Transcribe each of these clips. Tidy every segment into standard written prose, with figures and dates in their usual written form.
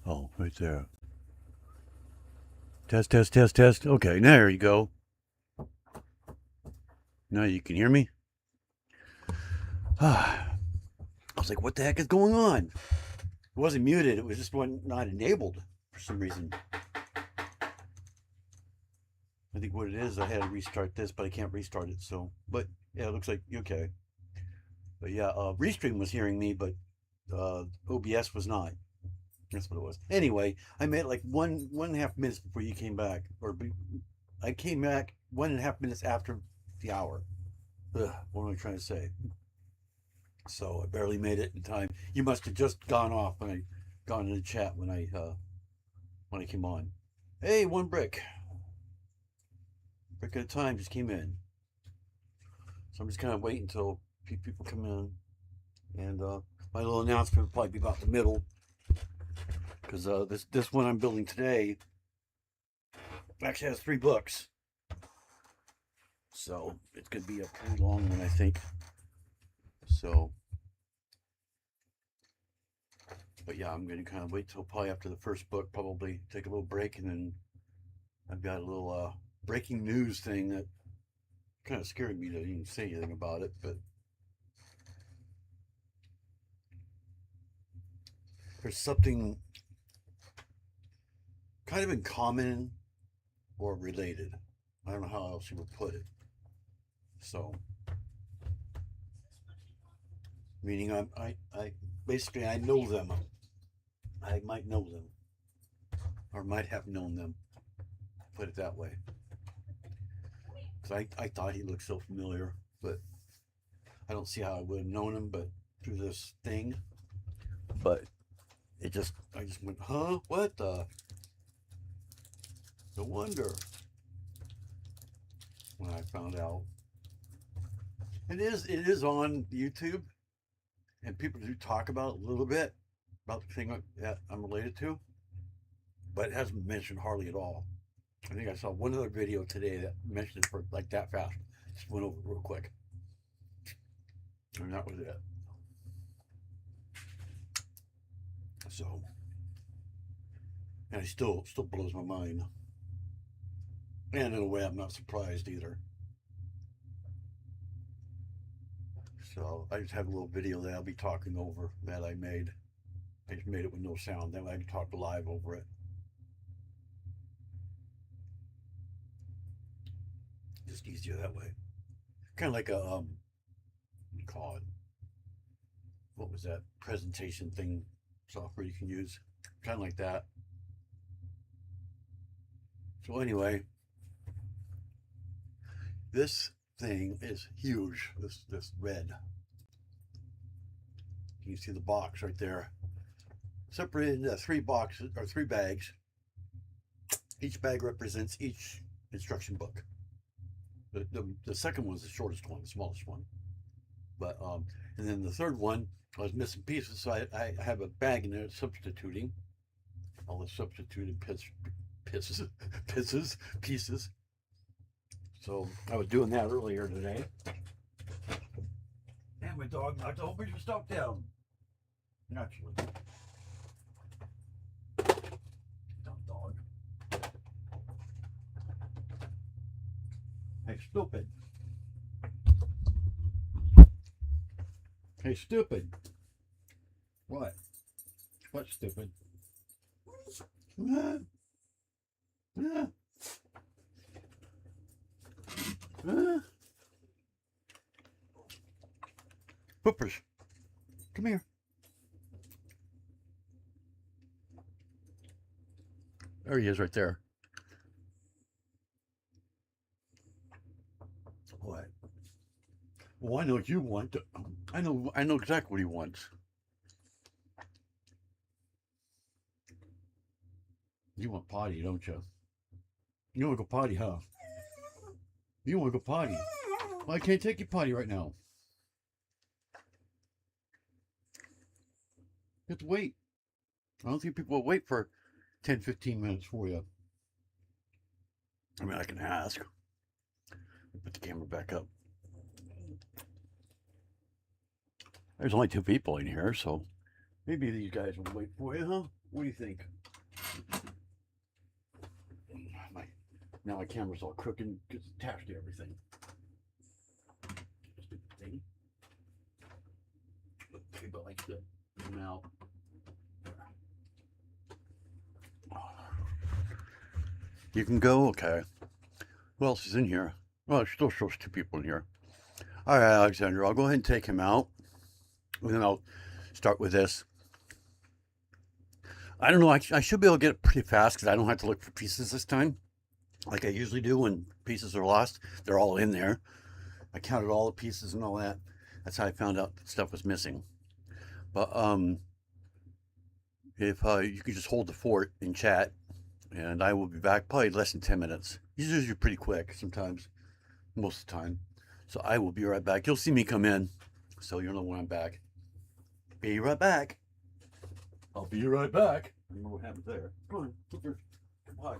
Oh, right there. Test, test, test, test. Okay, there you go. Now you can hear me. I was like, what the heck is going on? It wasn't muted. It was just not enabled for some reason. I think what it is, I had to restart this, but I can't restart it. So, but yeah, it looks like okay. But yeah, Restream was hearing me, but OBS was not. That's what it was. Anyway, I made like 1.5 minutes before you came back, I came back 1.5 minutes after the hour. Ugh, what am I trying to say? So I barely made it in time. You must have just gone off when I gone in the chat when I came on. Hey, one brick at a time just came in. So I'm just kind of waiting until people come in, and my little announcement will probably be about the middle, because this one I'm building today actually has 3 books, so it's gonna be a pretty long one, I think. So, but yeah, I'm gonna kind of wait till probably after the first book, probably take a little break, and then I've got a little breaking news thing that kind of scared me to even say anything about it, but there's something kind of in common or related. I don't know how else you would put it. So, meaning I basically I know them. I might know them, or might have known them. Put it that way. Because I thought he looked so familiar, but I don't see how I would have known him, but through this thing. But I just went, huh? What the? No wonder when I found out. It is on YouTube, and people do talk about it a little bit about the thing that I'm related to, but it hasn't been mentioned hardly at all. I think I saw one other video today that mentioned it for like that fast. Just went over it real quick, and that was it. So, and it still blows my mind, and in a way, I'm not surprised either. So I just have a little video that I'll be talking over that I made. I just made it with no sound. Then I can talk live over it. Just easier that way. Kind of like a what do you call it? What was that presentation thing software you can use? Kind of like that. So anyway, this thing is huge. This red. You can see the box right there. Separated into 3 boxes or 3 bags. Each bag represents each instruction book. The second one's the shortest one, the smallest one. But and then the third one, I was missing pieces, so I have a bag in there substituting all the substituted pieces. So I was doing that earlier today. And my dog knocked a whole bunch of stuff down. Naturally. Dumb dog. Hey, stupid. Hey, stupid. What? What stupid? Ah, ah, ah. Poopers, come here. There he is right there. What? Well, I know what you want. I know exactly what he wants. You want potty, don't you? You want to go potty, huh? You want to go potty? Well, I can't take you potty right now. You have to wait. I don't think people will wait for 10, 15 minutes for you. I mean, I can ask. Put the camera back up. There's only 2 people in here, so Maybe these guys will wait for you, huh? What do you think? My, now my camera's all crooked because it's attached to everything. Stupid thing. People like to come out. You can go? Okay. Who else is in here? Well, it still shows two people in here. All right, Alexander, I'll go ahead and take him out. And then I'll start with this. I don't know. I should be able to get it pretty fast because I don't have to look for pieces this time, like I usually do when pieces are lost. They're all in there. I counted all the pieces and all that. That's how I found out that stuff was missing. But if you could just hold the fort in chat, and I will be back probably less than 10 minutes. These are usually pretty quick sometimes, most of the time. So I will be right back. You'll see me come in, so you'll know when I'm back. Be right back. I'll be right back. I don't know what happened there. Come on, Cooper. Come on.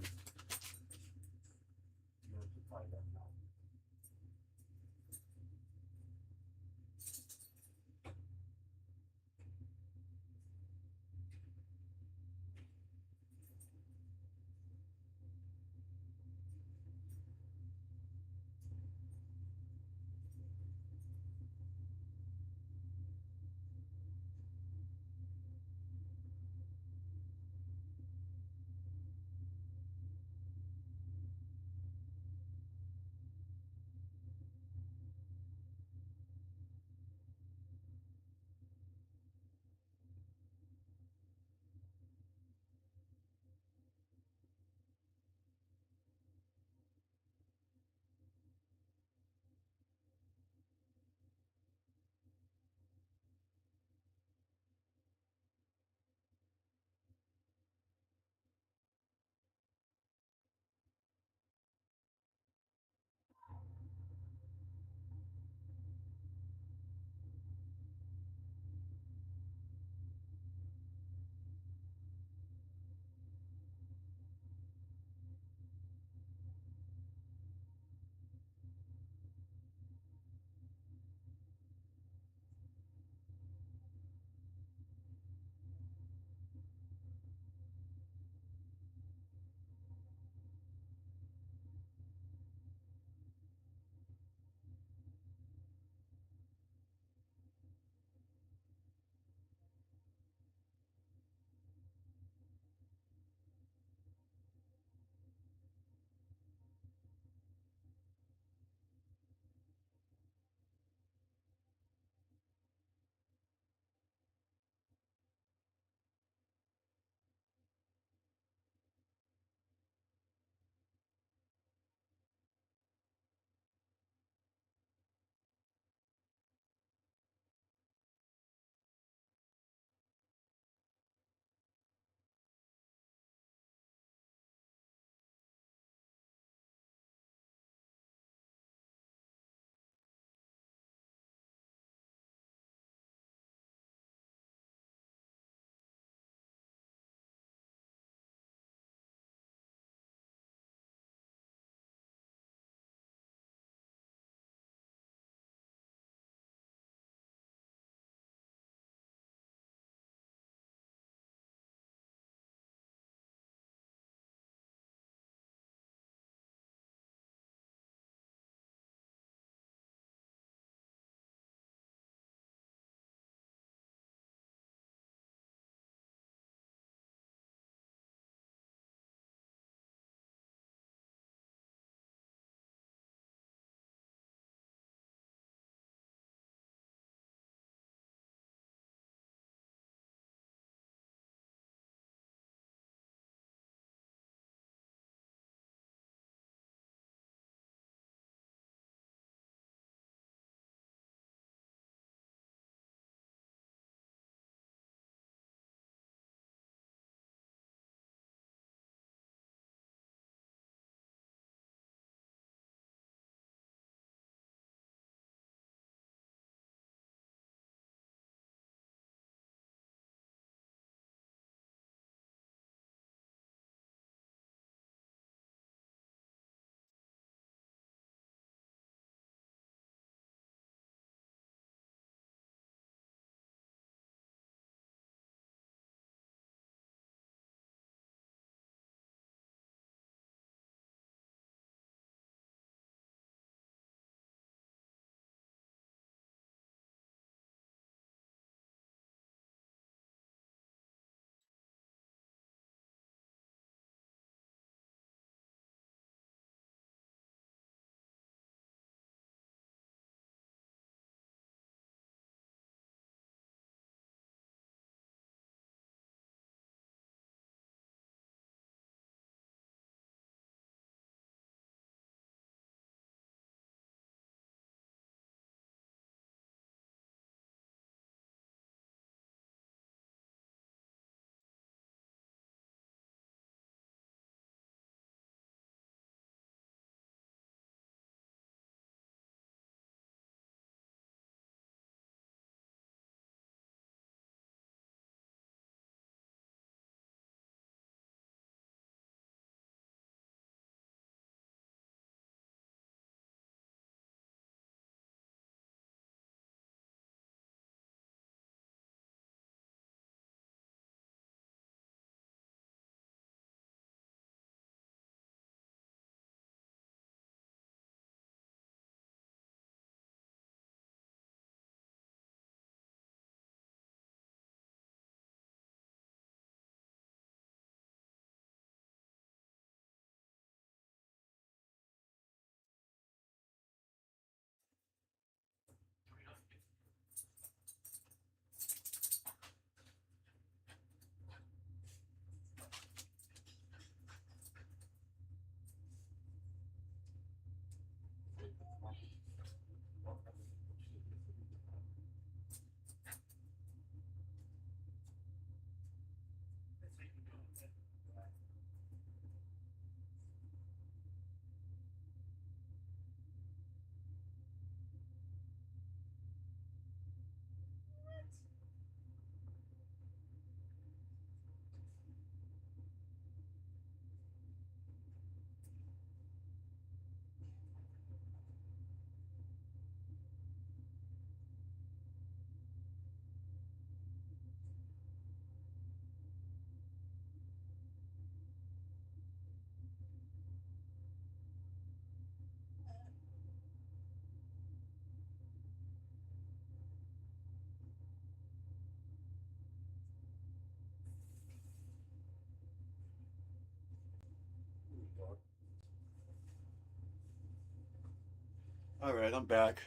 All right, I'm back.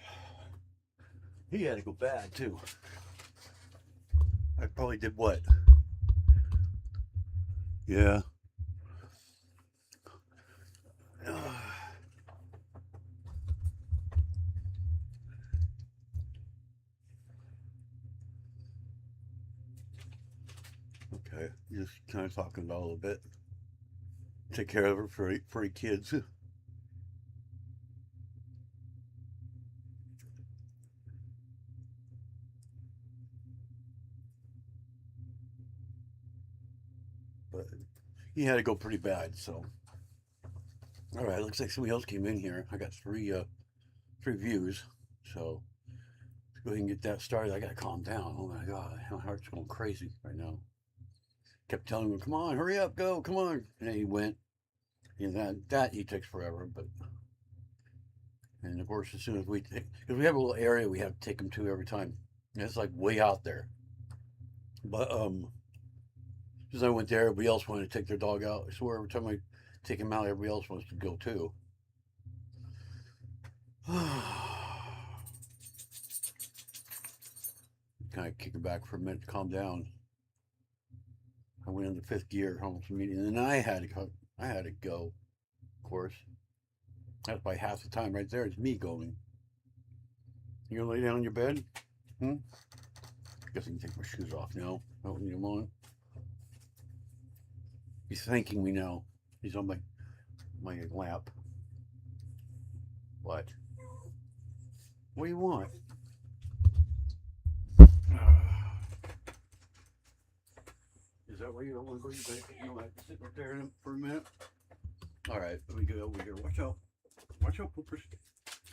He had to go bad too. I probably did what? Yeah. Okay, just kind of talking about a little bit. Take care of her for your kids. But he had to go pretty bad. So, all right, looks like somebody else came in here. I got three views. So let's go ahead and get that started. I gotta calm down. Oh my god, my heart's going crazy right now. Kept telling him, "Come on, hurry up, go, come on," and he went. And that he takes forever. But and of course, as soon as because we have a little area we have to take him to every time. And it's like way out there. But as I went there, everybody else wanted to take their dog out. I swear, every time I take him out, everybody else wants to go too. Kind of kick it back for a minute to calm down. I went into fifth gear, almost immediately, and then I had to go. Of course. That's by half the time right there. It's me going. You gonna lay down in your bed? Hmm? Guess I can take my shoes off now. I don't need them on. He's thanking me now. He's on my lap. What? What do you want? Is that where you don't want to go to bed? You want to sit right there for a minute? All right, let me get over here. Watch out. Watch out, poopers.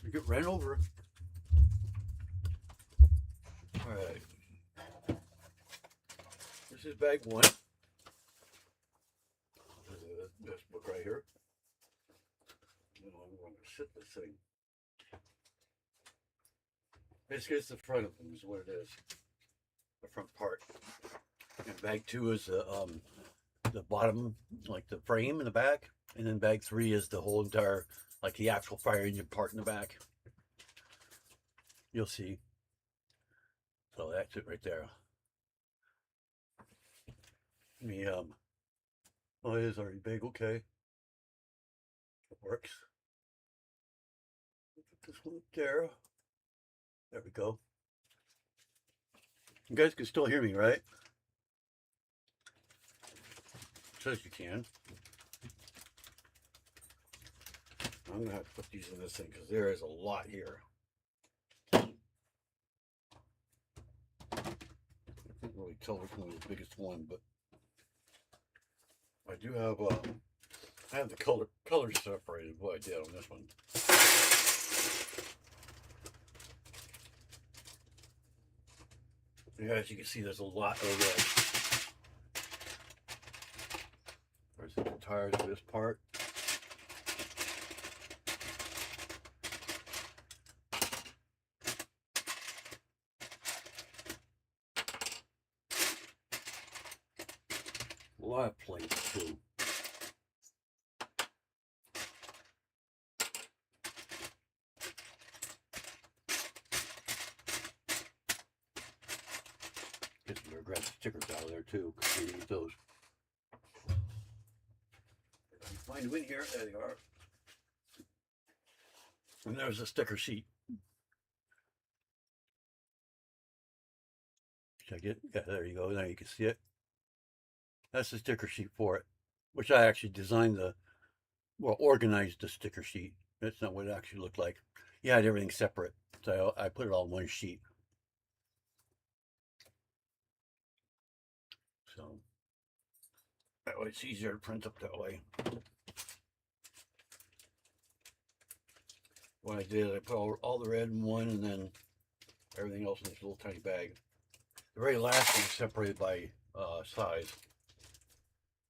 You get ran over. All right. This is bag one. This book right here. I'm going to sit this thing. Basically, it's the front of them is what it is. The front part. And bag two is the bottom, like the frame in the back. And then bag three is the whole entire, like the actual fire engine part in the back. You'll see. So that's it right there. Oh, it is already big. Okay. It works. Put this one up there. There we go. You guys can still hear me, right? It says you can. I'm gonna have to put these in this thing because there is a lot here. I can't really tell which one is the biggest one, but I do have I have the colors separated. What I did on this one. Yeah, as you can see, there's a lot of red. There's the tires of this part. A lot of plates too. Guess we're gonna grab the stickers out of there too, because we need those. Find them in here. There they are. And there's a sticker sheet. Check it. Yeah, there you go. Now you can see it. That's the sticker sheet for it, which I actually designed organized the sticker sheet. That's not what it actually looked like. You had everything separate, so I put it all in one sheet. So that way it's easier to print up that way. What I did, I put all the red in one and then everything else in this little tiny bag. The very last one is separated by size,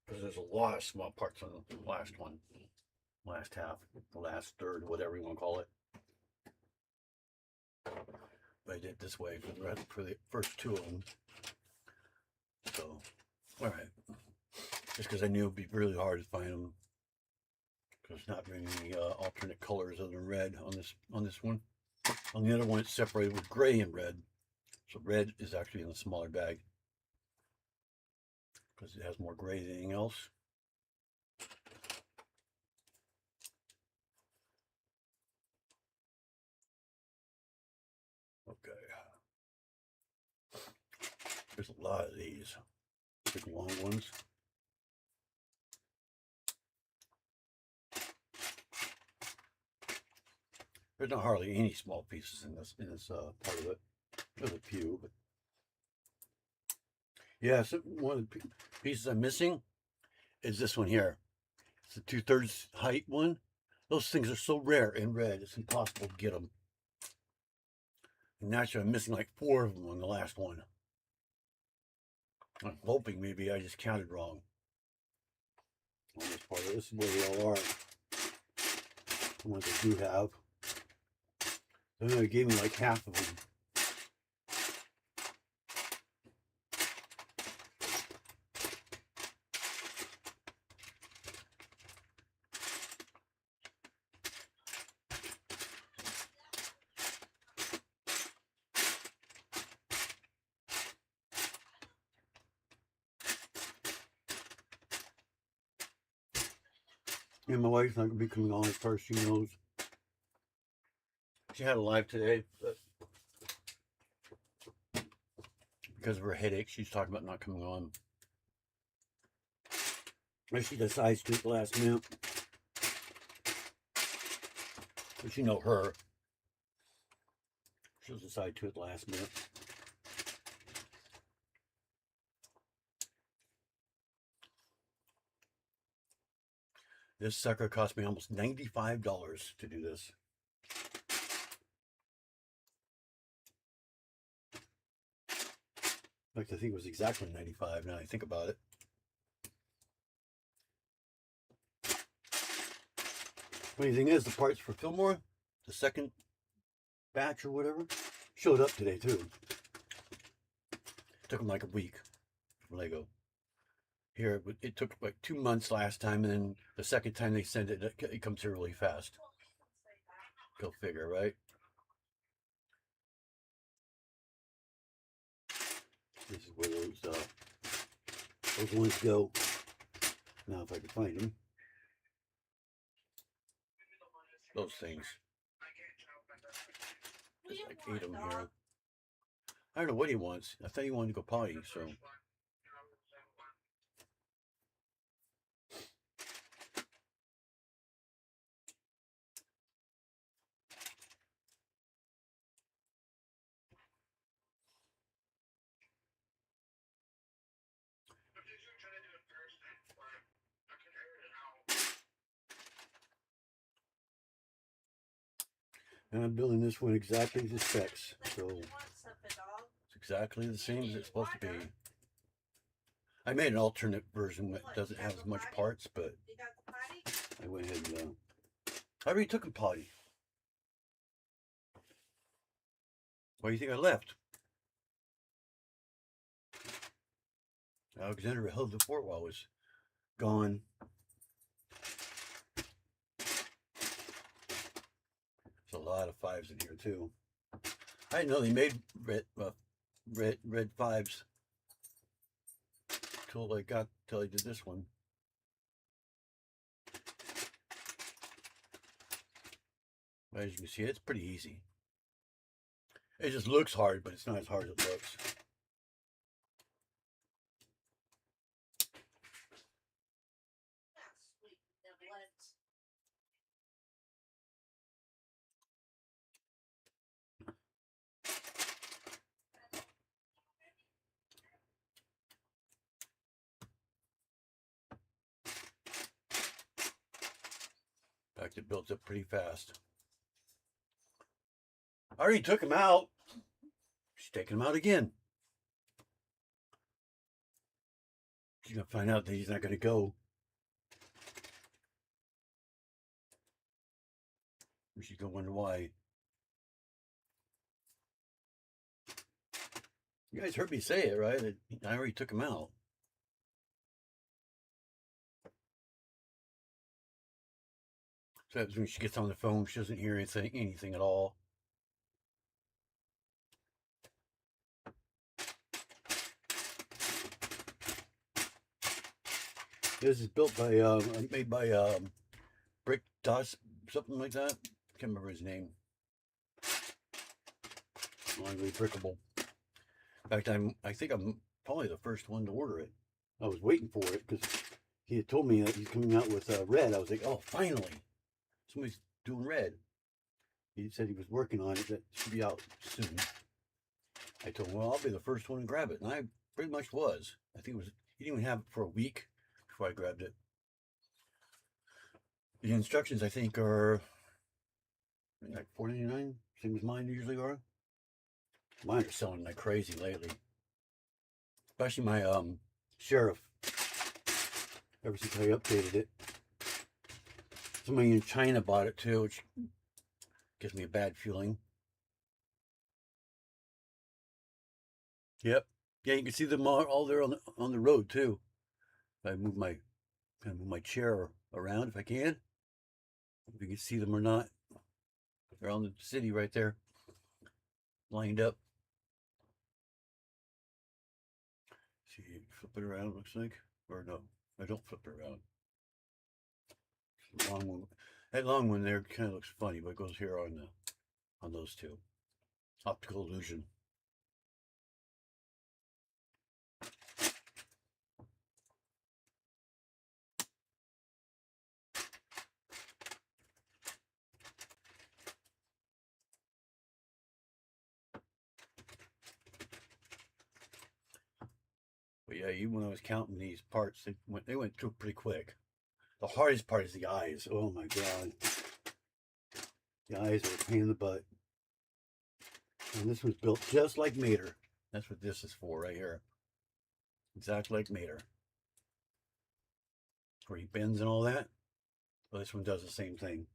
because there's a lot of small parts on the last one, last half, the last third, whatever you want to call it. But I did it this way for the first two of them. So, all right. Just because I knew it'd be really hard to find them. because it's not doing any alternate colors other than red on this one. On the other one, it's separated with gray and red. So red is actually in the smaller bag because it has more gray than anything else. Okay. There's a lot of these big long ones. There's not hardly any small pieces in this part of it. There's a few, but yeah. So one of the pieces I'm missing is this one here. It's the 2/3 height one. Those things are so rare in red, it's impossible to get them. And naturally, I'm missing like 4 of them on the last one. I'm hoping maybe I just counted wrong on this part. This is where they all are. The ones I do have. They gave me like half of them. And my wife's not going to be coming on as far as she knows. She had a live today, but because of her headache, she's talking about not coming on. If she decides to at the last minute. But you know her. She'll decide to at the last minute. This sucker cost me almost $95 to do this. In fact, I think it was exactly 95 now I think about it. Funny thing is, the parts for Fillmore, the second batch or whatever, showed up today too. Took them like a week from Lego. Here, it took like 2 months last time, and then the second time they send it, it comes here really fast. Go figure, right? This is where those ones go. Now, if I can find them. Those things. There's like 8 of them here. I don't know what he wants. I thought he wanted to go potty, so. And I'm building this one exactly to specs, so it's exactly the same as it's supposed to be. I made an alternate version that doesn't have as much parts, but I went ahead and I already took him potty. Why do you think I left? Alexander held the fort while I was gone. There's a lot of 5s in here too. I didn't know they made red 5s till I did this one. As you can see, it's pretty easy. It just looks hard, but it's not as hard as it looks. In fact, it builds up pretty fast. I already took him out. She's taking him out again. She's going to find out that he's not going to go. She's going to wonder why. You guys heard me say it, right? I already took him out. So that's when she gets on the phone, she doesn't hear anything at all. This is built by, made by Brick Dust, something like that. Can't remember his name. Really brickable. In fact, I think I'm probably the first one to order it. I was waiting for it because he had told me that he's coming out with red. I was like, oh, finally, somebody's doing red. He said he was working on it. That should be out soon. I told him, well, I'll be the first one to grab it, and I pretty much was. I think it was. He didn't even have it for a week before I grabbed it. The instructions, I think, are like $4.99, same as mine usually are. Mine are selling like crazy lately, especially my sheriff. Ever since I updated it, somebody in China bought it too, which gives me a bad feeling. Yep, yeah, you can see them all there on the road too. If I move my chair around, if I can, if you can see them or not. They're on the city right there, lined up. See, flip it around, looks like. Or no, I don't flip it around. Long one. That long one there kind of looks funny, but it goes here on those two. Optical illusion. But yeah, even when I was counting these parts, they went through pretty quick. The hardest part is the eyes. Oh my god. The eyes are a pain in the butt. And this was built just like Mater. That's what this is for right here. Exactly like Mater. Where he bends and all that. Well, this one does the same thing.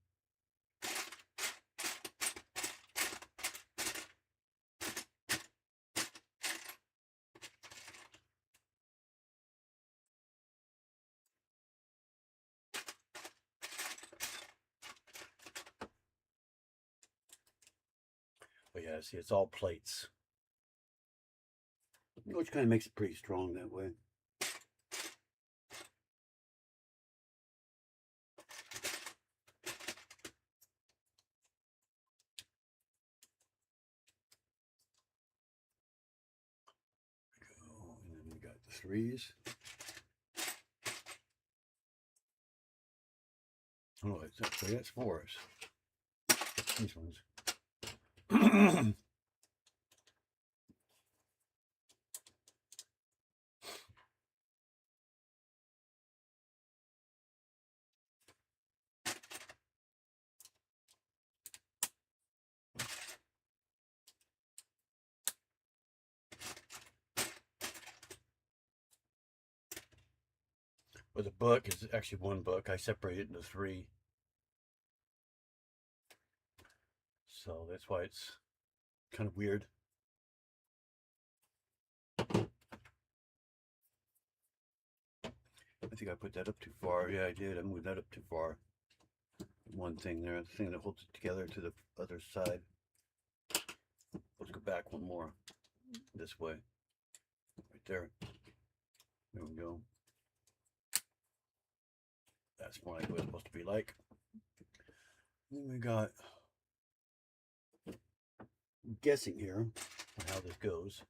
But yeah, see, it's all plates. Which kind of makes it pretty strong that way. And then we got the threes. Oh, that's fours. These ones. But the book is actually one book. I separate it into three. So that's why it's kind of weird. I think I put that up too far. Yeah, I did. I moved that up too far. One thing there, the thing that holds it together to the other side. Let's go back one more. This way. Right there. There we go. That's more like what it's supposed to be like. Then we got, I'm guessing here on how this goes.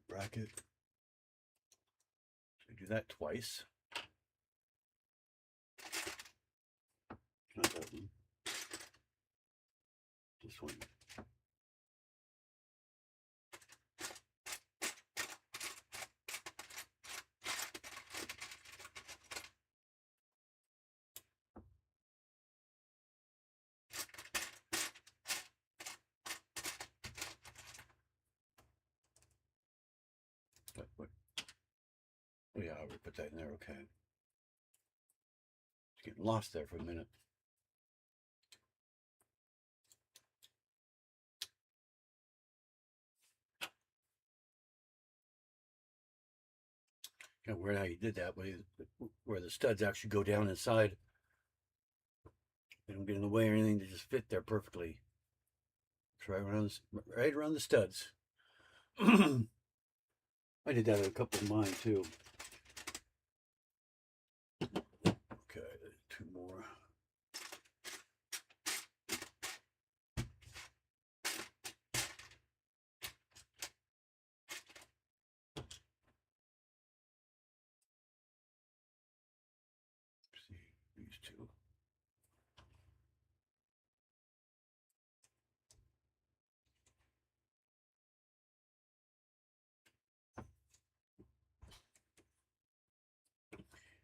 Bracket. So we do that twice. Not that one. This one. Oh yeah, I would put that in there, okay. It's getting lost there for a minute. kind of weird how you did that, where the studs actually go down inside. They don't get in the way or anything. They just fit there perfectly. It's right around the studs. I did that with a couple of mine too. Okay, 2 more. See these 2.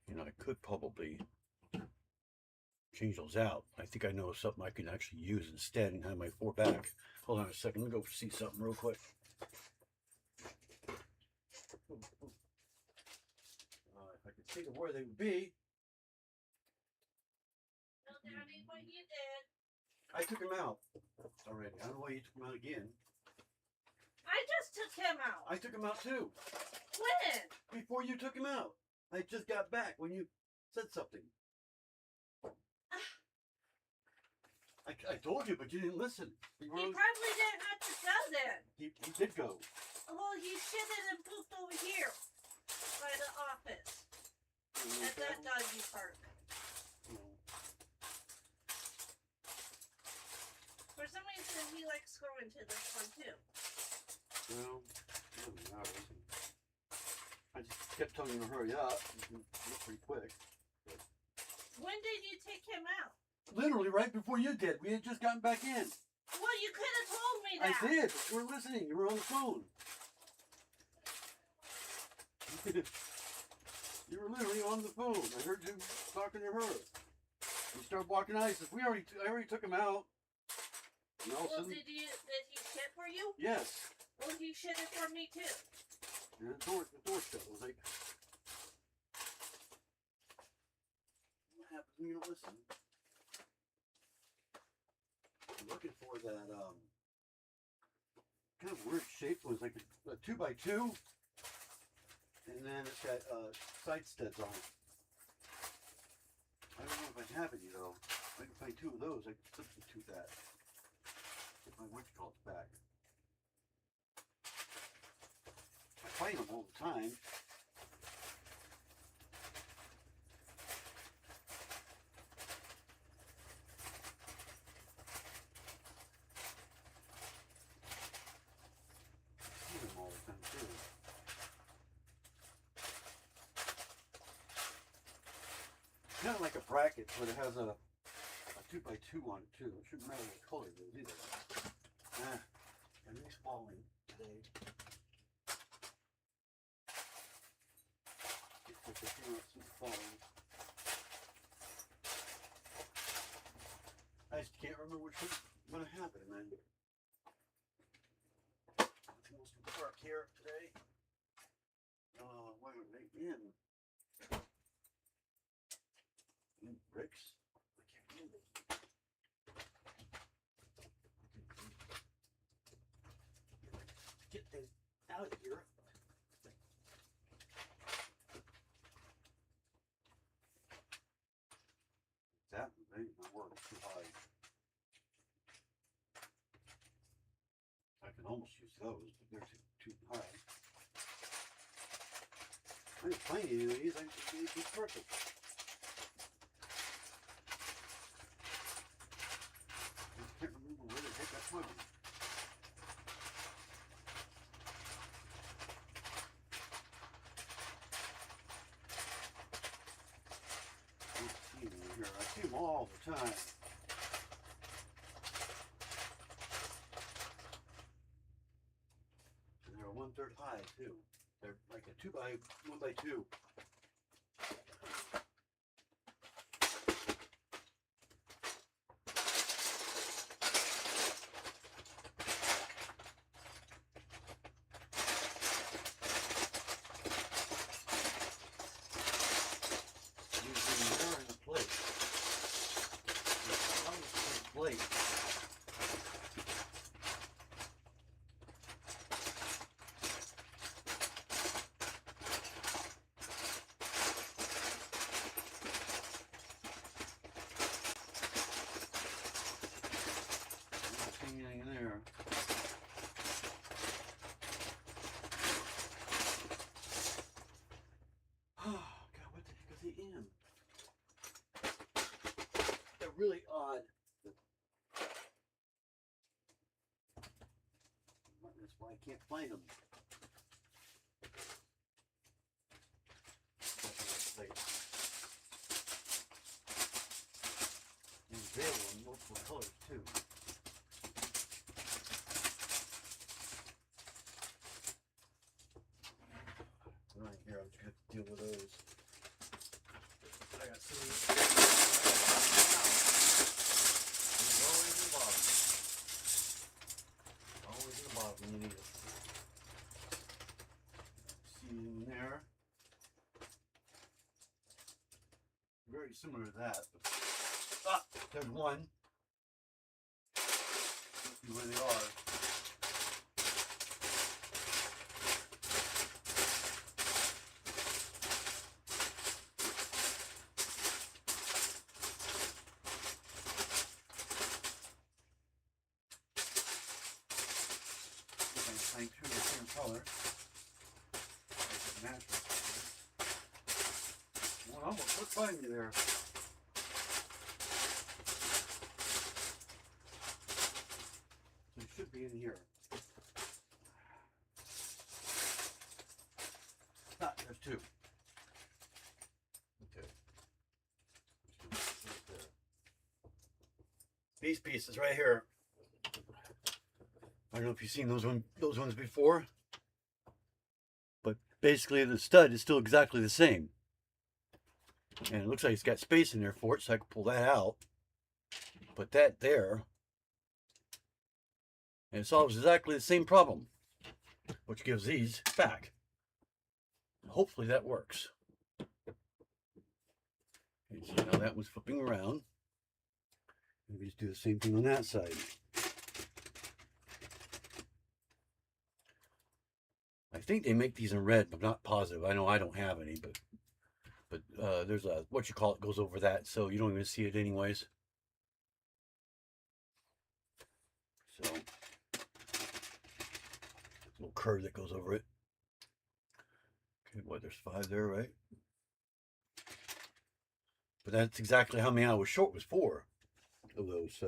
You know, I could probably change those out. I think I know something I can actually use instead and have my 4 back. Hold on a second. Let me go see something real quick. If I could think of where they would be. Well, Daddy, what you did? I took him out already. I don't know why you took him out again. I just took him out. I took him out too. When? Before you took him out. I just got back when you said something. I told you, but you didn't listen. He probably didn't have to go then. He did go. Well, he shitted and pooped over here by the office at that doggy park. For some reason, he likes going to this one too. Well, it doesn't matter. I just kept telling him to hurry up. Pretty quick. But... When did you take him out? Literally right before you did. We had just gotten back in. Well, you could have told me that. I did, but you weren't listening. You were on the phone. You were literally on the phone. I heard you talking to her. You started walking out. He says, I already took him out. And all of a Well, sudden, did he shit for you? yes. Well, he shitted for me too. And the door shut. I was like, what happens when you don't listen? I'm looking for that kind of weird shape. It was like a 2x2, and then it's got side studs on it. I don't know if I have any though. If I can find 2 of those, I can substitute that. Get my whatchamacallits back. I find them all the time. All the time too. Kind of like a bracket, but it has a 2x2 on it too. It shouldn't matter what color it is either. Everything's falling today. I just can't remember which one's going to happen, man. It's almost dark here today. Wait a minute, in bricks. I can't move it. Get this out of here. That made my work too high. I can almost use those, but they're too high. I didn't find any of these. I think they'd be perfect. I can't remember where the heck I put them. I don't see them in here. I see them all the time. And they're 1/3 high too. They're like a 1x2. Using there in the plate. Plate. I can't find them. And available in multiple colors too. Right here, I'm just gonna have to deal with those. I got some. Always in the bottom. Always in the bottom when you need it. See in there. Very similar to that. Ah, there's one. Let's see where they are. Two the same color. One almost looked by me there. So it should be in here. Ah, there's two. Okay. These pieces right here. I don't know if you've seen those ones before, but basically the stud is still exactly the same. And it looks like it's got space in there for it, so I can pull that out. Put that there. And it solves exactly the same problem, which gives these back. Hopefully that works. Okay, so now that one's flipping around. Maybe just do the same thing on that side. I think they make these in red, but I'm not positive. I know I don't have any, but there's a, what you call it, goes over that, so you don't even see it anyways. So, a little curve that goes over it. Okay, what, there's 5 there, right? But that's exactly how many I was short, was 4 of those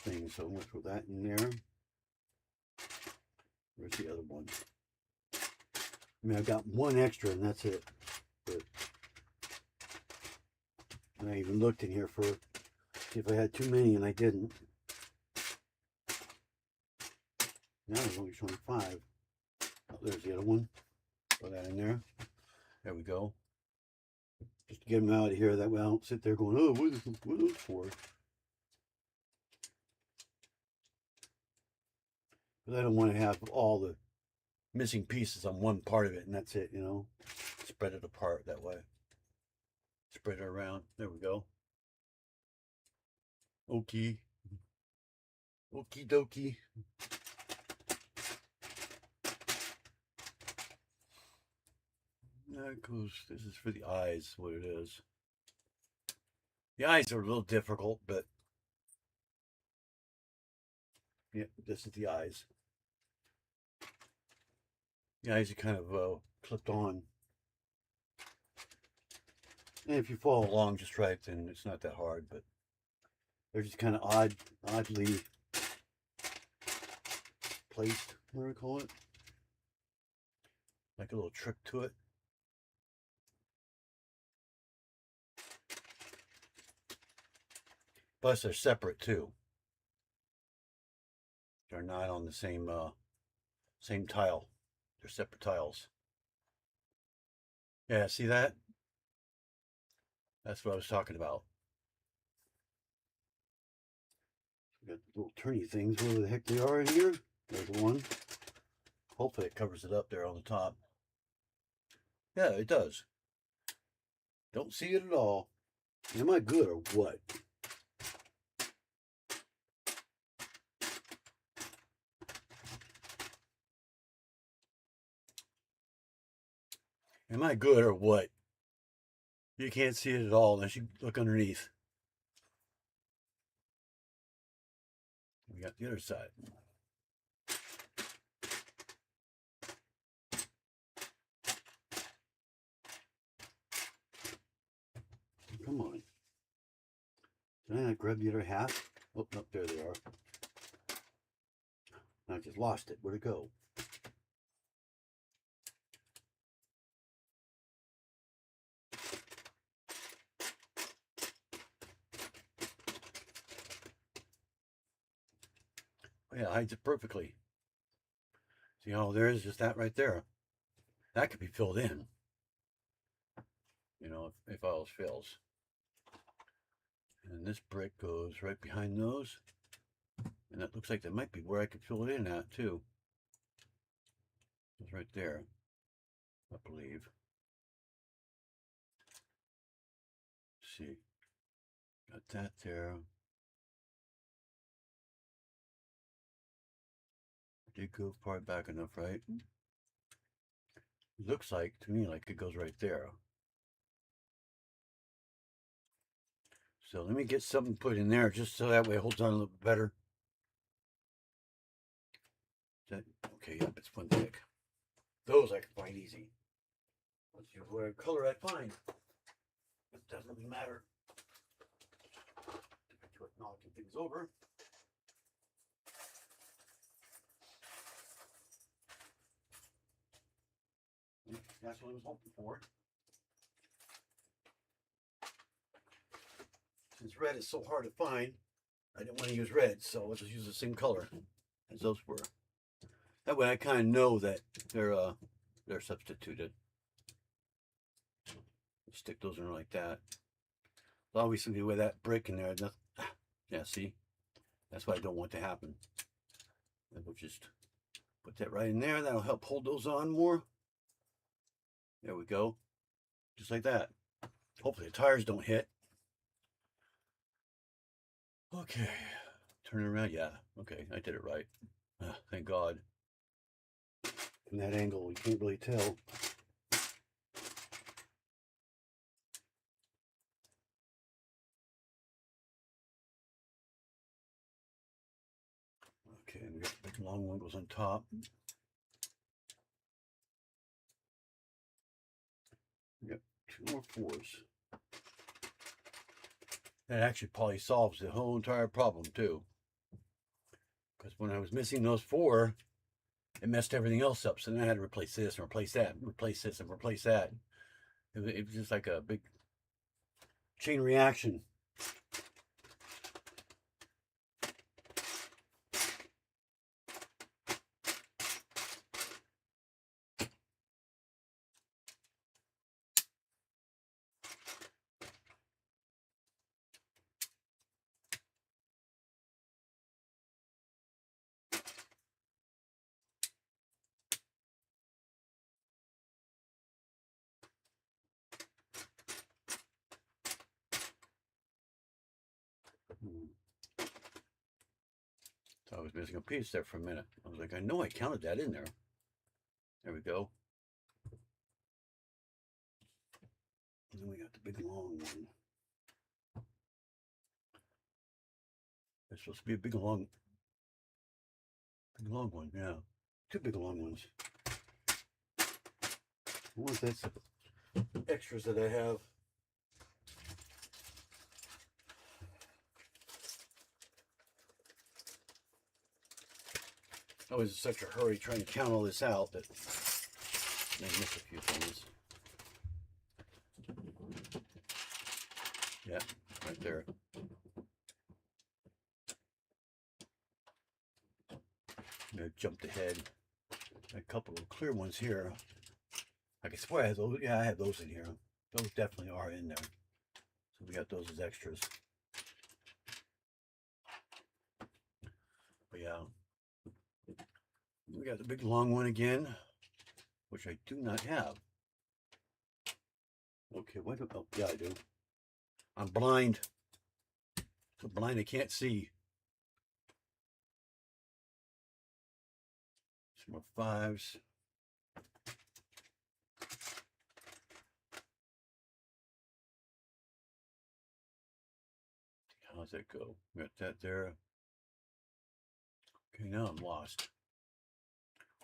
things. So I'm going to throw that in there. Where's the other one? I mean, I've got one extra and that's it. But I even looked in here for, see if I had too many, and I didn't. Now there's only showing 5. Oh, there's the other one. Throw that in there. There we go. Just to get them out of here, that way I don't sit there going, oh, what are those for? Because I don't want to have all the missing pieces on one part of it, and that's it, you know. Spread it apart that way. Spread it around. There we go. Okay. Okie dokie. That goes, this is for the eyes, what it is. The eyes are a little difficult, but yeah, this is the eyes. The eyes are kind of clipped on. And if you follow along just right, then it's not that hard, but they're just kind of oddly placed, what do I call it? Like a little trick to it. Plus they're separate too. They're not on the same same tile. They're separate tiles. Yeah, see that? That's what I was talking about. We got little turny things, where the heck they are in here. There's one. Hopefully it covers it up there on the top. Yeah, it does. Don't see it at all. Am I good or what? Am I good or what? You can't see it at all unless you look underneath. We got the other side. Come on. Did I not grab the other half? Oh, no, there they are. I just lost it. Where'd it go? Oh, yeah, hides it perfectly. See all there is just that right there. That could be filled in, you know, if all else fails. And this brick goes right behind those. And that looks like that might be where I could fill it in at too. It's right there, I believe. Let's see, got that there. Did go far back enough, right? Looks like to me like it goes right there. So let me get something put in there just so that way it holds on a little bit better. That, okay, yep, it's one thick. Those I can find easy. Let's see what color I find. It doesn't really matter. Quit knocking things over. That's what I was hoping for. Since red is so hard to find, I didn't want to use red, so let's just use the same color as those were. That way I kind of know that they're substituted. Stick those in like that. Obviously with that brick in there, nothing, yeah, see? That's why I don't want to happen. And we'll just put that right in there. That'll help hold those on more. There we go. Just like that. Hopefully the tires don't hit. Okay. Turn it around. Yeah. Okay. I did it right. Thank God. From that angle, you can't really tell. Okay. We got the big long one goes on top. We got 2 more 4s. That actually probably solves the whole entire problem too. Because when I was missing those 4, it messed everything else up. So then I had to replace this and replace that, and replace this and replace that. It was just like a big chain reaction. So I was missing a piece there for a minute. I was like, I know I counted that in there. There we go. And then we got the big long one. It's supposed to be a big long one, yeah. 2 big long ones. What was that? Extras that I have. I was in such a hurry trying to count all this out that I missed a few things. Yeah, right there. I jumped ahead. A couple of clear ones here. I can swear I had those. Yeah, I had those in here. Those definitely are in there. So we got those as extras. But yeah, we got the big long one again, which I do not have. Okay, what? Oh, yeah, I do. I'm blind. So blind I can't see. Some more 5s. How's that go? Got that there. Okay, now I'm lost.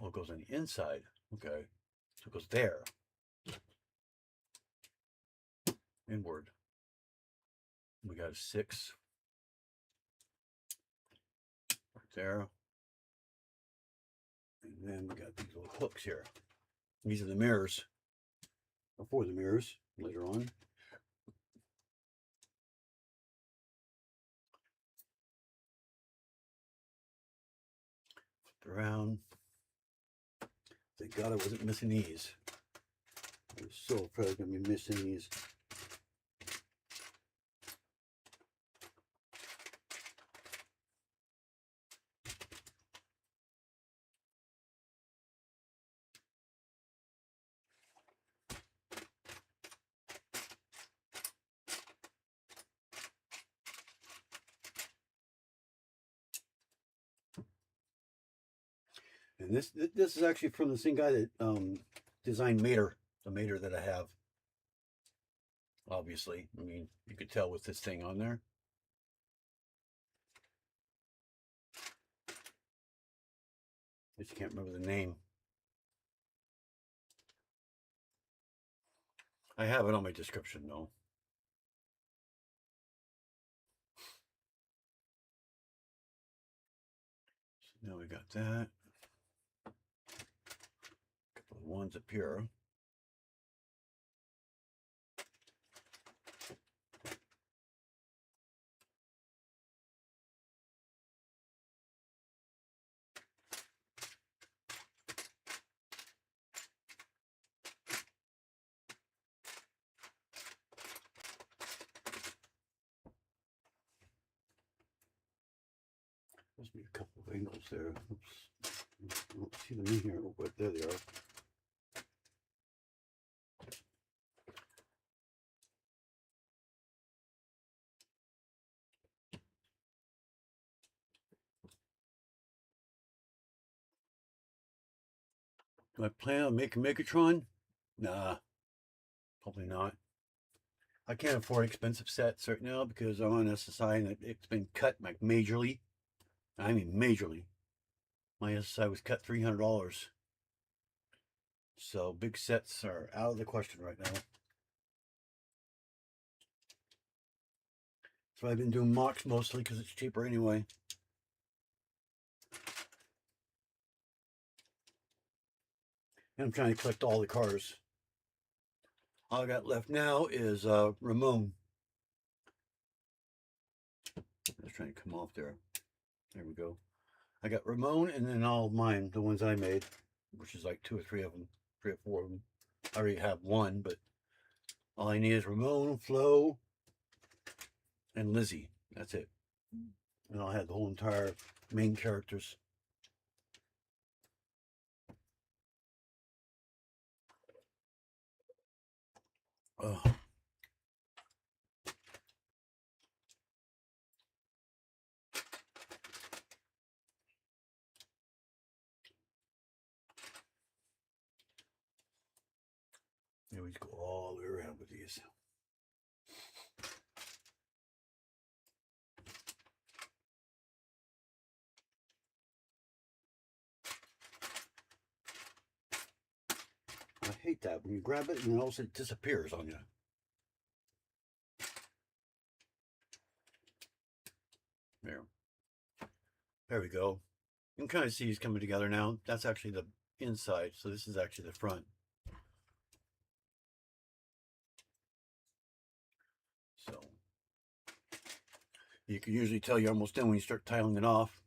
Oh, it goes on the inside. Okay. So it goes there. Inward. We got a 6. Right there. And then we got these little hooks here. These are the mirrors, or for the mirrors later on. Flipped around. Thank God I wasn't missing these. I was so afraid I was going to be missing these. And this is actually from the same guy that designed Mater, the Mater that I have. Obviously, I mean, you could tell with this thing on there. I just can't remember the name. I have it on my description though. So now we got that. A couple of ones up here. Must be a couple of angles there. Oops. I don't see them in here. Oh, but there they are. Do I plan on making Megatron? Nah, probably not. I can't afford expensive sets right now because I'm on SSI and it's been cut like majorly. I mean majorly. My SSI was cut $300. So big sets are out of the question right now. So I've been doing mocks mostly because it's cheaper anyway. And I'm trying to collect all the cars. All I got left now is Ramon. Just trying to come off there. There we go. I got Ramon and then all of mine, the ones I made, which is like 2 or 3 of them, 3 or 4 of them. I already have one, but all I need is Ramon, Flo, and Lizzie. That's it. And I'll have the whole entire main characters. Oh. You always go all the way around with these. I hate that when you grab it and then all of a sudden it disappears on you. There we go. You can kind of see he's coming together now. That's actually the inside, so this is actually the front. So you can usually tell you're almost done when you start tiling it off.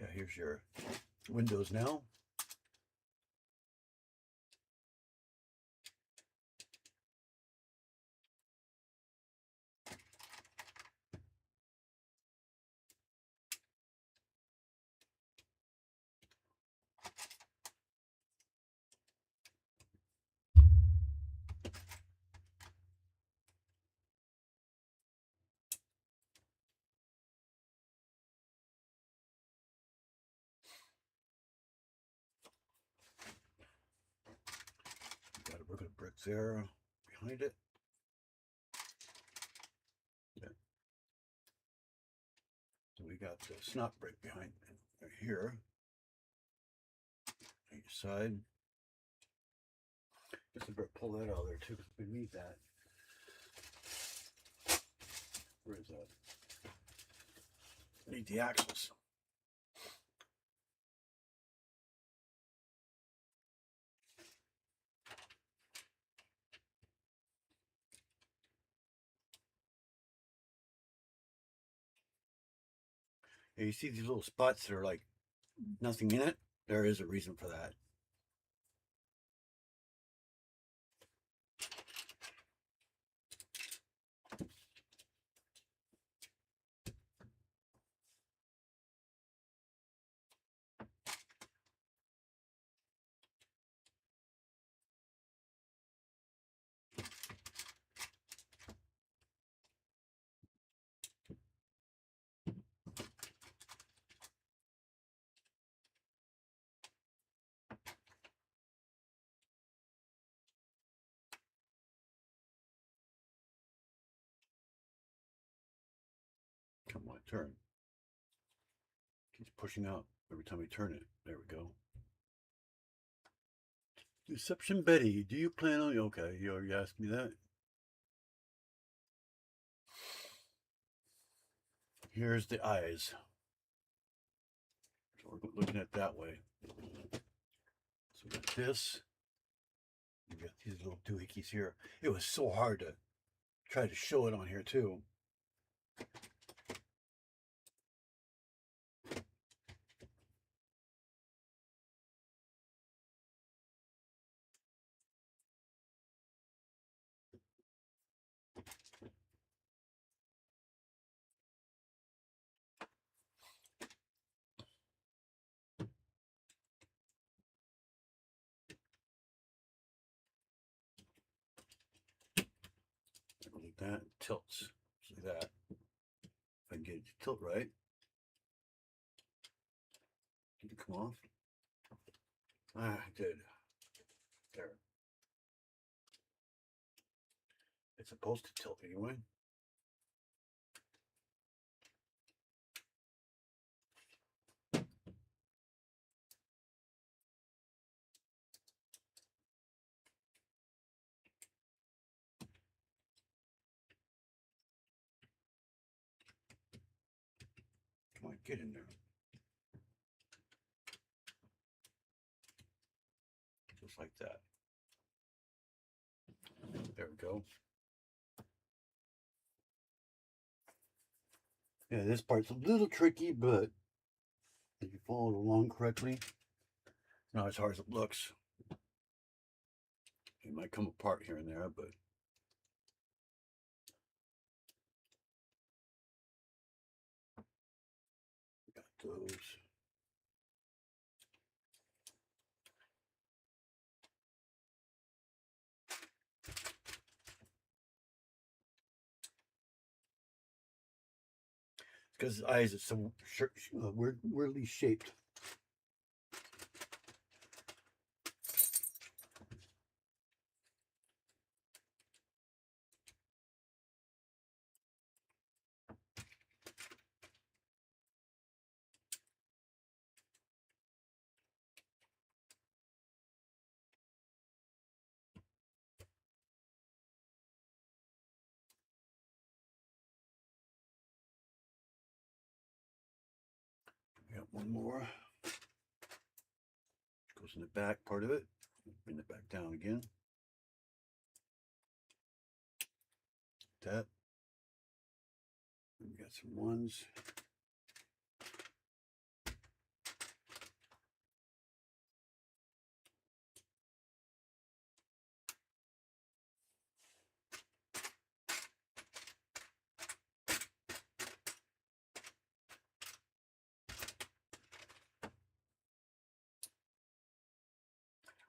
Yeah, here's your windows now. there behind it. Yeah. So we got the snot break behind right here. Each side. Just a bit pull that out of there too, because we need that. Where is that? Need the axles. And you see these little spots that are like nothing in it? There is a reason for that. Come on, turn. Keeps pushing up every time we turn it. There we go. Deception Betty, do you plan on... Okay, you already asked me that. Here's the eyes. So we're looking at that way. So we got this. We got these little doohickeys here. It was so hard to try to show it on here too. Like that, tilts. Just like that. If I can get it to tilt right. Did it come off? Ah, I did. There. It's supposed to tilt anyway. Come on, get in there. Just like that. There we go. Yeah, this part's a little tricky, but if you follow it along correctly, it's not as hard as it looks. It might come apart here and there, but got those. Because his eyes are so weirdly shaped. We got one more. Goes in the back part of it. Bring it back down again. That. We got some ones.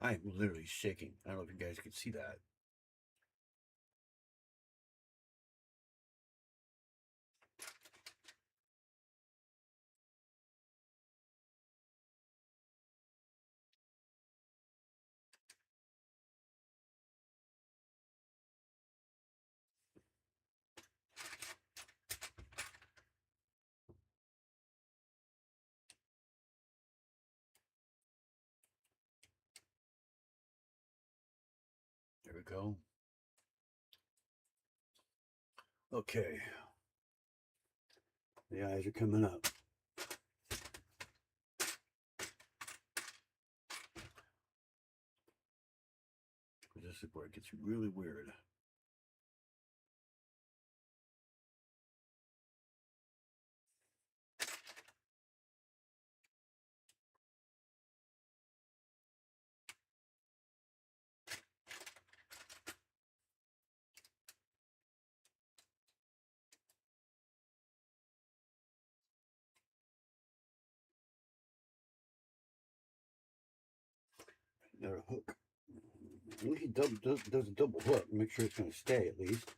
I am literally shaking. I don't know if you guys can see that. we go. Okay. The eyes are coming up. This is where it gets really weird. Another hook. At least he does a double hook. Make sure it's going to stay at least.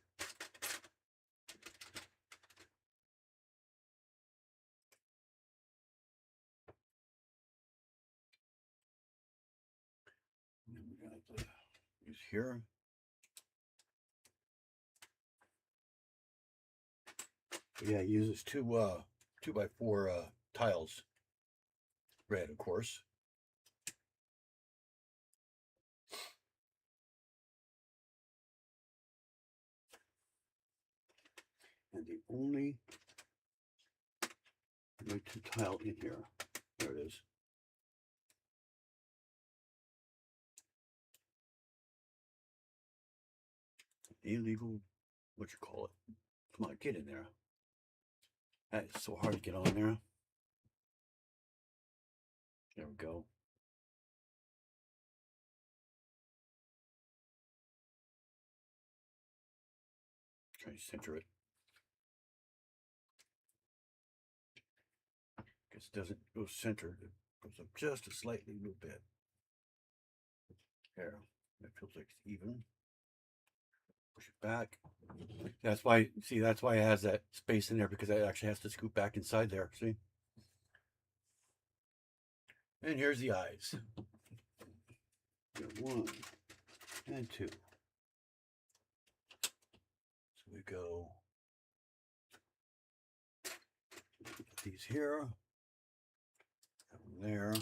And then we got the use here. Yeah, he uses two 2x4 tiles. Red, of course. And the only two tile in here. There it is. Illegal, what you call it? Come on, get in there. That is so hard to get on there. There we go. Try to center it. Guess it doesn't go centered. It goes up just a slightly little bit. There. That feels like it's even. Push it back. That's why, see, that's why it has that space in there, because it actually has to scoop back inside there. See? And here's the eyes. One and two. So we go. Put these here. That one there.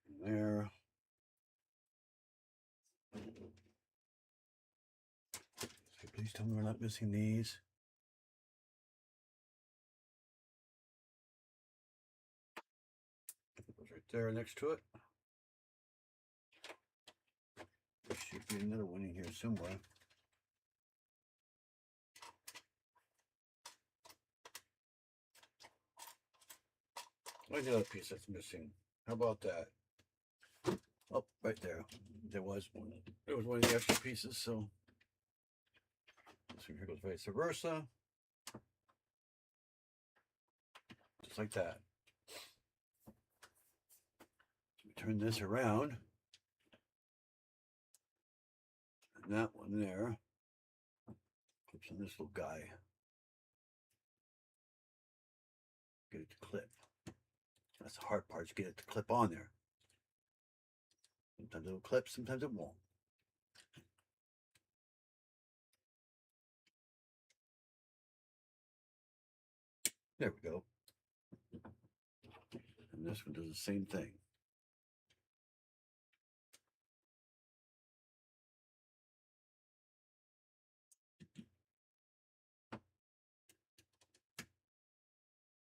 And there. So please tell me we're not missing these. It goes right there next to it. There should be another one in here somewhere. Where's the other piece that's missing? How about that? Oh, right there. There was one. There was one of the extra pieces, so this one here goes vice versa. Just like that. So we turn this around. And that one there clips on this little guy. Get it to clip. That's the hard part, is get it to clip on there. Sometimes it'll clip, sometimes it won't. There we go. And this one does the same thing.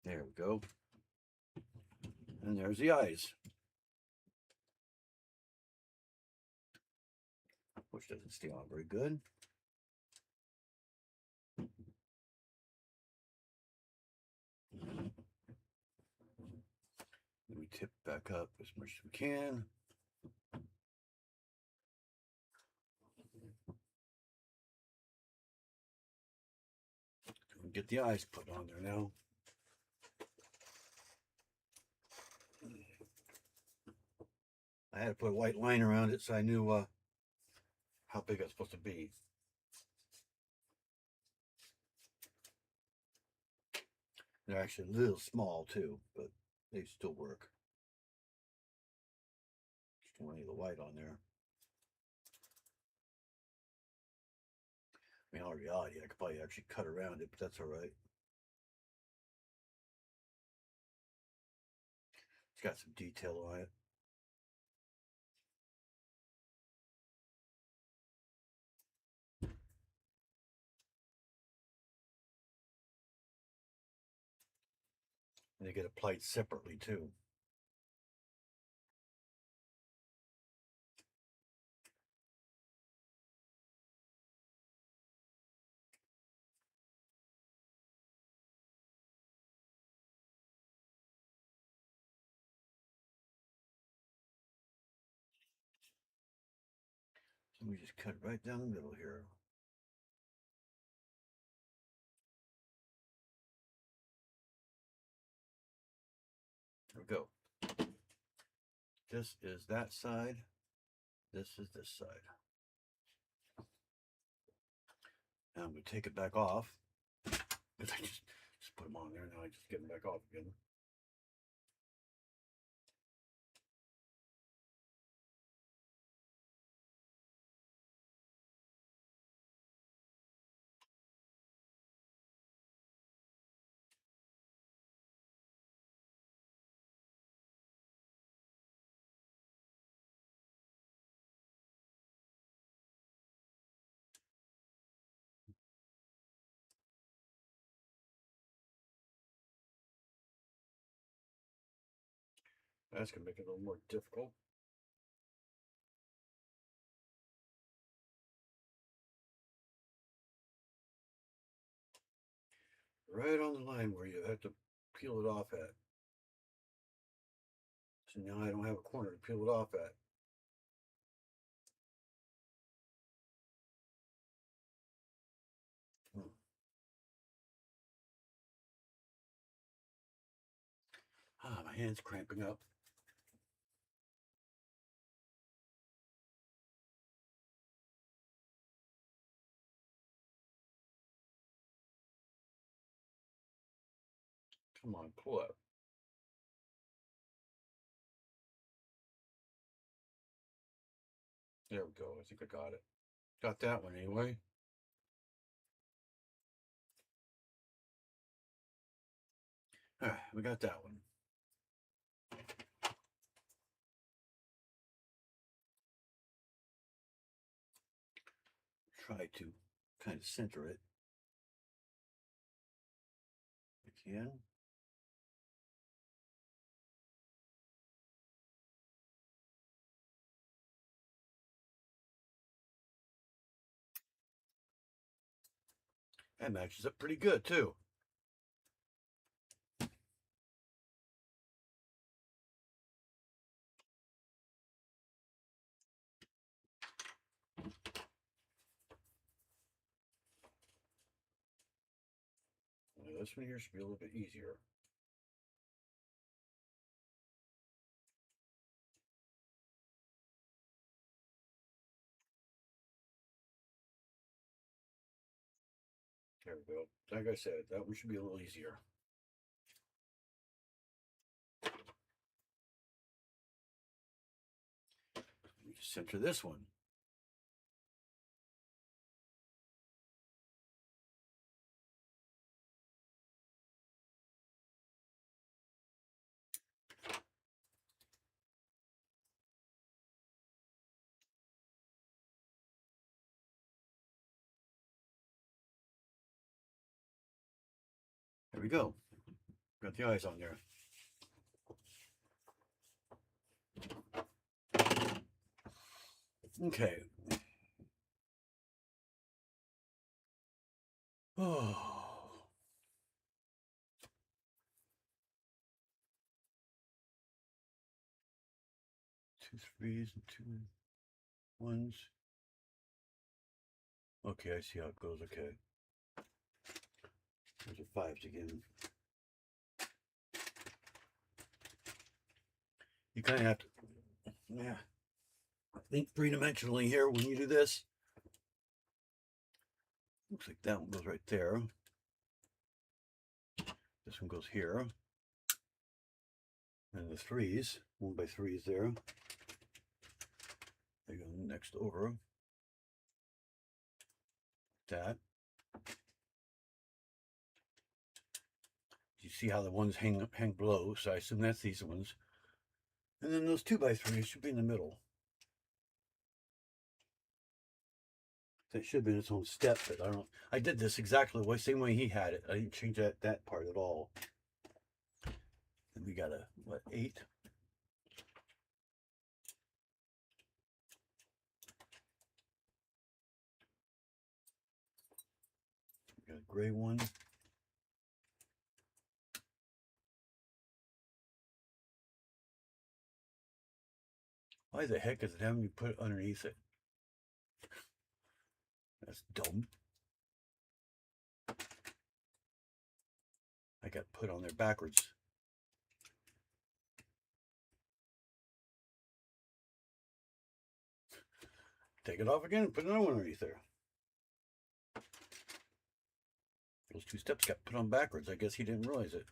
There we go. And there's the eyes. Which doesn't stay on very good. Then we tip back up as much as we can. We get the eyes put on there now. I had to put a white line around it so I knew how big it's supposed to be. They're actually a little small too, but they still work. Just don't need the white on there. I mean, in all reality, I could probably actually cut around it, but that's all right. It's got some detail on it. And they get applied separately too. So we just cut right down the middle here. There we go. This is that side. This is this side. Now I'm going to take it back off. Because I just put them on there. Now I just get them back off again. That's going to make it a little more difficult. Right on the line where you have to peel it off at. So now I don't have a corner to peel it off at. Ah, my hand's cramping up. Come on, pull up. There we go. I think I got it. Got that one anyway. All right, we got that one. Try to kind of center it. If I can. That matches up pretty good too. Now this one here should be a little bit easier. There we go. Like I said, that one should be a little easier. We just center this one. There we go. Got the eyes on there. Okay. Oh. 2 3s and 2 1s. Okay, I see how it goes. Okay. There's a 5s again. You kind of have to, yeah, think three-dimensionally here when you do this. Looks like that one goes right there. This one goes here. And the 3s, 1 by 3s there. They go next over. That. You see how the ones hang below, so I assume that's these ones. And then those 2 by 3s should be in the middle. That should be its own step, but I don't. I did this exactly the same way he had it. I didn't change that part at all. And we got a, what, 8? We got a gray one. Why the heck is it having me put it underneath it? That's dumb. I got put on there backwards. Take it off again and put another one underneath there. Those 2 steps got put on backwards. I guess he didn't realize it.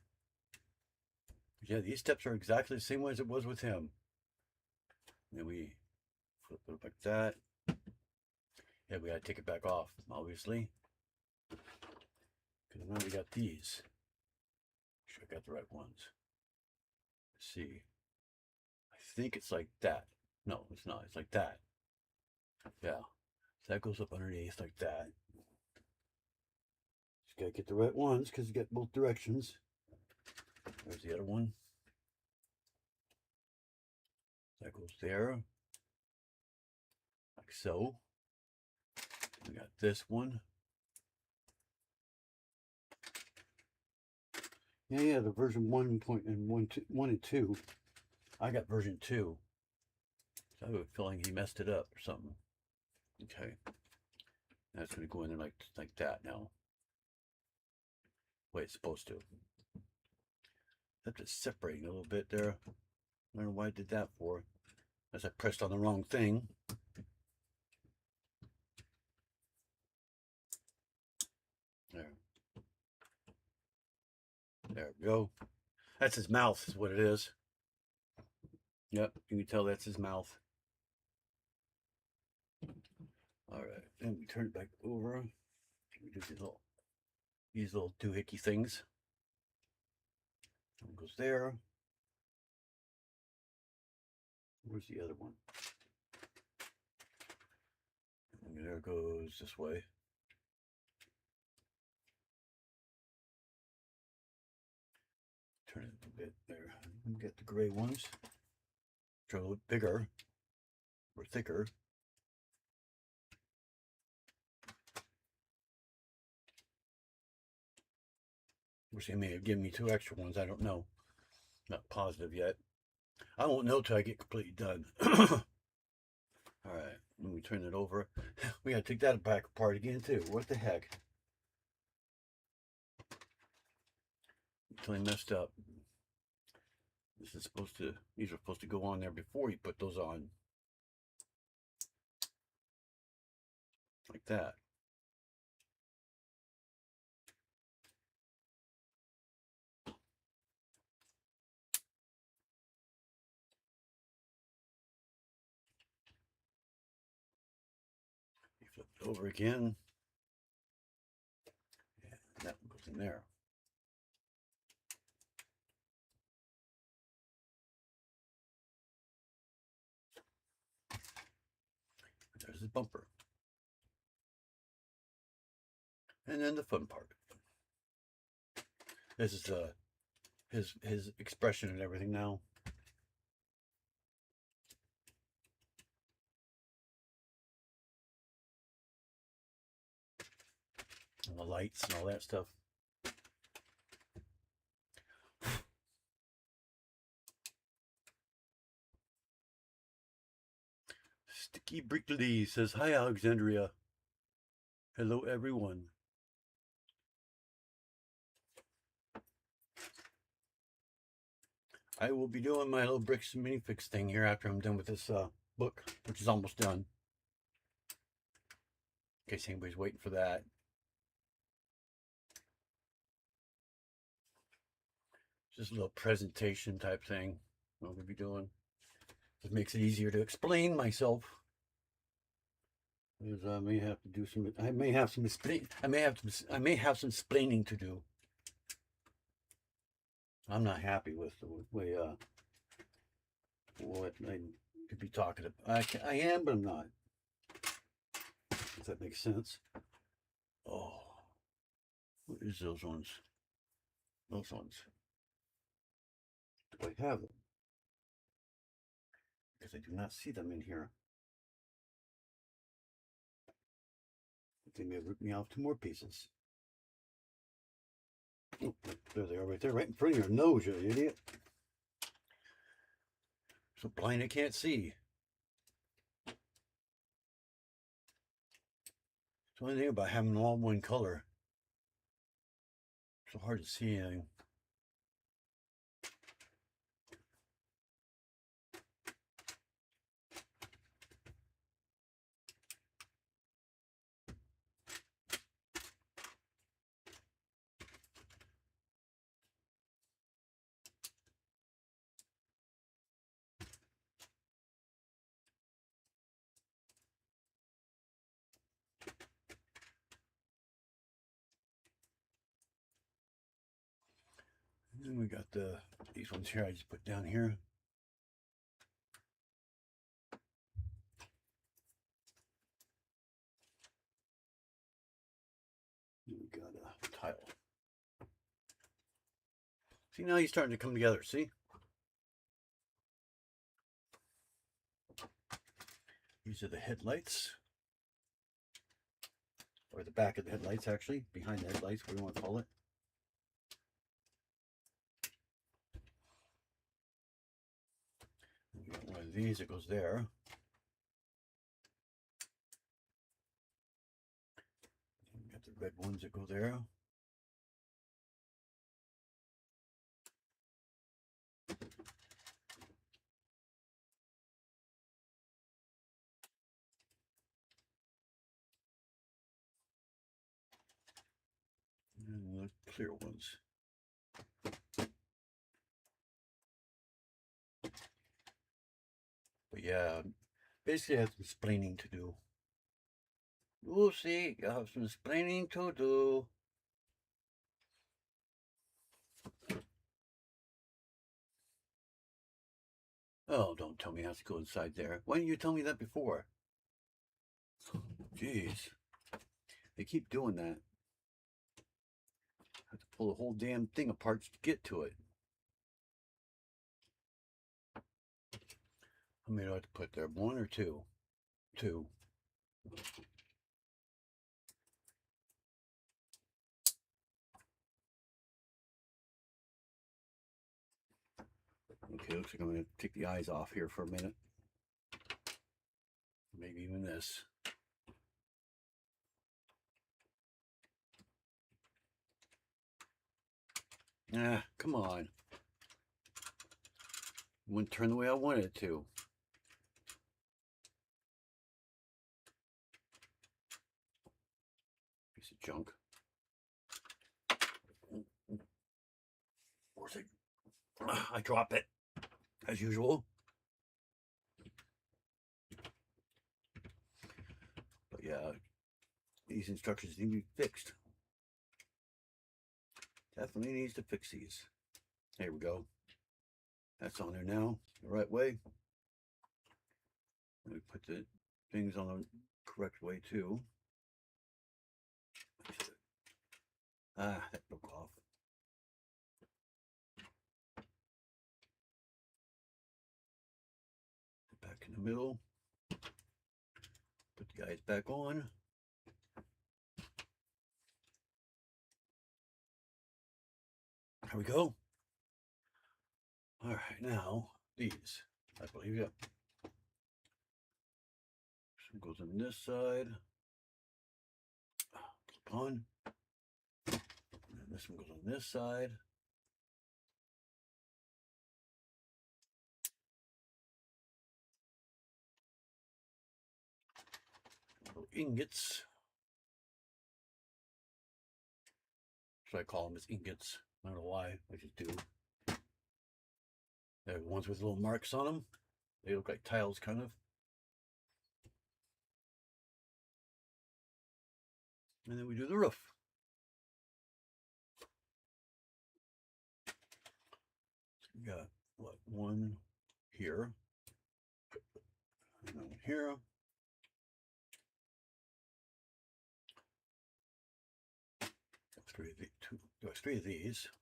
Yeah, these steps are exactly the same way as it was with him. Then we flip it up like that. Yeah, we gotta take it back off, obviously. Because now we got these. Make sure I got the right ones. Let's see. I think it's like that. No, it's not. It's like that. Yeah. So that goes up underneath like that. Just gotta get the right ones because you got both directions. There's the other one. That goes there. Like so. We got this one. Yeah, the version 1 and 2. I got version 2. So I have a feeling he messed it up or something. Okay. That's going to go in there like that now. The way it's supposed to. That's just separating a little bit there. I don't know why I did that for. As I pressed on the wrong thing. There. There we go. That's his mouth is what it is. Yep, you can tell that's his mouth. Alright, then we turn it back over. We do these little doohickey things. One goes there. Where's the other one? And there it goes this way. Turn it a bit there. And get the gray ones. Try a little bigger or thicker. Wish they may have given me 2 extra ones. I don't know. Not positive yet. I won't know till I get completely done. Alright, when we turn it over, we gotta take that back apart again too. What the heck? Until I messed up. These are supposed to go on there before you put those on. Like that. You flip it over again. And that one goes in there. There's his bumper. And then the fun part. This is his expression and everything now. And the lights and all that stuff. Sticky Brickley says, "Hi Alexandria. Hello everyone." I will be doing my little bricks and minifix thing here after I'm done with this book, which is almost done. In case anybody's waiting for that. Just a little presentation type thing I'm going to be doing. It makes it easier to explain myself. Because I may have to do some. I may have some explaining to do. I'm not happy with the way what I could be talking about. I am, but I'm not. If that makes sense. Oh, what is those ones? Those ones. if I have them. Because I do not see them in here. They may have ripped me off 2 more pieces. Oh, there they are right there, right in front of your nose, you idiot. So blind I can't see. It's one thing about having them all one color. It's so hard to see anything. And then we got these ones here I just put down here. And we got a tile. See, now he's starting to come together, see? These are the headlights. Or the back of the headlights, actually. Behind the headlights, what do you want to call it? We got one of these that goes there. We got the red ones that go there. And the clear ones. But yeah, basically I have some explaining to do. Lucy, you have some explaining to do. Oh, don't tell me I have to go inside there. Why didn't you tell me that before? Jeez. They keep doing that. I have to pull the whole damn thing apart to get to it. How many do I have to put there? 1 or 2? 2. Okay, looks like I'm going to take the eyes off here for a minute. Maybe even this. Ah, come on. It wouldn't turn the way I wanted it to. Piece of junk. Where's it? I drop it, as usual. But yeah, these instructions need to be fixed. Definitely needs to fix these. There we go. That's on there now, the right way. Let me put the things on the correct way too. Ah, that broke off. Back in the middle. Put the guys back on. There we go. All right, now these, I believe, yep. This one goes on this side. Clip on. And this one goes on this side. Little ingots. Should I call them as ingots? I don't know why. I just do. They're the ones with little marks on them. They look like tiles, kind of. And then we do the roof. So we got, what, one here. And one here. Three of these.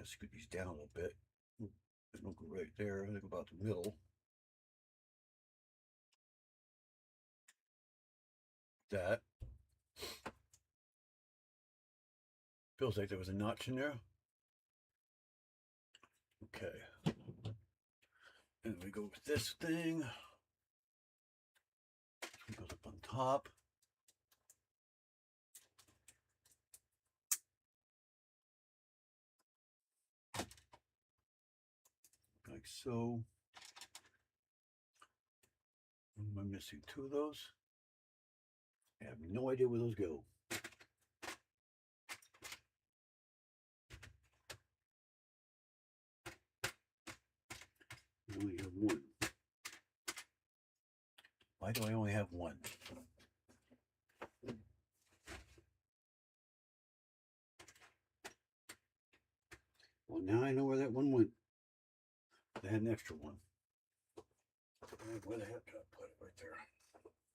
Kind of scoot these down a little bit. They don't go right there. They go about the middle. That. Feels like there was a notch in there. Okay. And we go with this thing. This one goes up on top. Like so. Am I missing two of those? I have no idea where those go. I only have one. Why do I only have one? Well, now I know where that one went. They had an extra one. Where the heck did I put it? Right there.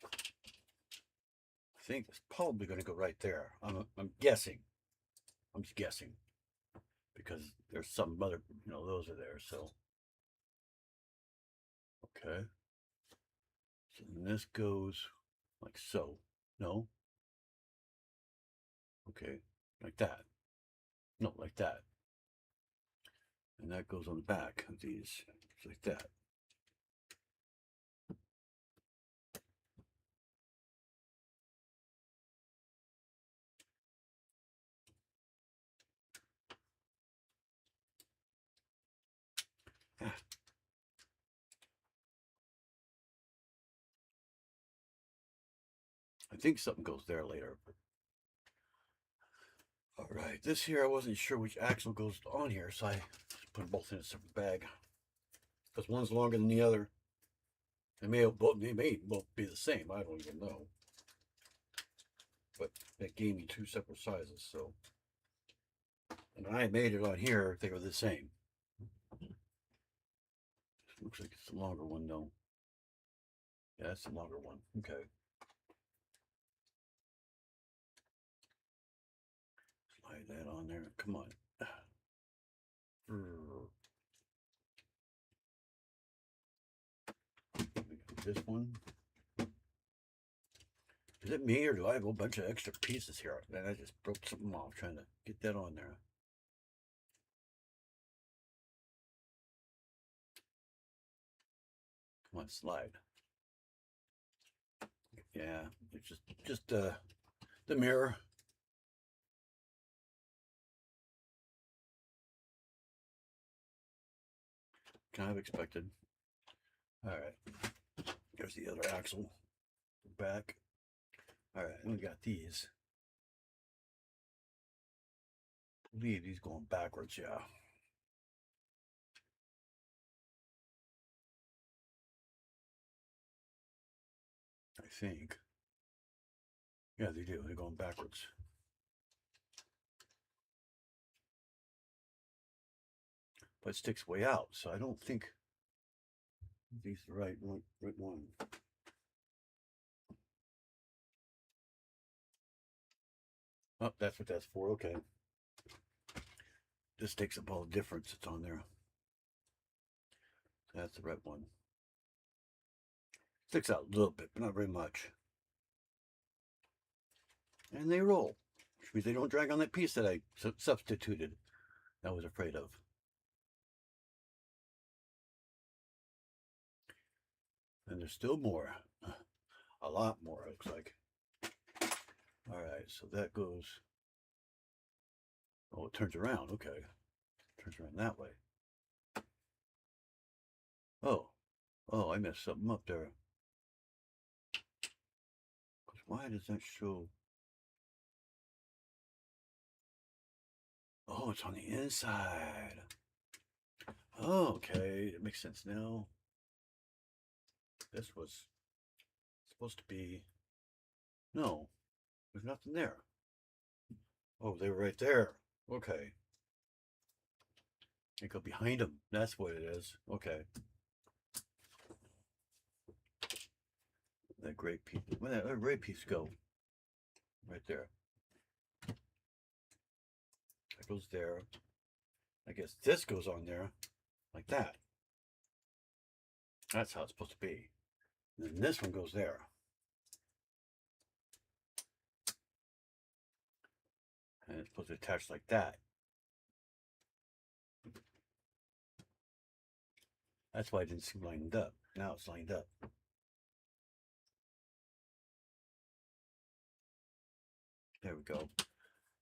I think it's probably going to go right there. I'm guessing. I'm just guessing. Because there's some other, those are there, so. Okay. So then this goes like so. No? Okay. Like that. No, like that. And that goes on the back of these. It's like that. I think something goes there later. All right, this here I wasn't sure which axle goes on here, so I just put them both in a separate bag. Because one's longer than the other. They may both be the same. I don't even know. But it gave me two separate sizes, so. And when I made it on here, they were the same. Looks like it's the longer one though. Yeah, that's the longer one. Okay. Slide that on there. Come on. This one. Is it me or do I have a bunch of extra pieces here? And I just broke something off trying to get that on there. Come on, slide. Yeah, it's just the mirror. Kind of expected. All right. There's the other axle. Back. All right, and we got these. I believe these going backwards, yeah. I think. Yeah, they do. They're going backwards. But it sticks way out, so I don't think these are the right one. Oh, that's what that's for. Okay. This takes up all the difference that's on there. That's the right one. Sticks out a little bit, but not very much. And they roll, which means they don't drag on that piece that I substituted. I was afraid of. And there's still more. A lot more, it looks like. All right, so that goes. Oh, it turns around. Okay. Turns around that way. Oh, I messed something up there. Because why does that show? Oh, it's on the inside. Oh, okay. It makes sense now. This was supposed to be. No, there's nothing there. Oh, they were right there. Okay. I go behind them. That's what it is. Okay. That gray piece. Where did that gray piece go? Right there. That goes there. I guess this goes on there like that. That's how it's supposed to be. And then this one goes there. And it's supposed to attach like that. That's why it didn't seem lined up. Now it's lined up. There we go.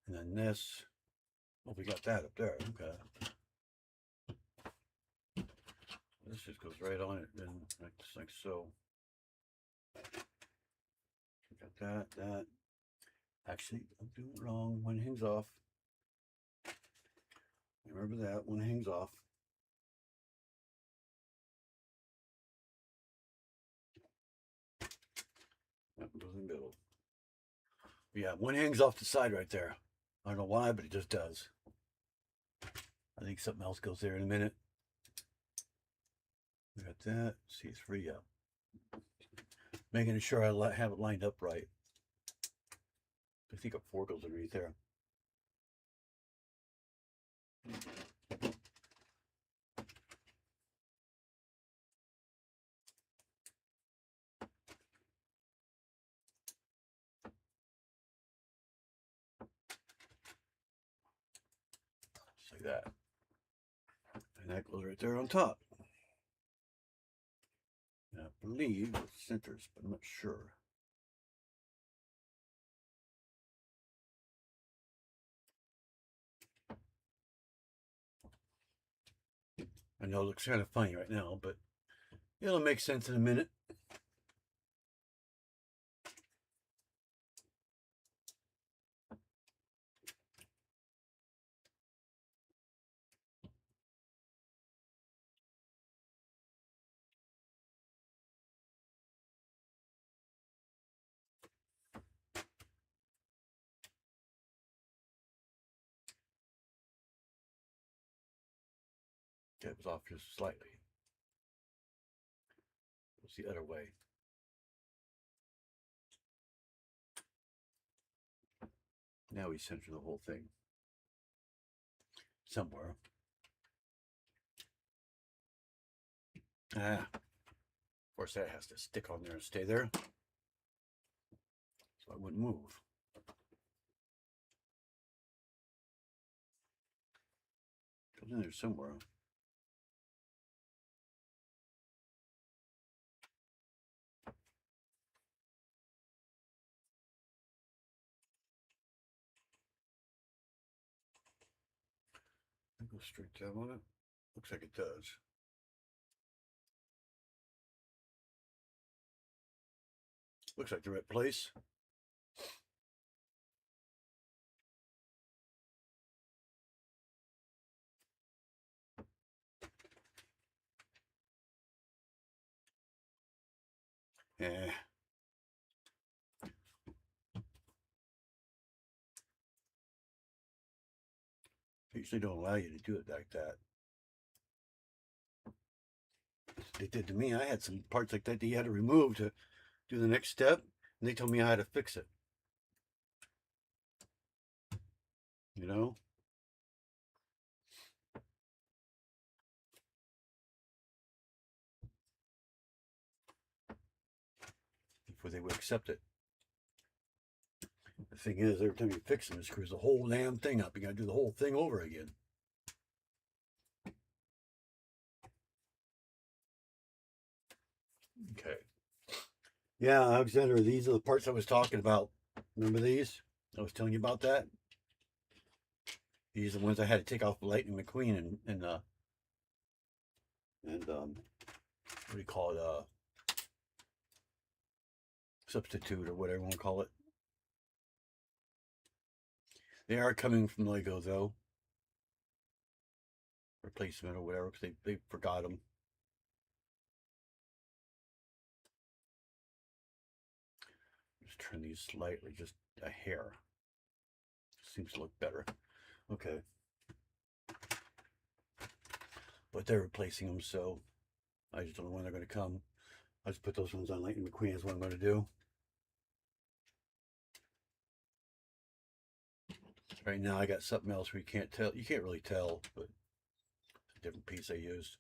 And then this, oh, we got that up there. Okay. This just goes right on it then, like so. We got that. Actually, I'm doing it wrong. One hangs off. Remember that. One hangs off. That goes in the middle. Yeah, one hangs off the side right there. I don't know why, but it just does. I think something else goes there in a minute. We got that. C3 up. Making sure I have it lined up right. I think a 4 goes underneath there. Just like that. And that goes right there on top. And I believe it centers, but I'm not sure. I know it looks kind of funny right now, but it'll make sense in a minute. That was off just slightly. It was the other way. Now we center the whole thing somewhere. Of course, that has to stick on there and stay there, so I wouldn't move. Goes in there somewhere. Go straight down on it. Looks like it does. Looks like the right place. Eh. They usually don't allow you to do it like that. They did to me. I had some parts like that you had to remove to do the next step, and they told me I had to fix it. You know? Before they would accept it. The thing is, every time you fix them, it screws the whole damn thing up. You gotta do the whole thing over again. Okay. Yeah, Alexander, these are the parts I was talking about. Remember these? I was telling you about that. These are the ones I had to take off the Lightning McQueen and what do you call it? Substitute or whatever you want to call it. They are coming from Lego though. Replacement or whatever, because they forgot them. Just turn these slightly, just a hair. Seems to look better. Okay. But they're replacing them, so I just don't know when they're going to come. I just put those ones on Lightning McQueen is what I'm going to do. Right now I got something else where you can't tell. You can't really tell, but different piece I used.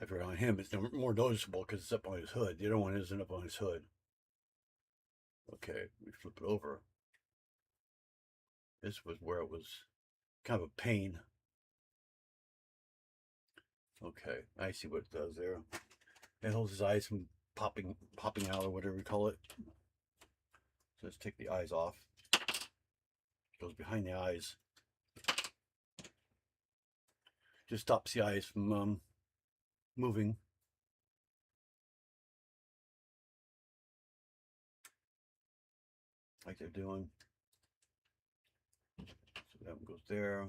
I figured on him it's more noticeable because it's up on his hood. The other one isn't up on his hood. Okay, we flip it over. This was where it was kind of a pain. Okay, I see what it does there. It holds his eyes from popping out or whatever you call it. So let's take the eyes off. It goes behind the eyes. Just stops the eyes from moving. Like they're doing. So that one goes there.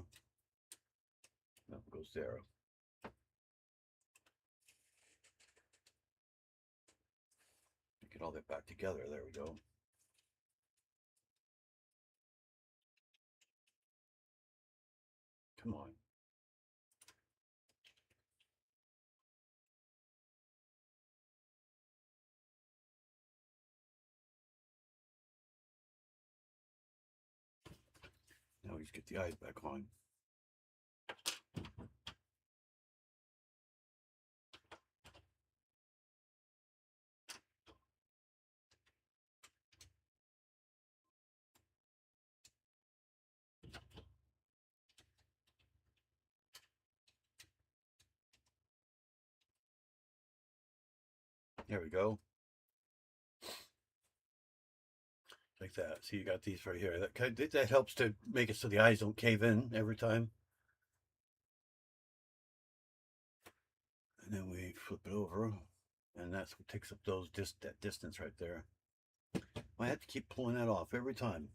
That one goes there. Get all that back together. There we go. Come on. Now we just get the eyes back on. There we go. Like that. See, you got these right here. That helps to make it so the eyes don't cave in every time. And then we flip it over, and that's what takes up that distance right there. I have to keep pulling that off every time.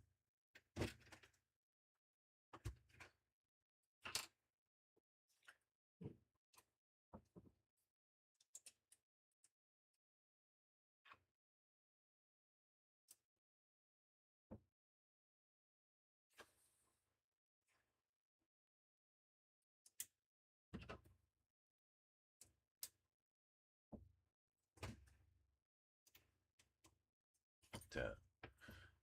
To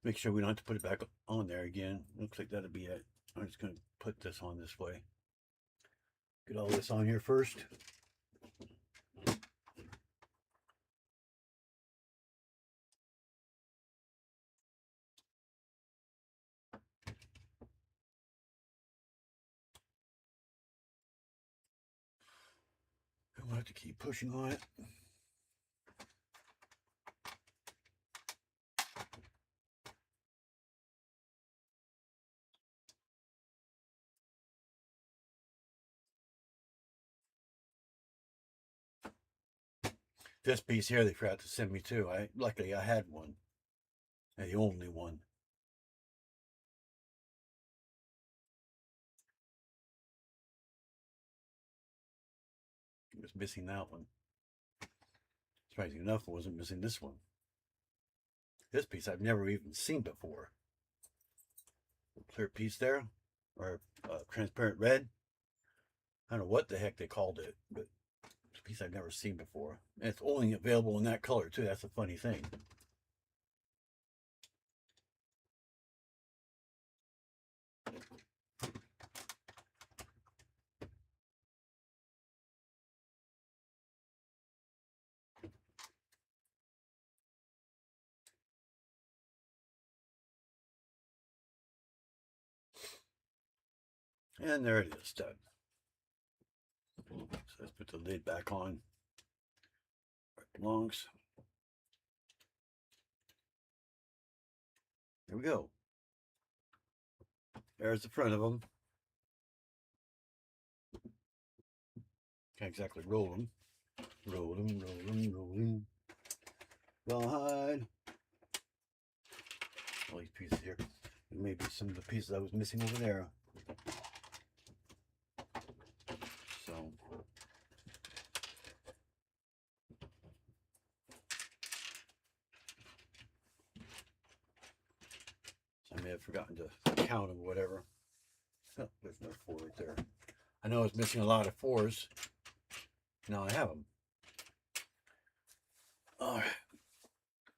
make sure we don't have to put it back on there again. Looks like that'll be it. I'm just going to put this on this way. Get all this on here first. And we'll have to keep pushing on it. This piece here they forgot to send me too. Luckily I had one. The only one. I was missing that one. Surprisingly enough, I wasn't missing this one. This piece I've never even seen before. A clear piece there, or transparent red. I don't know what the heck they called it, but it's a piece I've never seen before. And it's only available in that color too. That's a funny thing. And there it is, done. So let's put the lid back on where it belongs. There we go. There's the front of them. Can't exactly roll them. Roll them, roll them, roll them. Behind. All these pieces here. And maybe some of the pieces I was missing over there. So I may have forgotten to count them or whatever. Oh, there's no 4 right there. I know I was missing a lot of 4s. Now I have them. All right.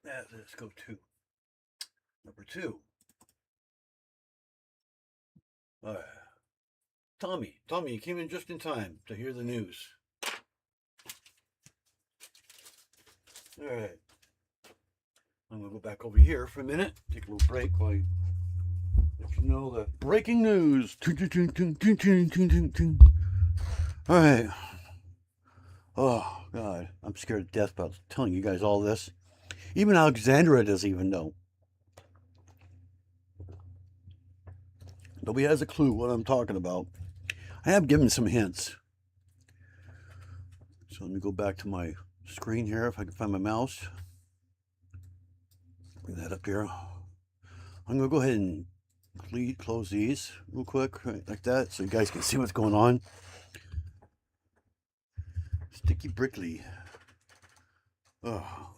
Let's go to number 2. Uh, Tommy, you came in just in time to hear the news. All right. I'm going to go back over here for a minute, take a little break while I let you know the breaking news. All right. Oh, God. I'm scared to death about telling you guys all this. Even Alexandra doesn't even know. Nobody has a clue what I'm talking about. I have given some hints. So let me go back to my screen here if I can find my mouse. Bring that up here. I'm going to go ahead and close these real quick, right, like that, so you guys can see what's going on. Sticky Brickley. Oh.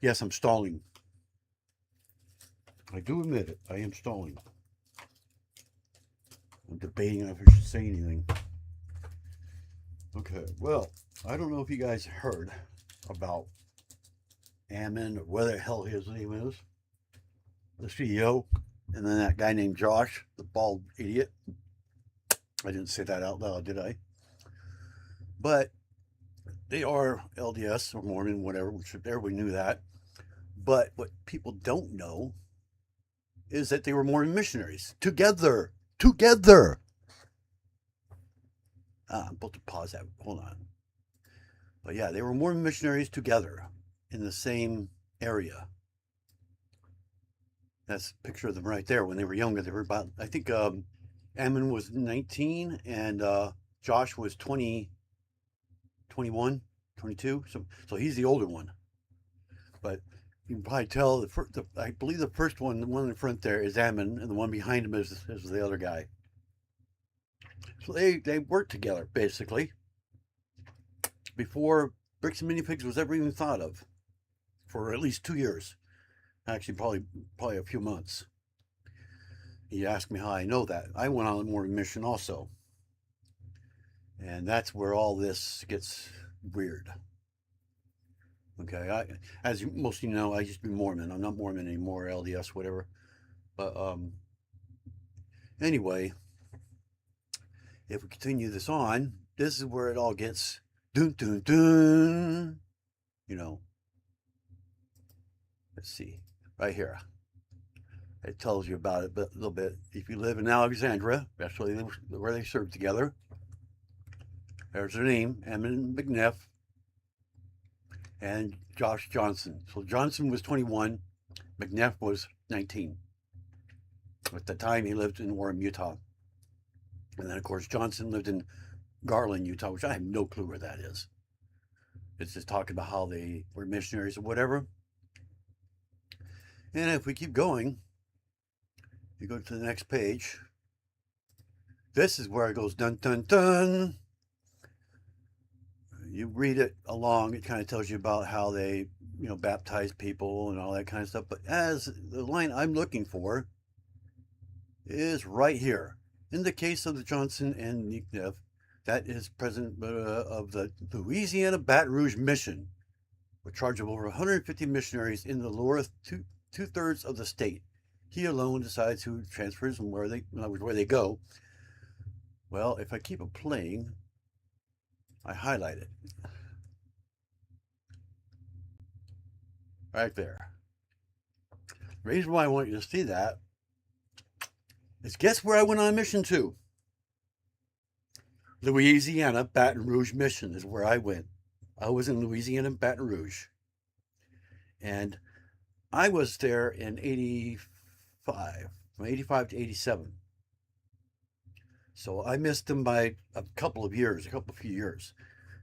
Yes, I'm stalling. I do admit it. I am stalling. I'm debating if I should say anything. Okay, well, I don't know if you guys heard about Ammon or where the hell his name is, the CEO, and then that guy named Josh, the bald idiot. I didn't say that out loud, did I? But they are LDS or Mormon, whatever, which everybody knew that. But what people don't know is that they were Mormon missionaries together. I'm about to pause that. Hold on. But yeah, they were Mormon missionaries together in the same area. That's a picture of them right there when they were younger. They were about, I think Ammon was 19 and Josh was 20, 21, 22. So he's the older one. But you can probably tell, I believe the first one, the one in front there is Ammon, and the one behind him is the other guy. So they worked together, basically, before Bricks and Minifigs was ever even thought of, for at least 2 years. Actually, probably a few months. You asked me how I know that. I went on a Mormon mission also. And that's where all this gets weird. Okay, as most of you know, I used to be Mormon. I'm not Mormon anymore, LDS, whatever. But anyway, if we continue this on, this is where it all gets dun dun dun. You know, let's see, right here. It tells you about it a little bit. If you live in Alexandria, that's where they served together. There's their name, Ammon McNeff and Josh Johnson. So Johnson was 21, McNeff was 19. At the time, he lived in Orem, Utah. And then, of course, Johnson lived in Garland, Utah, which I have no clue where that is. It's just talking about how they were missionaries or whatever. And if we keep going, you go to the next page. This is where it goes dun dun dun. You read it along, it kind of tells you about how they, baptize people and all that kind of stuff. But as the line I'm looking for is right here. In the case of the Johnson and McNeff, that is president of the Louisiana Baton Rouge Mission, with charge of over 150 missionaries in the lower two-thirds of the state. He alone decides who transfers and where they go. Well, if I keep it playing, I highlight it. Right there. The reason why I want you to see that is guess where I went on a mission to? Louisiana Baton Rouge Mission is where I went. I was in Louisiana Baton Rouge. And I was there in 85, from 85 to 87. So I missed them by a few years.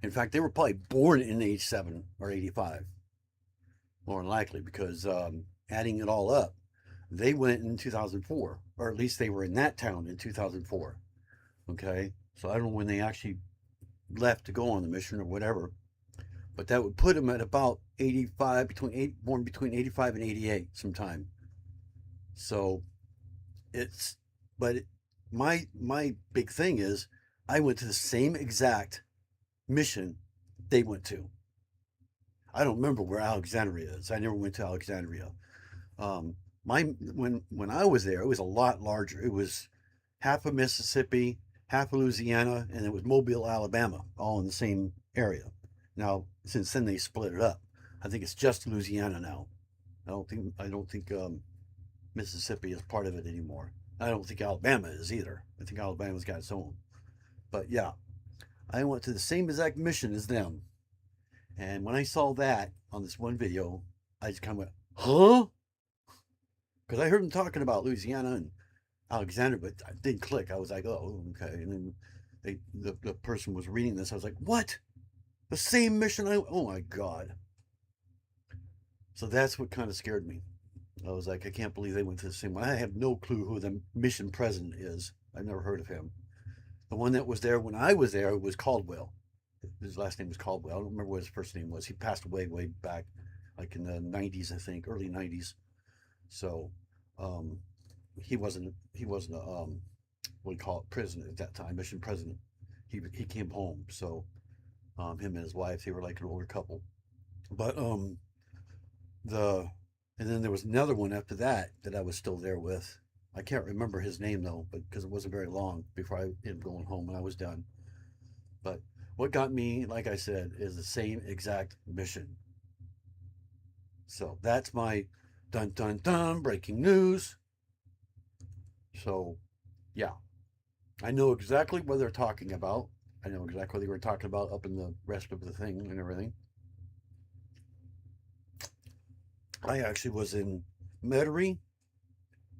In fact, they were probably born in 87 or 85, more than likely, because adding it all up, they went in 2004, or at least they were in that town in 2004. Okay, so I don't know when they actually left to go on the mission or whatever, but that would put them at about 85, born between 85 and 88 sometime. So my big thing is I went to the same exact mission they went to. I don't remember where Alexandria is. I never went to Alexandria. when I was there, it was a lot larger. It was half of Mississippi, half of Louisiana, and it was Mobile, Alabama, all in the same area. Now, since then they split it up. I think it's just Louisiana now. I don't think Mississippi is part of it anymore. I don't think Alabama is either. I think Alabama's got its own. But yeah, I went to the same exact mission as them. And when I saw that on this one video, I just kind of went, huh? Because I heard them talking about Louisiana and Alexander, but I didn't click. I was like, oh, okay. And then the person was reading this. I was like, what? The same mission? Oh my God. So that's what kind of scared me. I was like, I can't believe they went to the same one. I have no clue who the mission president is. I've never heard of him. The one that was there when I was there was Caldwell. His last name was Caldwell. I don't remember what his first name was. He passed away way back, like in the 90s, I think, early 90s. So he wasn't a what do you call it, president at that time, mission president. He came home. So him and his wife, they were like an older couple. But the and then there was another one after that that I was still there with. I can't remember his name though, but because it wasn't very long before I ended up going home when I was done. But what got me, like I said, is the same exact mission. So that's my dun dun dun breaking news. So yeah, I know exactly what they're talking about. I know exactly what they were talking about up in the rest of the thing and everything. I actually was in Metairie.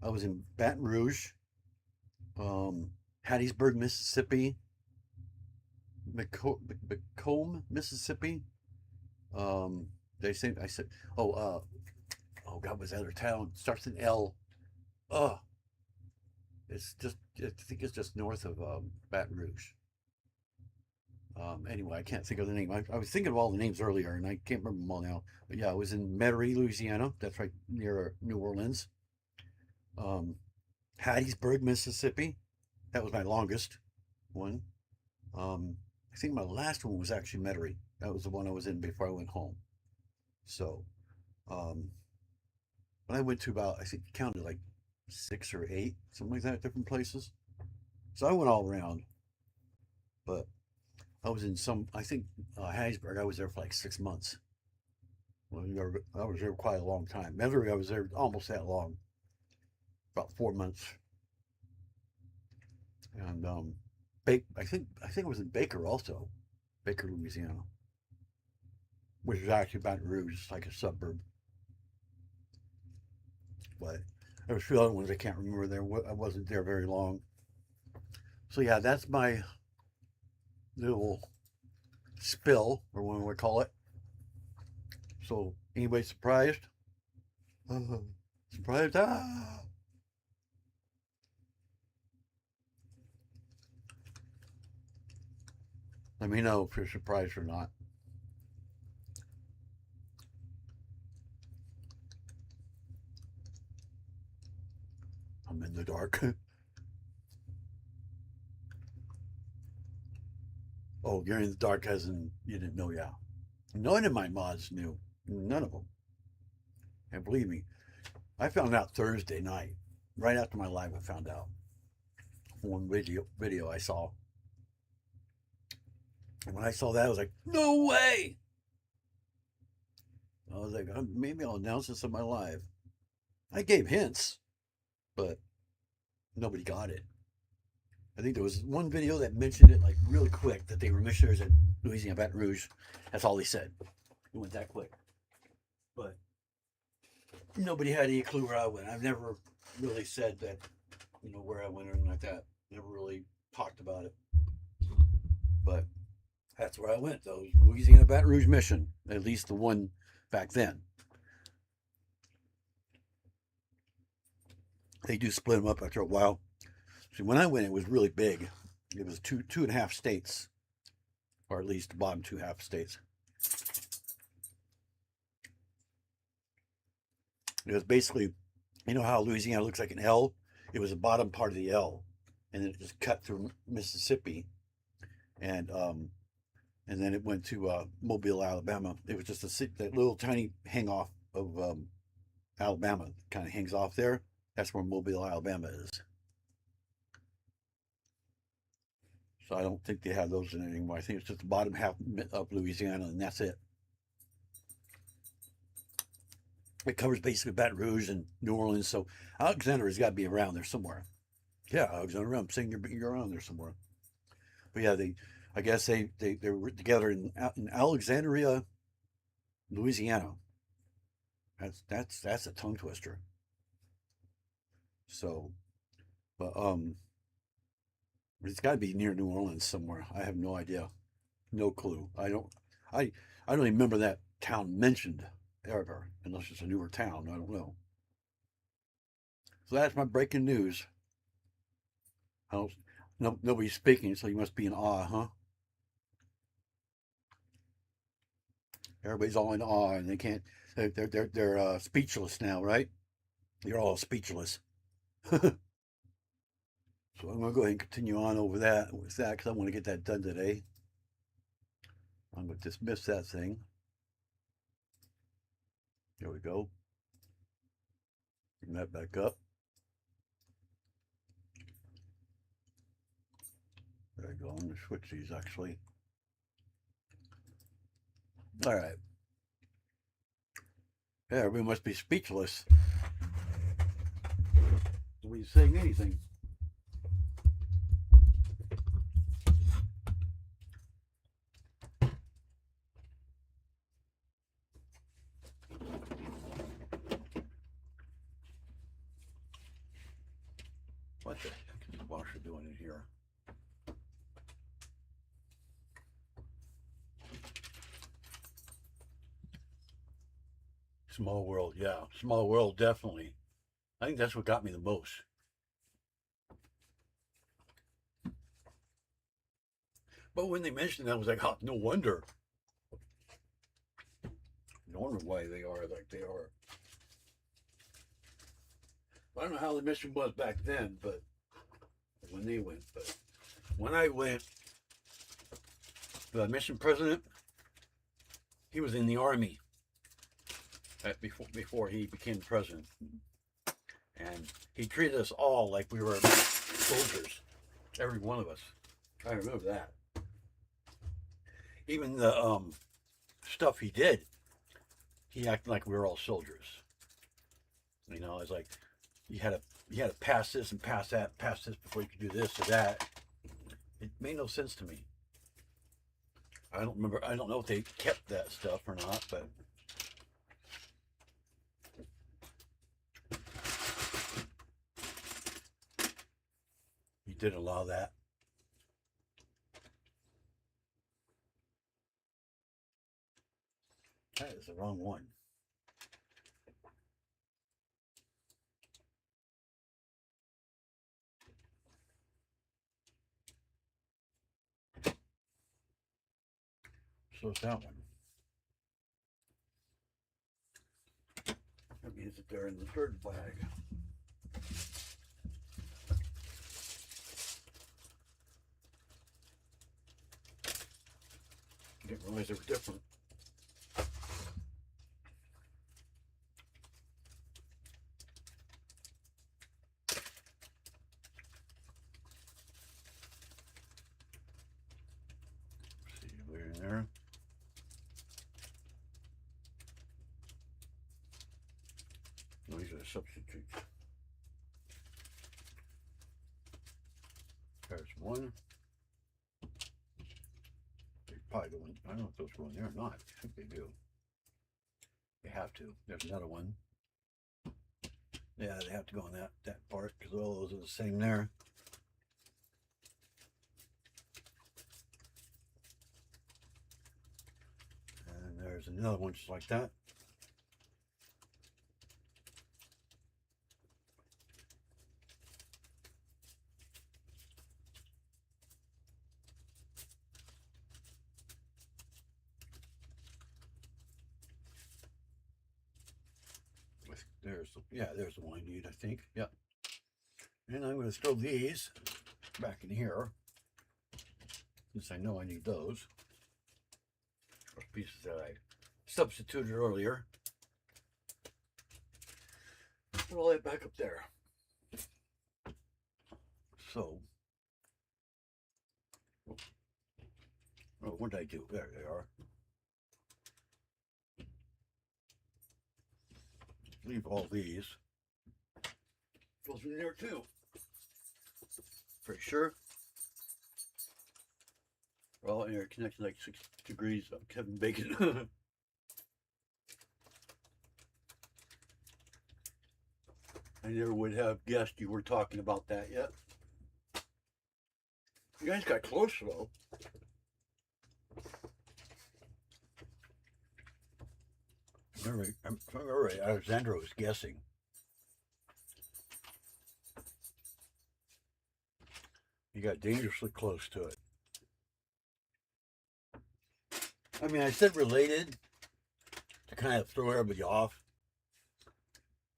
I was in Baton Rouge, Hattiesburg, Mississippi, Macomb, Mississippi. They say I said, oh God, was that other town? Starts in L. Oh, it's just I think it's just north of Baton Rouge. Anyway, I can't think of the name. I was thinking of all the names earlier, and I can't remember them all now. But yeah, I was in Metairie, Louisiana. That's right near New Orleans. Um, Hattiesburg, Mississippi. That was my longest one. I think my last one was actually Metairie. That was the one I was in before I went home. So, um, but I went to about, I think, counted like 6 or 8, something like that, different places. So I went all around. But I was in some, I think, Hattiesburg. I was there for like 6 months. Well, I was there quite a long time. Metairie, I was there almost that long, about 4 months. And I think it was in Baker also, Baker, Louisiana, which is actually Baton Rouge. It's like a suburb. But there was a few other ones I can't remember there. I wasn't there very long. So yeah, that's my little spill, or what we call it. So anybody surprised? Surprised? Ah! Let me know if you're surprised or not. I'm in the dark. Oh, you're in the dark as in you didn't know, yeah. None of my mods knew. None of them. And believe me, I found out Thursday night. Right after my live, I found out. One video I saw. And when I saw that, I was like, no way! I was like, maybe I'll announce this on my live. I gave hints, but nobody got it. I think there was one video that mentioned it like really quick that they were missionaries at Louisiana, Baton Rouge. That's all they said. It went that quick. But nobody had any clue where I went. I've never really said that, where I went or anything like that. Never really talked about it. But that's where I went, though. Louisiana Baton Rouge mission. At least the one back then. They do split them up after a while. See, when I went, it was really big. It was two and a half states, or at least the bottom 2.5 states. It was basically, how Louisiana looks like an L? It was the bottom part of the L, and then it just cut through Mississippi, and then it went to Mobile, Alabama. It was just that little tiny hang off of Alabama kind of hangs off there. That's where Mobile, Alabama is. So I don't think they have those in it anymore. I think it's just the bottom half of Louisiana, and that's it. It covers basically Baton Rouge and New Orleans. So Alexandria's got to be around there somewhere. Yeah, Alexandria. I'm saying you're around there somewhere. But yeah, I guess they were together in Alexandria, Louisiana. That's a tongue twister. So, but it's got to be near New Orleans somewhere. I have no idea, no clue. I I don't even remember that town mentioned ever, unless it's a newer town. I don't know. So that's my breaking news. I don't, no, nobody's speaking, so you must be in awe, huh? Everybody's all in awe, and they can't. They're speechless now, right? You're all speechless. So I'm gonna go ahead and continue on over that with that because I want to get that done today. I'm gonna dismiss that thing. There we go. Bring that back up. There we go. I'm gonna switch these actually. All right. Yeah, everybody must be speechless. Nobody's saying anything. What the heck is the washer doing in here? Small world, yeah. Small world, definitely. I think that's what got me the most. But when they mentioned that, I was like, oh, no wonder. No wonder why they are like they are. I don't know how the mission was back then, but when they went. But when I went, the mission president, he was in the army before he became president, and he treated us all like we were soldiers, every one of us. I remember that. Even the stuff he did, he acted like we were all soldiers. You know, it's like you had to pass this and pass that, pass this before you could do this or that. It made no sense to me. I don't remember. I don't know if they kept that stuff or not, but he did allow that. That is the wrong one. So it's that one. That means that they're in the third bag. Didn't realize they were different. See, we're in there. No, these are the substitutes. There's one. They probably go in. I don't know if those go in there or not. I think they do. They have to. There's another one. Yeah, they have to go in that part because all those are the same there. And there's another one just like that. There's the one I need, I think. Yep. And I'm going to throw these back in here, since I know I need those. Those pieces that I substituted earlier. Put all that back up there. So, oh, what did I do? There they are. Leave all these. Goes in there too. Pretty sure. We're all in there connected like 6 degrees of Kevin Bacon. I never would have guessed you were talking about that yet. You guys got close though. Remember, Alexandra was guessing. You got dangerously close to it. I mean, I said related to kind of throw everybody off.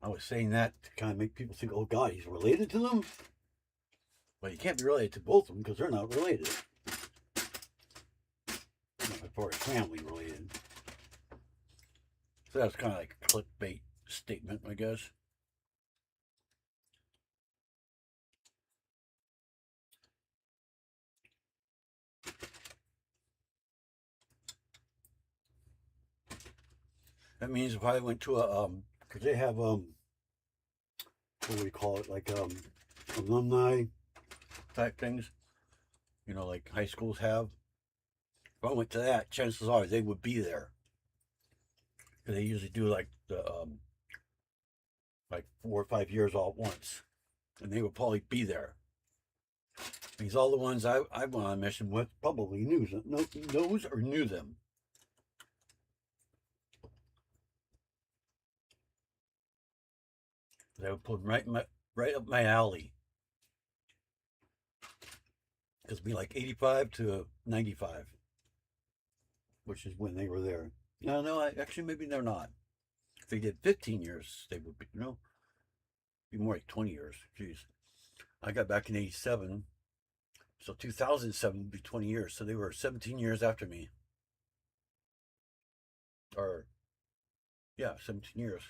I was saying that to kind of make people think, oh God, he's related to them? But you can't be related to both of them because they're not related. As far as family related. So that's kind of like a clickbait statement, I guess. That means if I went to a, because they have, what do we call it, like alumni type things, you know, like high schools have. If I went to that, chances are they would be there. Because they usually do like the, like 4 or 5 years all at once. And they would probably be there. Because all the ones I went on a mission with probably knows or knew them. They would put them right up my alley. Because it'd be like 85 to 95. Which is when they were there. No, actually maybe they're not. If they did 15 years, they would be, be more like 20 years. Jeez. I got back in 87. So 2007 would be 20 years. So they were 17 years after me. Or, yeah, 17 years.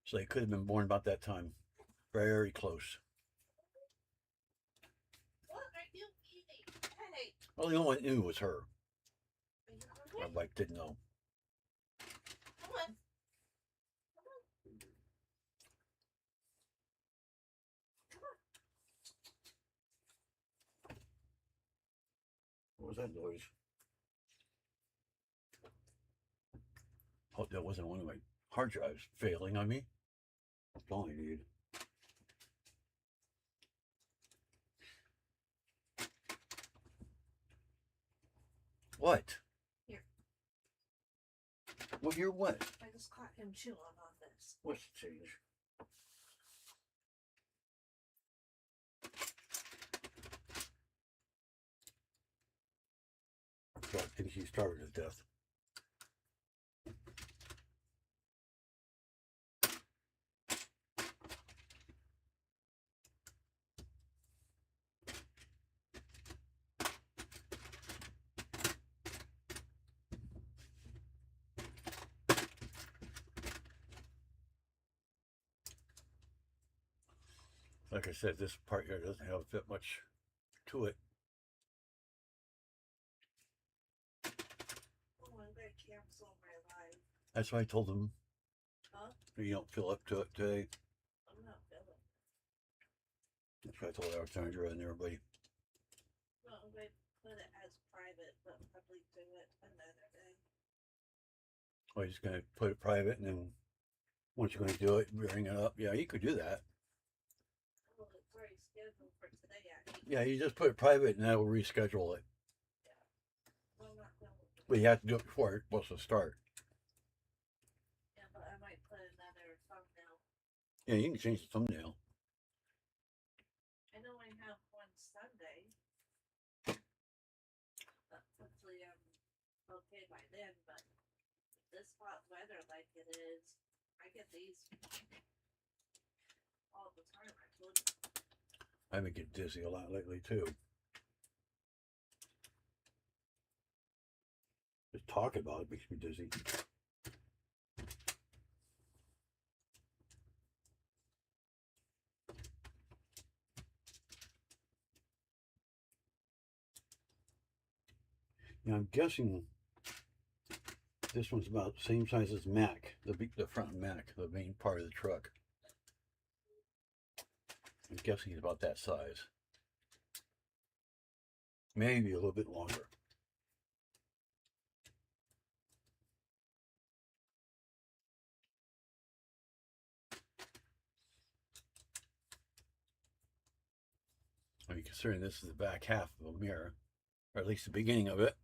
So they could have been born about that time. Very close. What are you eating? Hey. Well, the only one knew was her. My wife didn't know. Come on. What was that noise? Hope that wasn't one of my hard drives failing on me. That's all I need. What? Here. Well, you're what? I just caught him chewing on this. What's the change? So I think she starved to death. Like I said, this part here doesn't have that much to it. Oh, I'm going to cancel my life. That's why I told them. Huh? You don't feel up to it today. I'm not feeling. That's why I told Alexandra and everybody. Well, I'm going to put it as private, but probably do it another day. Oh, you're just going to put it private and then once you're going to do it, bring it up. Yeah, you could do that. Well, it's already scheduled for today at 8. Yeah, you just put it private and that will reschedule it. Yeah. Well, I'm not feeling. But you have to do it before it's supposed to start. Yeah, but I might put another thumbnail. Yeah, you can change the thumbnail. I know I have one Sunday. But hopefully I'm okay by then, but this hot weather like it is, I get these all the time. I told you. I've been getting dizzy a lot lately too. Just talking about it makes me dizzy. Now I'm guessing this one's about the same size as Mac, the front Mac, the main part of the truck. I'm guessing it's about that size. Maybe a little bit longer. I mean, considering this is the back half of a mirror, or at least the beginning of it.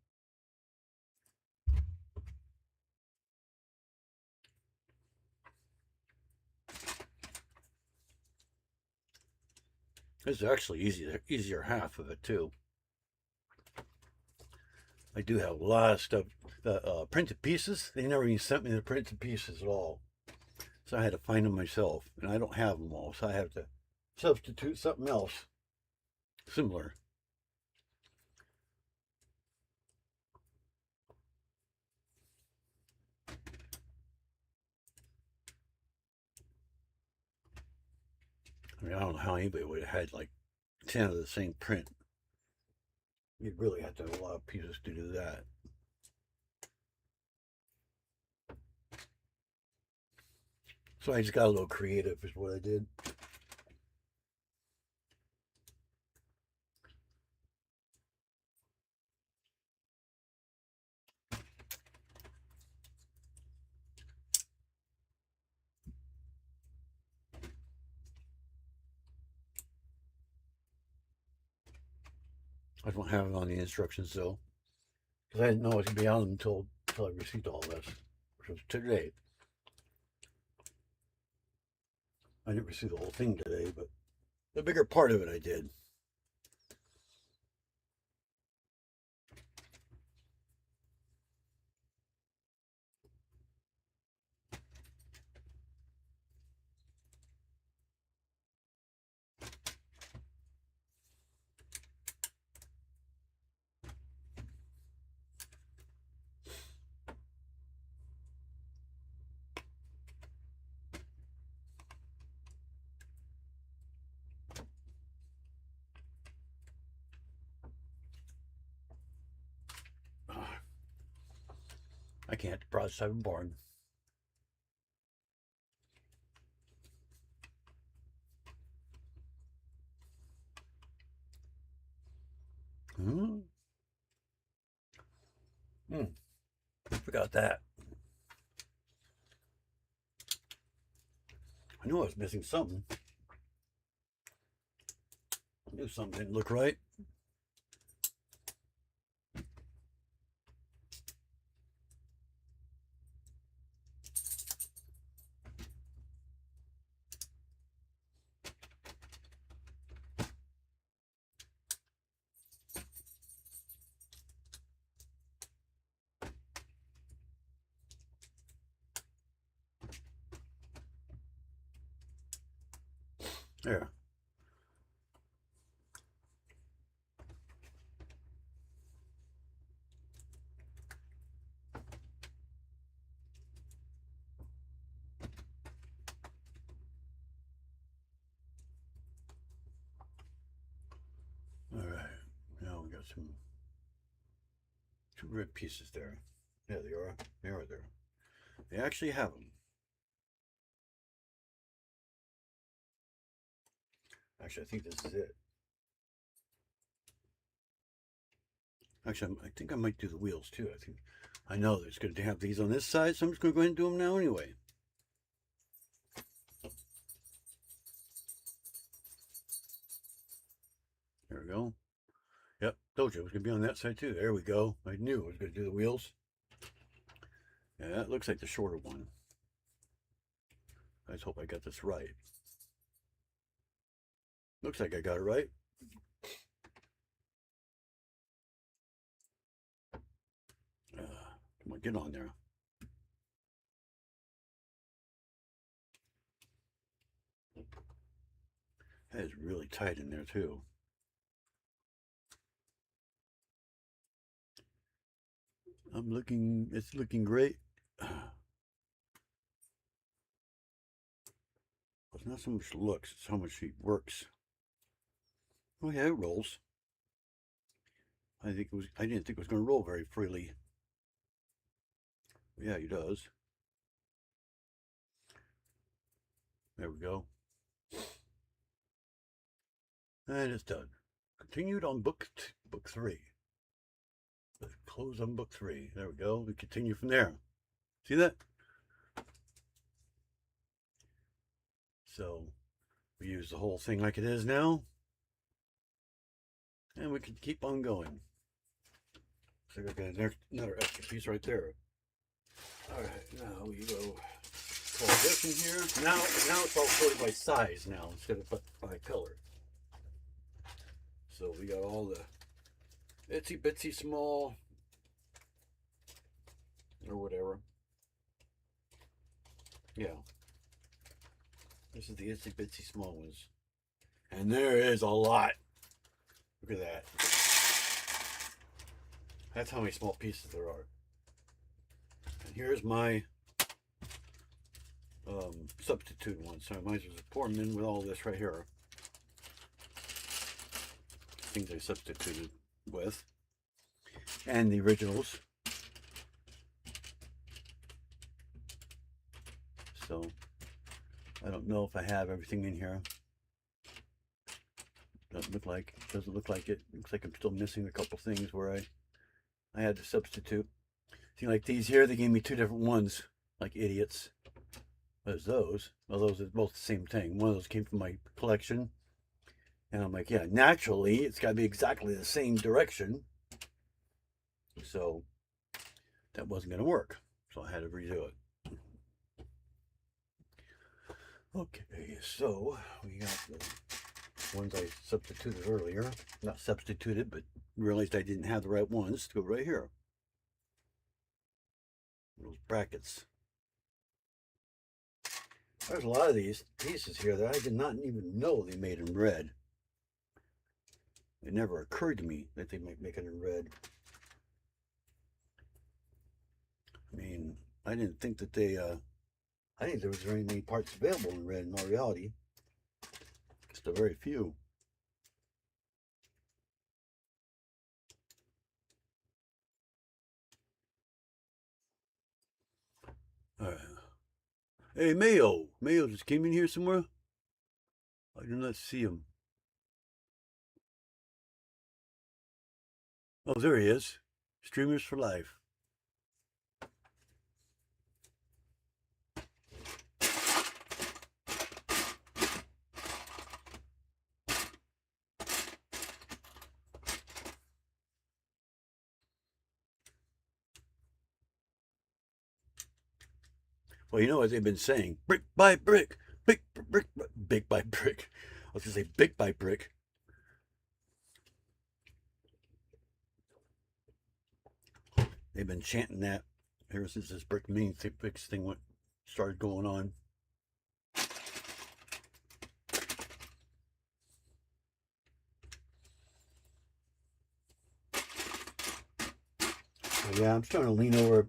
This is actually easier half of it too. I do have a lot of stuff. The printed pieces, they never even sent me the printed pieces at all. So I had to find them myself, and I don't have them all, so I have to substitute something else similar. I mean, I don't know how anybody would have had like 10 of the same print. You'd really have to have a lot of pieces to do that. So I just got a little creative is what I did. I don't have it on the instructions though, because I didn't know it was going to be on them until I received all this, which was today. I didn't receive the whole thing today, but the bigger part of it I did. I can't process I'm born. Hmm. Forgot that. I knew I was missing something. I knew something didn't look right. There. All right. Now we got two red pieces there. Yeah, they are. They are there. They actually have them. Actually, I think this is it. Actually, I think I might do the wheels too. I know there's going to have these on this side, so I'm just going to go ahead and do them now anyway. There we go. Yep, told you it was going to be on that side too. There we go. I knew I was going to do the wheels. Yeah, that looks like the shorter one. I just hope I got this right. Looks like I got it right. Come on, get on there. That is really tight in there too. It's looking great. It's not so much looks, it's how much she works. Oh yeah, it rolls. I didn't think it was going to roll very freely. Yeah, he does. There we go. And it's done. Continued on book 3. Close on book 3. There we go. We continue from there. See that? So we use the whole thing like it is now. And we can keep on going. So I got another extra piece right there. Alright, now we go pull this in here. Now it's all sorted by size now instead of by color. So we got all the itsy bitsy small or whatever. Yeah. This is the itsy bitsy small ones. And there is a lot. Look at that. That's how many small pieces there are. And here's my substitute one. So I might as well pour them in with all this right here. Things I substituted with. And the originals. So I don't know if I have everything in here. Doesn't look like it. Looks like I'm still missing a couple things where I had to substitute. See, like these here, they gave me 2 different ones, like idiots. There's those. Well, those are both the same thing. One of those came from my collection. And I'm like, yeah, naturally, it's got to be exactly the same direction. So that wasn't going to work. So I had to redo it. Okay, so we got the ones I substituted earlier. Not substituted, but realized I didn't have the right ones to go right here. Those brackets. There's a lot of these pieces here that I did not even know they made in red. It never occurred to me that they might make it in red. I mean, I didn't think that I think there was very many parts available in red in all reality. Just a very few. Alright. Hey, Mayo! Mayo just came in here somewhere? I do not see him. Oh, there he is. Streamers for Life. Well, you know what they've been saying? Brick by brick. Brick by brick. I was going to say brick by brick. They've been chanting that ever since this brick Minifigs thing started going on. So yeah, I'm starting to lean over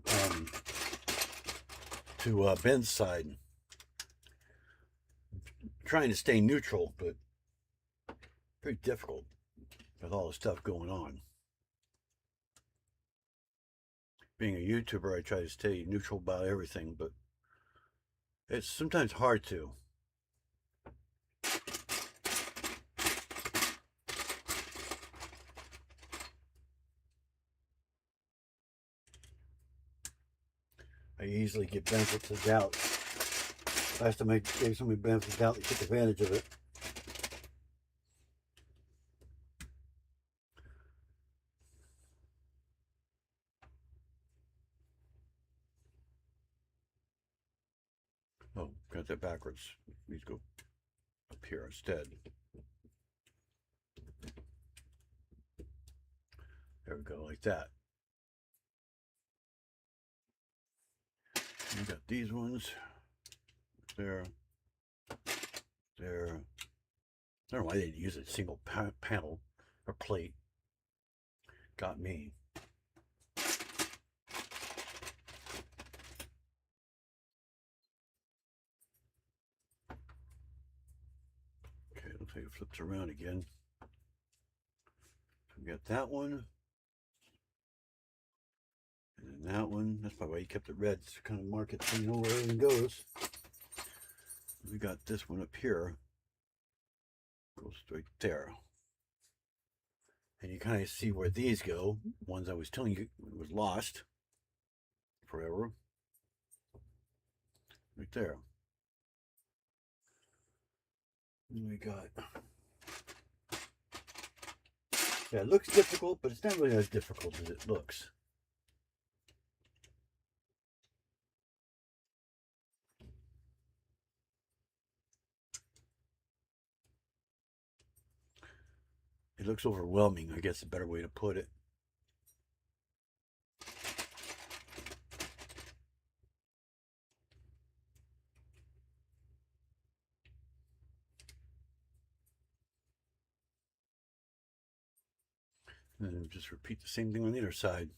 to Ben's side. I'm trying to stay neutral, but pretty difficult with all the stuff going on. Being a YouTuber, I try to stay neutral about everything, but it's sometimes hard to. I easily get benefits of doubt. Last time I gave somebody benefits of doubt, they took advantage of it. Oh, got that backwards. Need to go up here instead. There we go, like that. We got these ones. There. There. I don't know why they didn't use a single panel or plate. Got me. Okay, looks like it flips around again. So we got that one. And then that one, that's probably why you kept it red, to kind of mark it so you know where everything goes. We got this one up here, goes right there. And you kind of see where these go. Ones I was telling you was lost forever. Right there. And we got, yeah, it looks difficult, but it's not really as difficult as it looks. It looks overwhelming, I guess, a better way to put it. And then just repeat the same thing on the other side.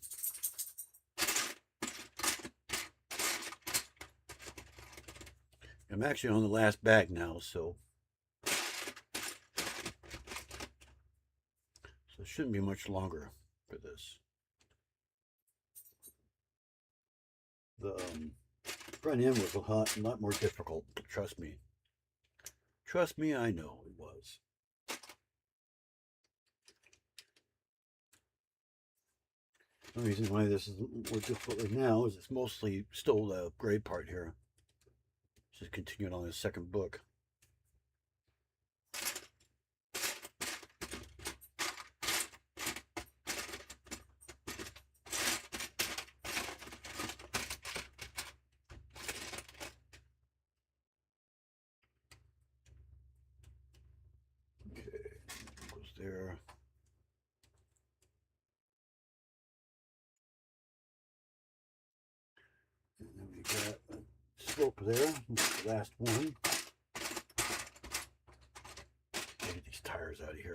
I'm actually on the last bag now, so it shouldn't be much longer for this. The front end was a lot more difficult, trust me. Trust me, I know it was. The reason why this is more difficult right now is it's mostly still the gray part here. Just continuing on the second book. Okay, goes there. And then we got a slope there, the last one. Get these tires out of here.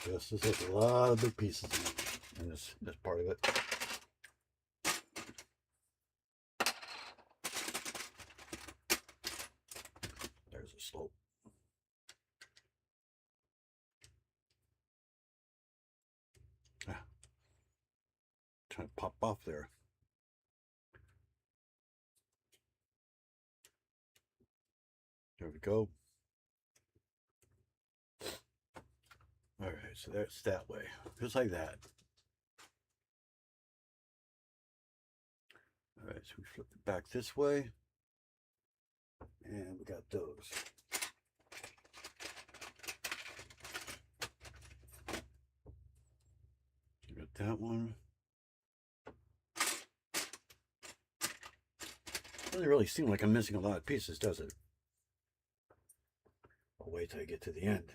This has a lot of big pieces in this part of it. There's a slope. Trying to pop off there. There we go. All right, so that's that way, just like that. All right, so we flip it back this way, and we got those. We got that one. Doesn't really seem like I'm missing a lot of pieces, does it? I'll wait till I get to the end.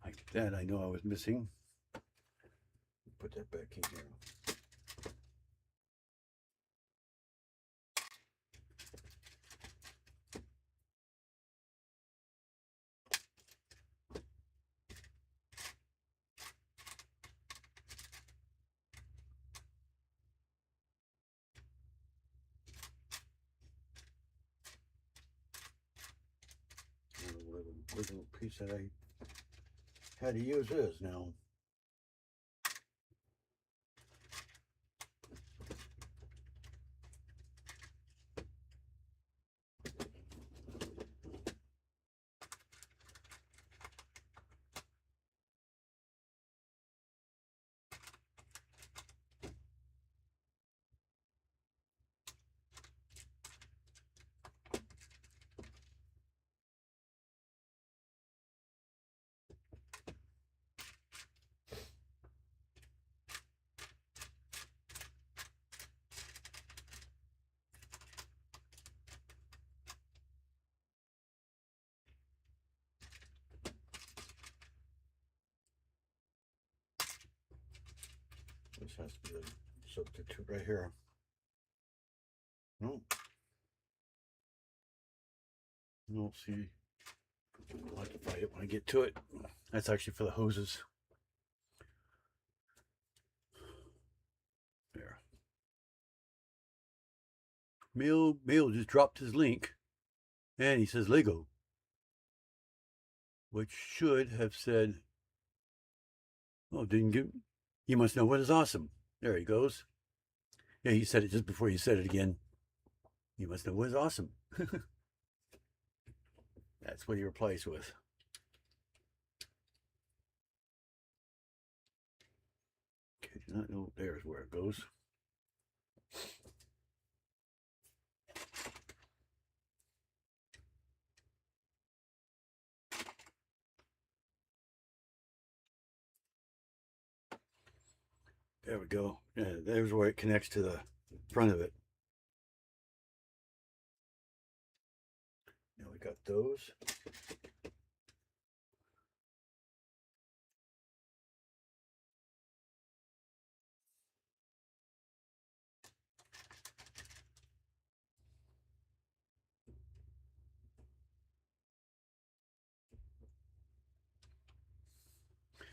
Like that, I know I was missing. Put that back in here. I don't know where the original piece that I had to use is now. has to be the substitute right here. No. No, see. I'll have to find it when I get to it. That's actually for the hoses. There. Mail just dropped his link. And he says Lego. Which should have said, oh, didn't give, you must know what is awesome. There he goes. Yeah, he said it just before you said it again. You must know what is awesome. That's what he replies with. Okay, do not know. There's where it goes. There we go. Yeah, there's where it connects to the front of it. Now we got those.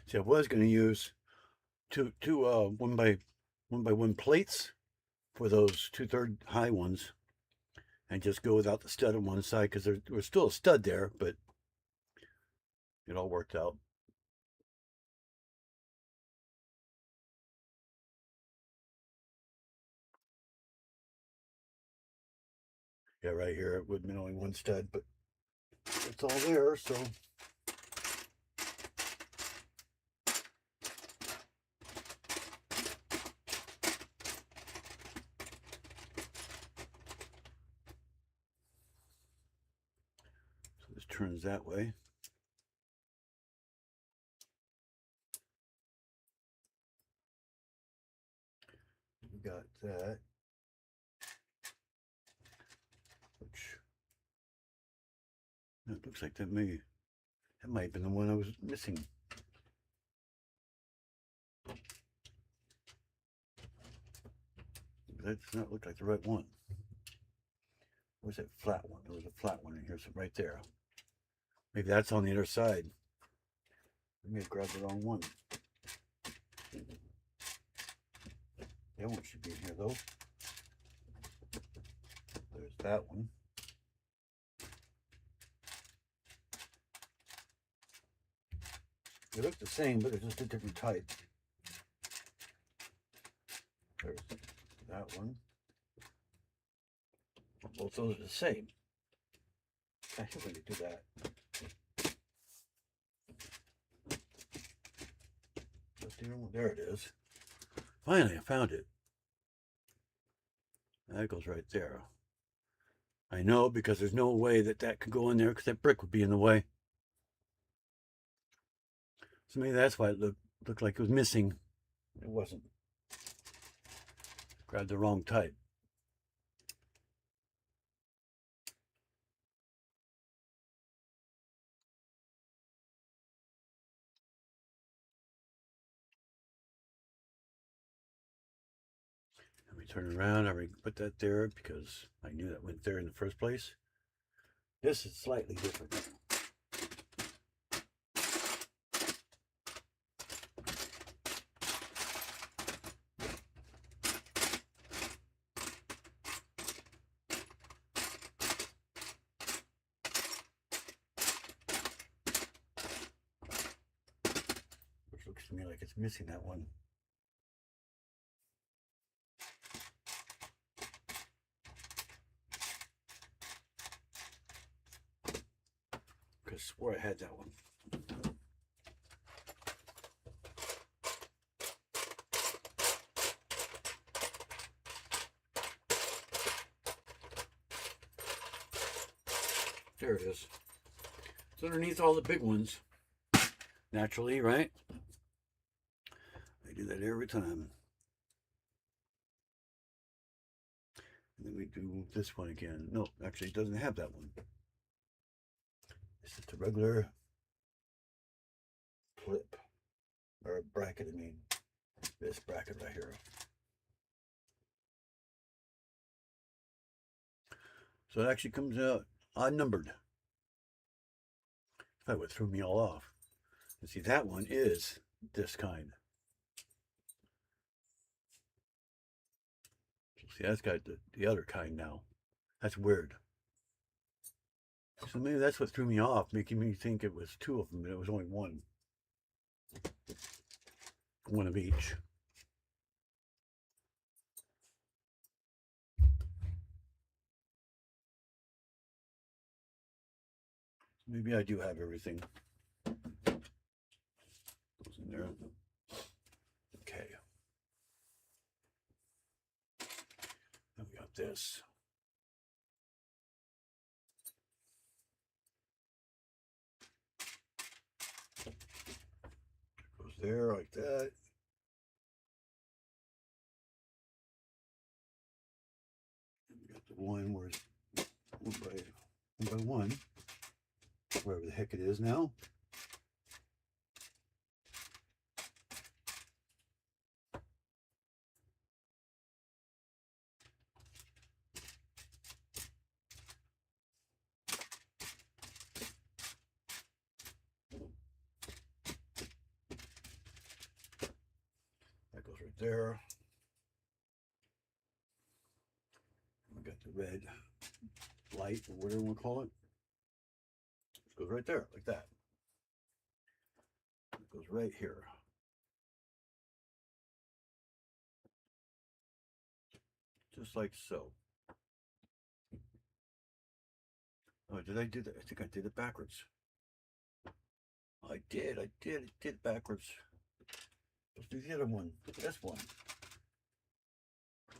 See, I was going to use two 1x1 plates for those 2/3 high ones, and just go without the stud on one side because there was still a stud there, but it all worked out. Yeah, right here it would have been only one stud, but it's all there, so. So this turns that way. We got that. Which, it looks like that might have been the one I was missing. That does not look like the right one. Where's that flat one? There was a flat one in here, so right there. Maybe that's on the other side. I may have grabbed the wrong one. That one should be in here though. There's that one. They look the same, but they're just a different type. There's that one. Both those are the same. I hate when they do that. There it is. Finally, I found it. That goes right there. I know, because there's no way that could go in there because that brick would be in the way. So maybe that's why it looked like it was missing. It wasn't. Grabbed the wrong type. Let me turn around. I put that there because I knew that went there in the first place. This is slightly different. Which looks to me like it's missing that one. I swore I had that one. There it is. It's underneath all the big ones. Naturally, right? I do that every time. And then we do this one again. No, actually it doesn't have that one. It's just a regular clip, or bracket, I mean. this bracket right here. So it actually comes out odd numbered. That would throw me all off. And see, that one is this kind. See, that's got the other kind now. That's weird. So maybe that's what threw me off, making me think it was two of them, and it was only one. One of each. Maybe I do have everything. Goes in there. Okay. Then we got this. Goes there like that. And we got the one where it's one by one, wherever the heck it is now. That goes right there. We got the red light, or whatever we call it. It goes right there, like that. It goes right here. Just like so. Oh, did I do that? I think I did it backwards. I did it backwards. Let's do the other one, this one.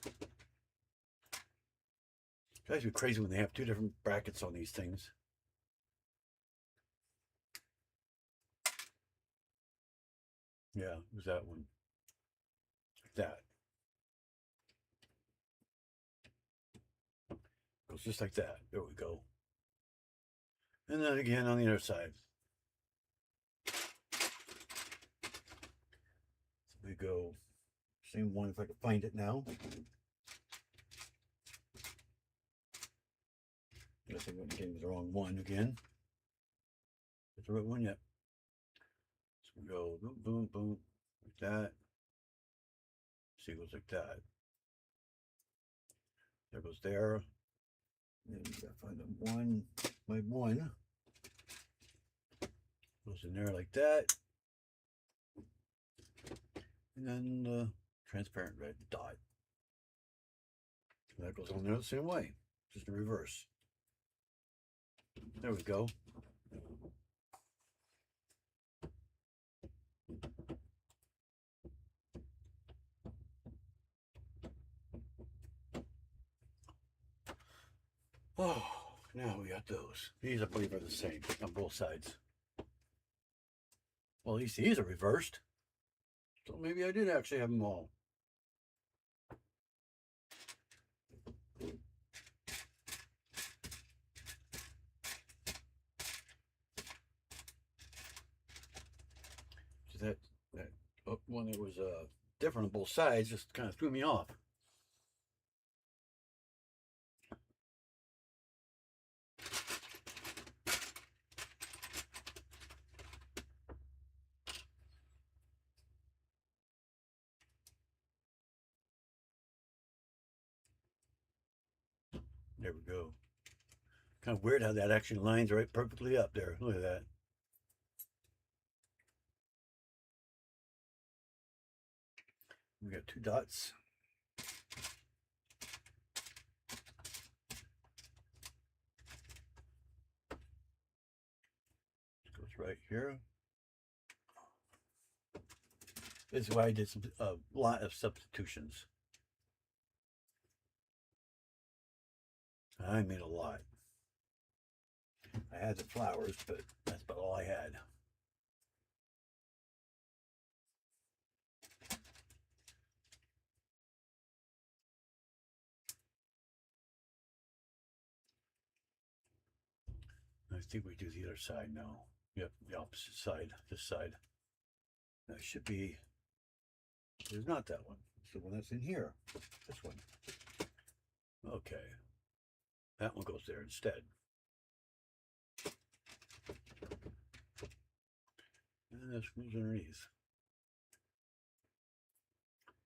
It drives me crazy when they have two different brackets on these things. Yeah, it was that one. Like that. Goes just like that. There we go. And then again on the other side. So we go, same one if I can find it now. I think I'm getting the wrong one again. Is the right one yet? So we go boom, boom, boom, like that. See, it goes like that. There goes there. And then we gotta find them one by one. Goes in there like that. And then the transparent red dot. And that goes on there the same way, just in reverse. There we go. Oh, now we got those. These, I believe, are the same on both sides. Well, at least these are reversed. So maybe I did actually have them all. So that one that was different on both sides just kind of threw me off. There we go. Kind of weird how that actually lines right perfectly up there. Look at that. We got two dots. It goes right here. This is why I did a lot of substitutions. I made a lot. I had the flowers, but that's about all I had. I think we do the other side now. Yep, the opposite side, this side. That should be There's not that one. It's the one that's in here. This one. Okay. That one goes there instead. And this goes underneath.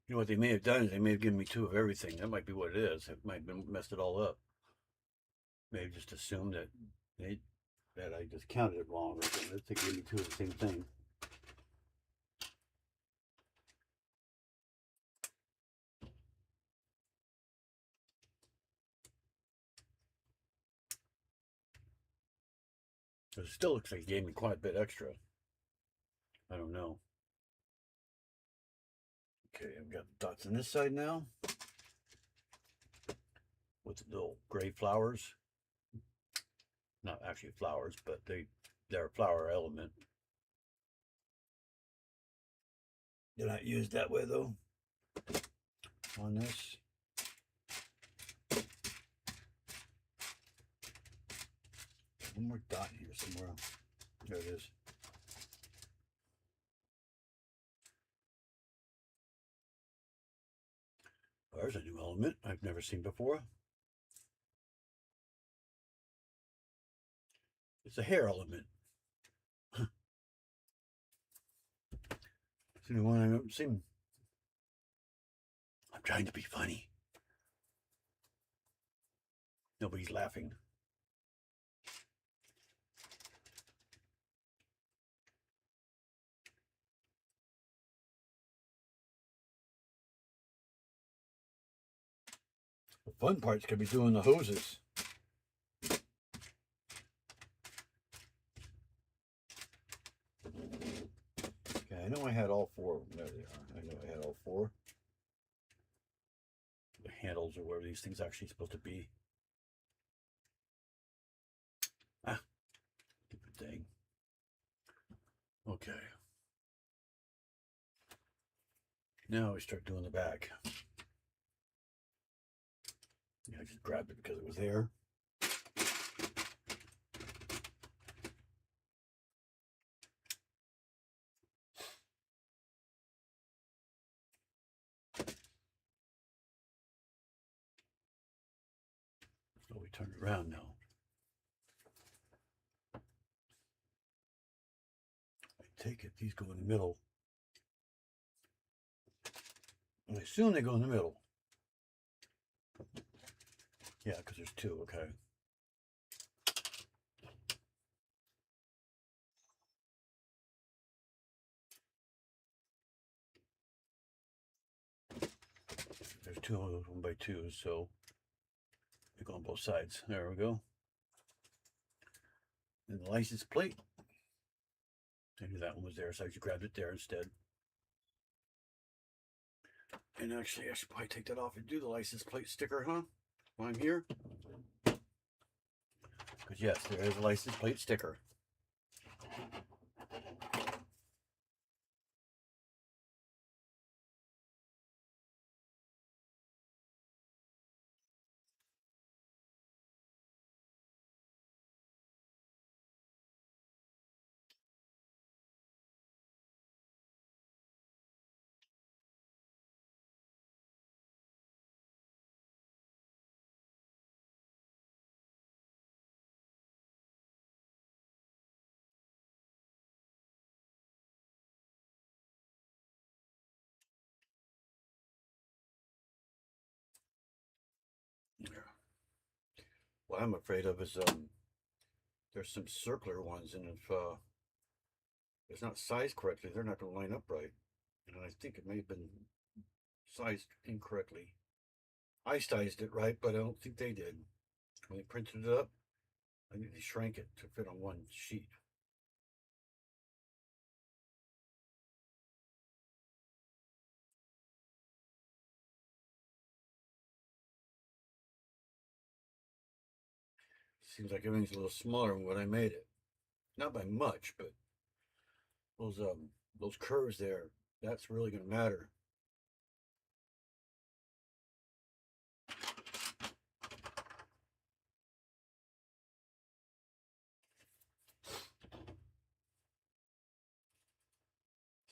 You know what they may have done is they may have given me 2 of everything. That might be what it is. It might have messed it all up. Maybe just assumed that I just counted it wrong or something. They gave me 2 of the same thing. But it still looks like it gave me quite a bit extra. I don't know. Okay, I've got dots on this side now. With the little gray flowers. Not actually flowers, but they're a flower element. They're not used that way though. On this. One more dot here somewhere. There it is. There's a new element I've never seen before. It's a hair element. It's a new one I've never seen. I'm trying to be funny. Nobody's laughing. The fun part's gonna be doing the hoses. Okay, I know I had all 4 of them. There they are. I know I had all 4. The handles or whatever these things are actually supposed to be. Ah, stupid thing. Okay. Now we start doing the back. Yeah, I just grabbed it because it was there. So we turn it around now. I take it, these go in the middle. I assume they go in the middle. Yeah, because there's 2, okay. There's 2 of those 1x2s, so they go on both sides. There we go. And the license plate. I knew that one was there, so I just grabbed it there instead. And actually, I should probably take that off and do the license plate sticker, huh? While I'm here. Because yes, there is a license plate sticker. What I'm afraid of is there's some circular ones, and if it's not sized correctly, they're not going to line up right. And I think it may have been sized incorrectly. I sized it right, but I don't think they did. When they printed it up, I think they shrank it to fit on one sheet. Seems like everything's a little smaller than what I made it. Not by much, but those curves there, that's really going to matter.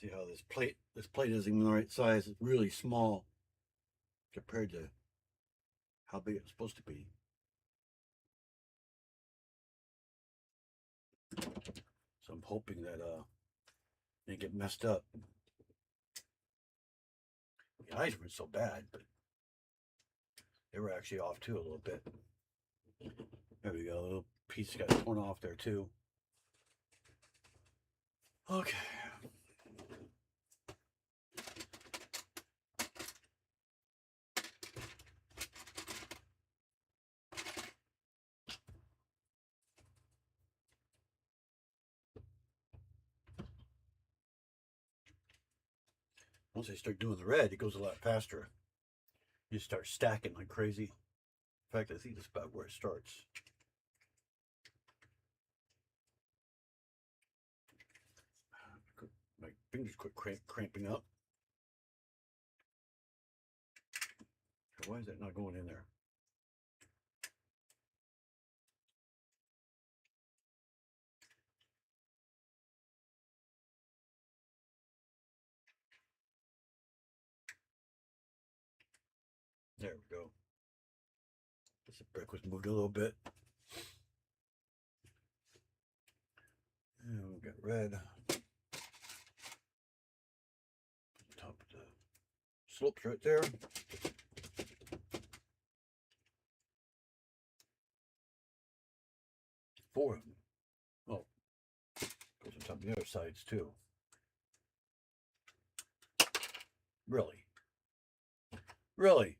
See how this plate isn't even the right size. It's really small compared to how big it's supposed to be. So I'm hoping that they get messed up. The eyes weren't so bad, but they were actually off too a little bit. There we go. A little piece got torn off there too. Okay. Once I start doing the red, it goes a lot faster. You start stacking like crazy. In fact, I think that's about where it starts. My fingers quit cramping up. Why is that not going in there? There we go. Guess the brick was moved a little bit. And we got red. Top of the slopes right there. Four of them. Oh, goes on top of the other sides too. Really? Really?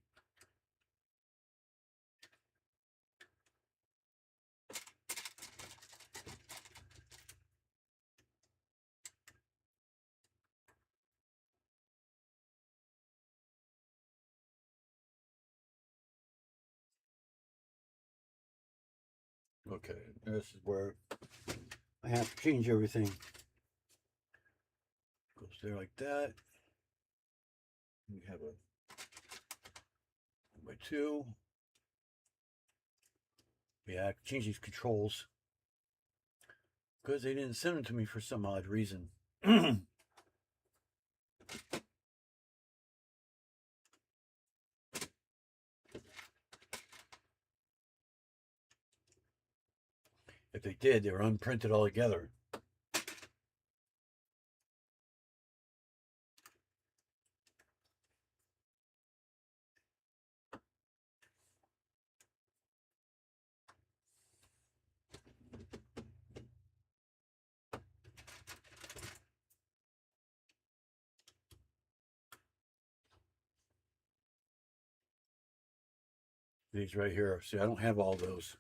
Okay, this is where I have to change everything. Goes there like that. We have a 1x2. Yeah, I have to change these controls because they didn't send them to me for some odd reason. If they did, they were unprinted altogether. These right here. See, I don't have all those.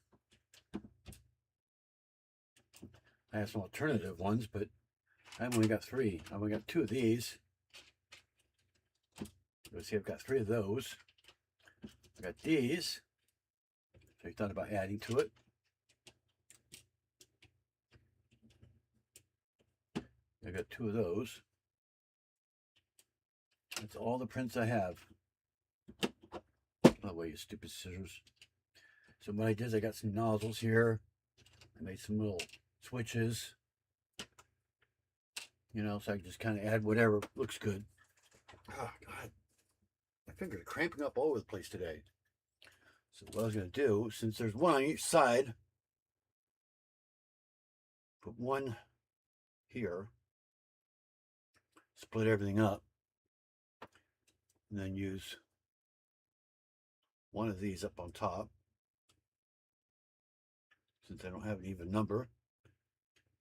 I have some alternative ones, but I've only got 3. I've only got 2 of these. Let's see, I've got 3 of those. I got these. So I thought about adding to it. I got 2 of those. That's all the prints I have. Oh, wait, you stupid scissors. So what I did is I got some nozzles here. I made some little switches. You know, so I can just kind of add whatever looks good. Oh, God. My fingers are cramping up all over the place today. So what I was going to do, since there's one on each side, put one here, split everything up, and then use one of these up on top. Since I don't have an even number,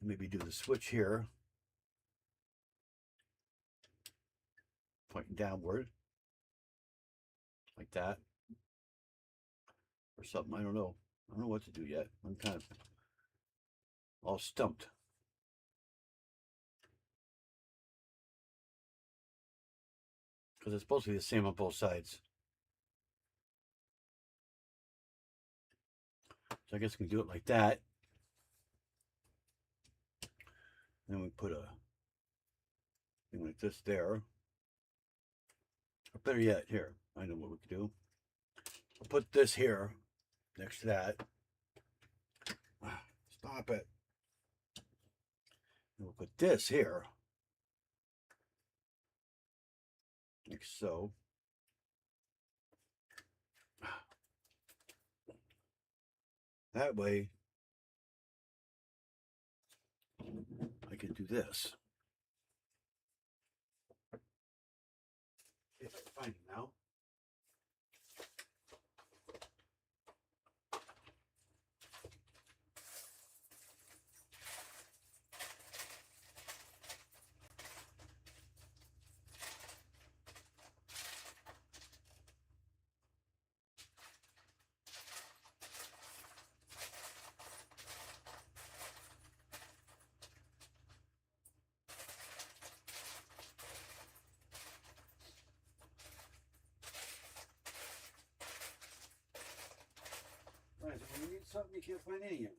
maybe do the switch here, pointing downward, like that, or something. I don't know. I don't know what to do yet. I'm kind of all stumped. Because it's supposed to be the same on both sides. So I guess we can do it like that. Then we put a thing like this there. Or better yet, here, I know what we can do. I'll put this here next to that. Stop it. And we'll put this here like so. That way, I can do this. If I can find it now. Right, so when you need something, you can't find any of them.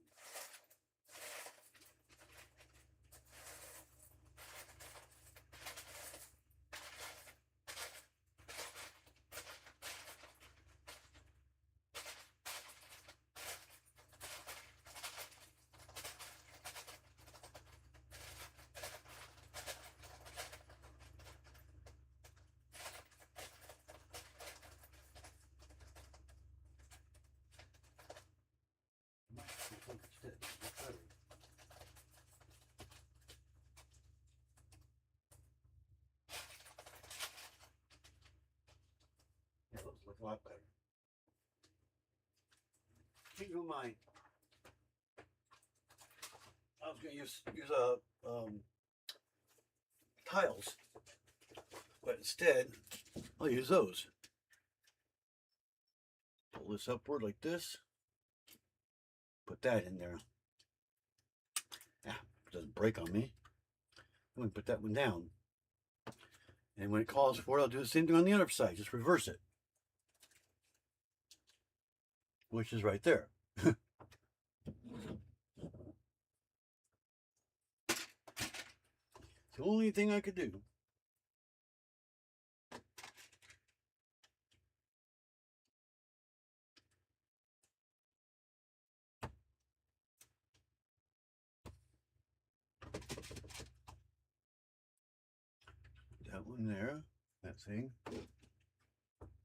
Yeah, those look a lot better. Keep in mind, I was going to use tiles, but instead I'll use those. Pull this upward like this. Put that in there. Yeah, it doesn't break on me. I'm going to put that one down. And when it calls for it, I'll do the same thing on the other side. Just reverse it. Which is right there. It's the only thing I could do. That one there. That thing.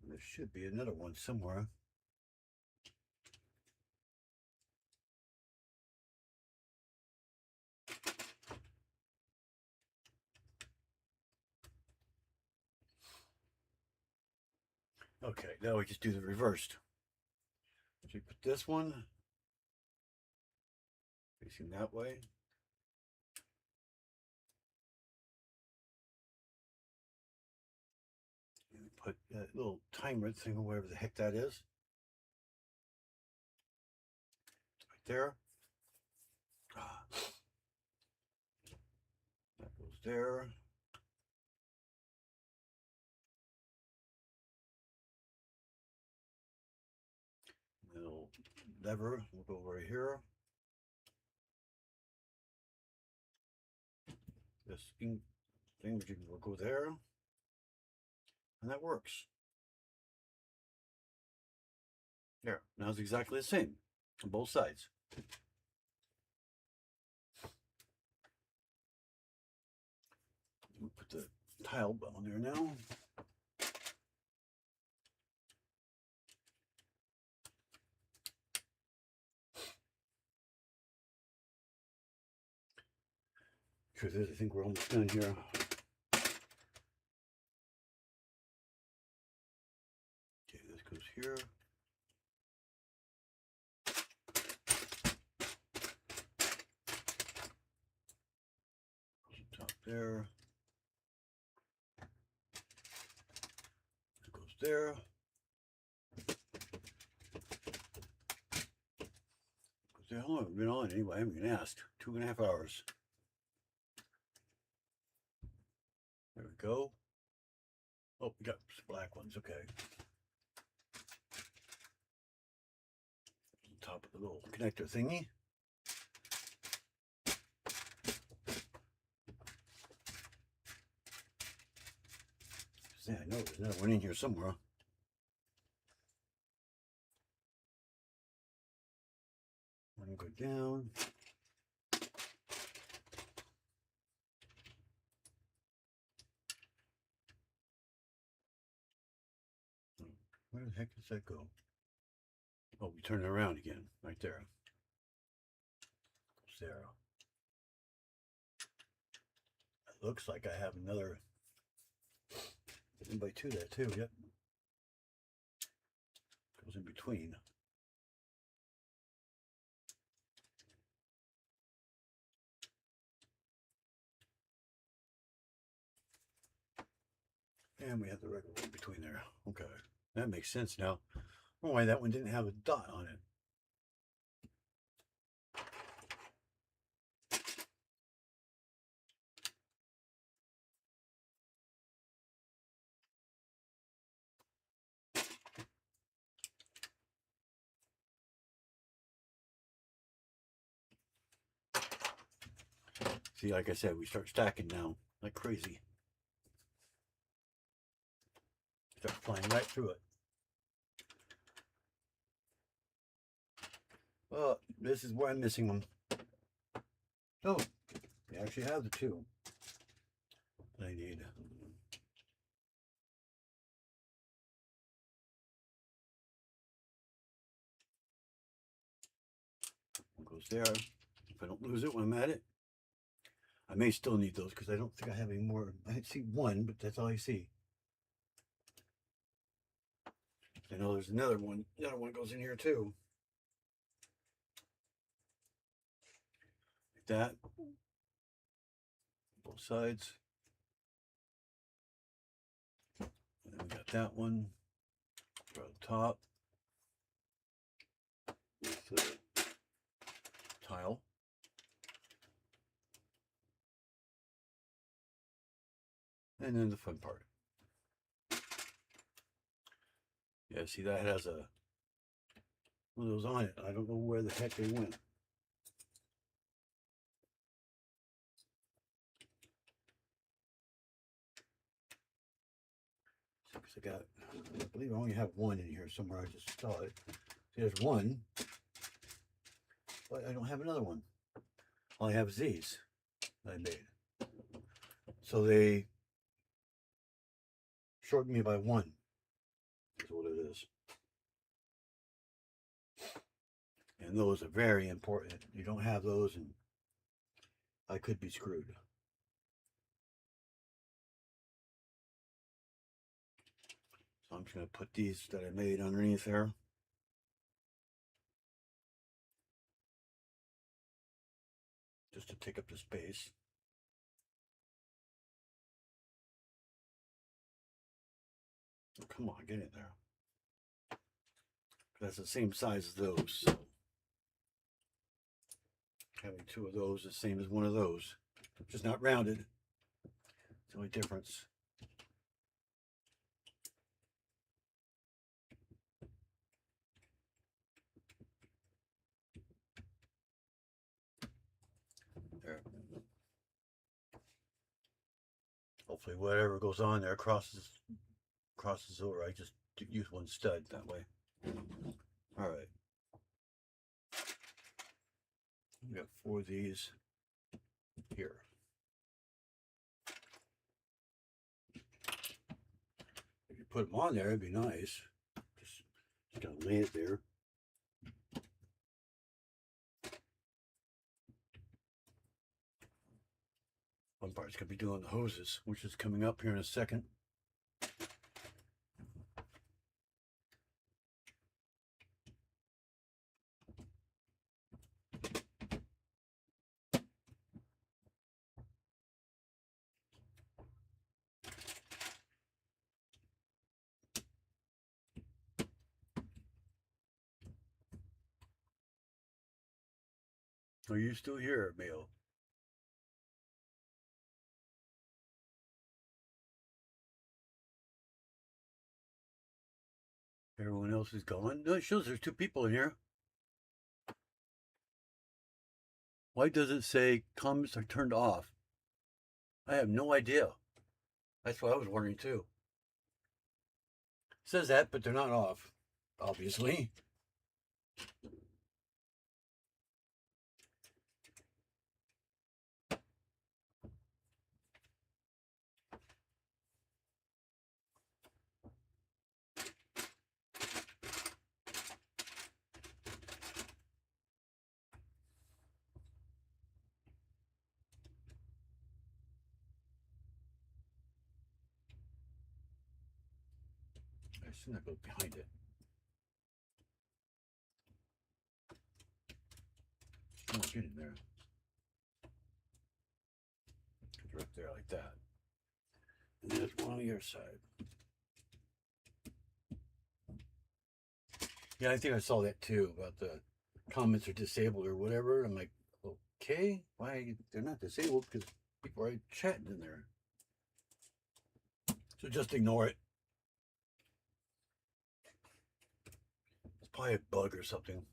There should be another one somewhere. Okay, now we just do the reversed. So you put this one facing that way. And put that little timer thing or whatever the heck that is. Right there. That goes there. Little lever will go over here. This thing will go there. And that works. There, now it's exactly the same on both sides. We'll put the tile on there now. Truth is, I think we're almost done here. Okay, this goes here. Top there. It goes there. How long have we been on anyway? I haven't even asked. 2.5 hours. There we go. Oh, we got some black ones. Okay. Top of the little connector thingy. See, I know there's another one in here somewhere. One go down. Where the heck does that go? Oh, we turn it around again, right there. There. It looks like I have another 1x2 there too, yep. Goes in between. And we have the regular one between there. Okay. That makes sense now. I don't know why that one didn't have a dot on it. See, like I said, we start stacking now like crazy. Start flying right through it. Well, this is where I'm missing them. Oh, we actually have the two that I need. One goes there. If I don't lose it when I'm at it. I may still need those because I don't think I have any more. I see one, but that's all I see. I know there's another one. The other one goes in here too. Like that. Both sides. And then we got that one. Right on top. With the tile. And then the fun part. Yeah, see that has a one of those on it. I don't know where the heck they went. Because I believe I only have one in here somewhere. I just saw it. See, there's one, but I don't have another one. All I have is these that I made. So they shortened me by one. Is what it is. And those are very important. You don't have those and I could be screwed. So I'm just going to put these that I made underneath there. Just to take up the space. Oh, come on, get in there. That's the same size as those. So having two of those is the same as one of those. Just not rounded. It's the only difference. There. Hopefully whatever goes on there crosses over. I just use one stud that way. All right. We got 4 of these here. If you put them on there, it'd be nice. Just gonna lay it there. One part's gonna be doing the hoses, which is coming up here in a second. Are you still here, Mail? Everyone else is gone? No, it shows there's 2 people in here. Why does it say comments are turned off? I have no idea. That's what I was wondering too. It says that, but they're not off, obviously. assume that goes behind it. Oh, get in there. Right there like that. And there's one on the other side. Yeah, I think I saw that too, about the comments are disabled or whatever. I'm like, okay, why? They're not disabled because people are chatting in there. So just ignore it. It's probably a bug or something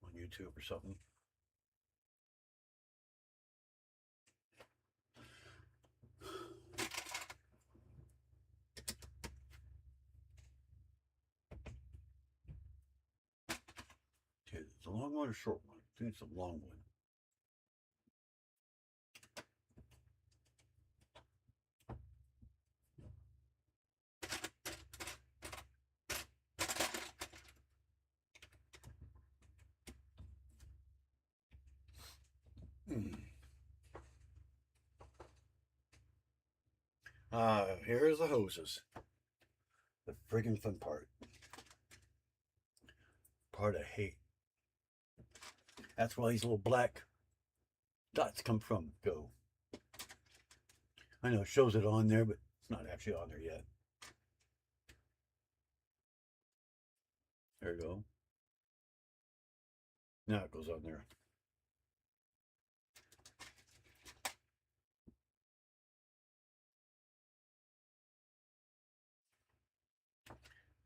on YouTube or something. Okay, it's a long one or short one? I think it's a long one. Here's the hoses. The friggin' fun part. Part I hate. That's where these little black dots come from. Go. I know it shows it on there, but it's not actually on there yet. There you go. Now it goes on there.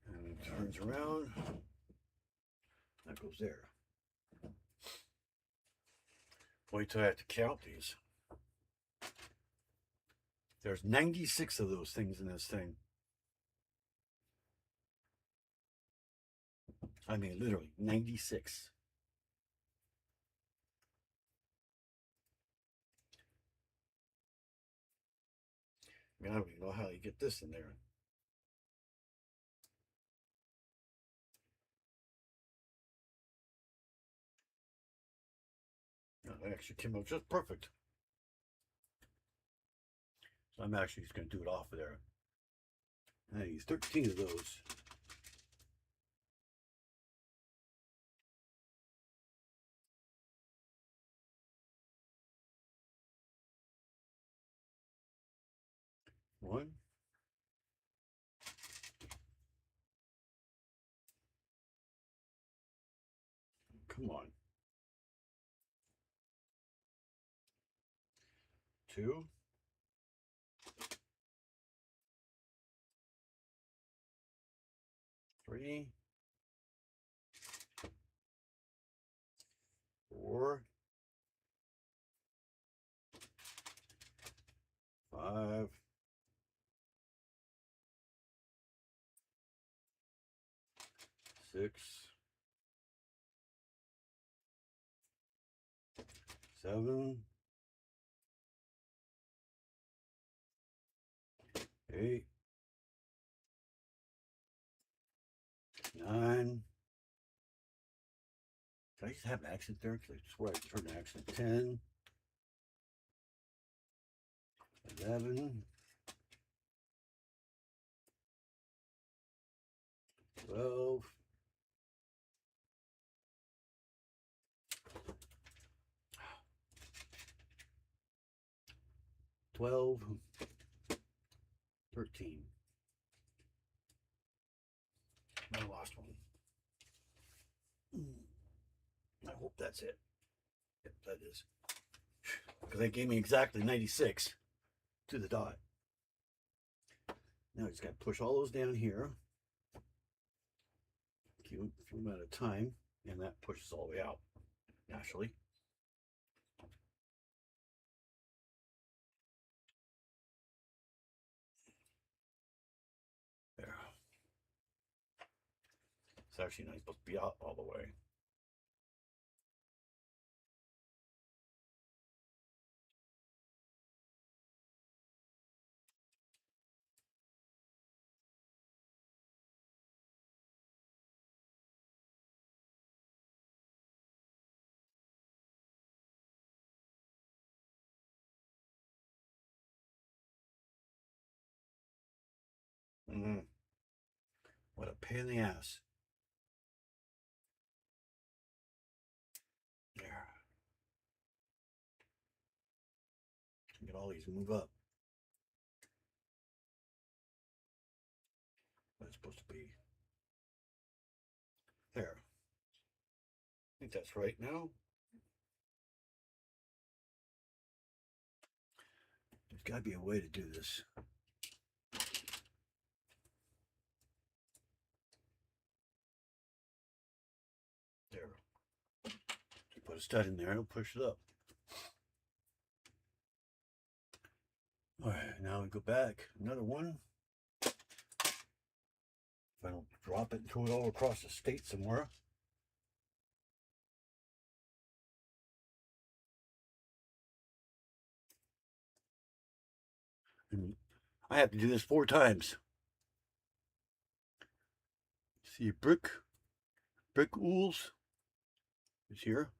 And it turns around. That goes there. Wait till I have to count these. There's 96 of those things in this thing. I mean, literally 96. I mean, I don't even know how you get this in there. No, it actually came out just perfect. So I'm actually just going to do it off of there. I use 13 of those. One. Come on. Two. Three. Four. Five. Six. Seven. 8. 9. Did I just have an accent there? Because I swear I turned an accent. 10. 11. 12. 12. 13. I lost one. I hope that's it. Yep, that is. Because they gave me exactly 96 to the dot. Now I just got to push all those down here. Keep them at a time. And that pushes all the way out, naturally. There. It's actually not supposed to be out all the way. What a pain in the ass. There. Get all these move up. That's supposed to be there. I think that's right now. There's got to be a way to do this. There. Put a stud in there and push it up. All right, now we go back. Another one. If I don't drop it and throw it all across the state somewhere. And I have to do this 4 times. See, brick ools is here.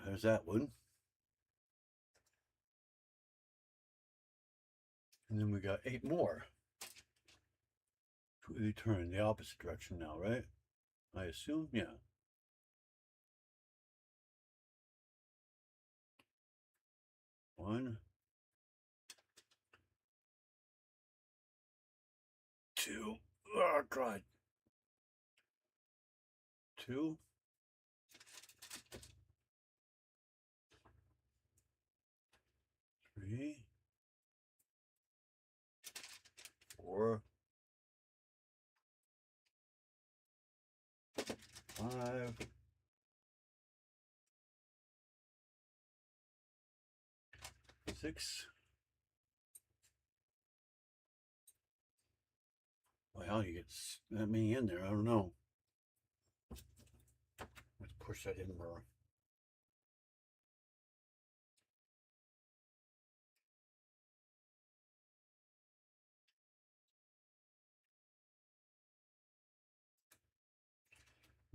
There's that one. And then we got 8 more. They turn the opposite direction now, right? I assume, yeah. One, 2. Oh God. 2. 3, 4, 5, 6. Well, how do you get that many in there? I don't know. Let's push that in more.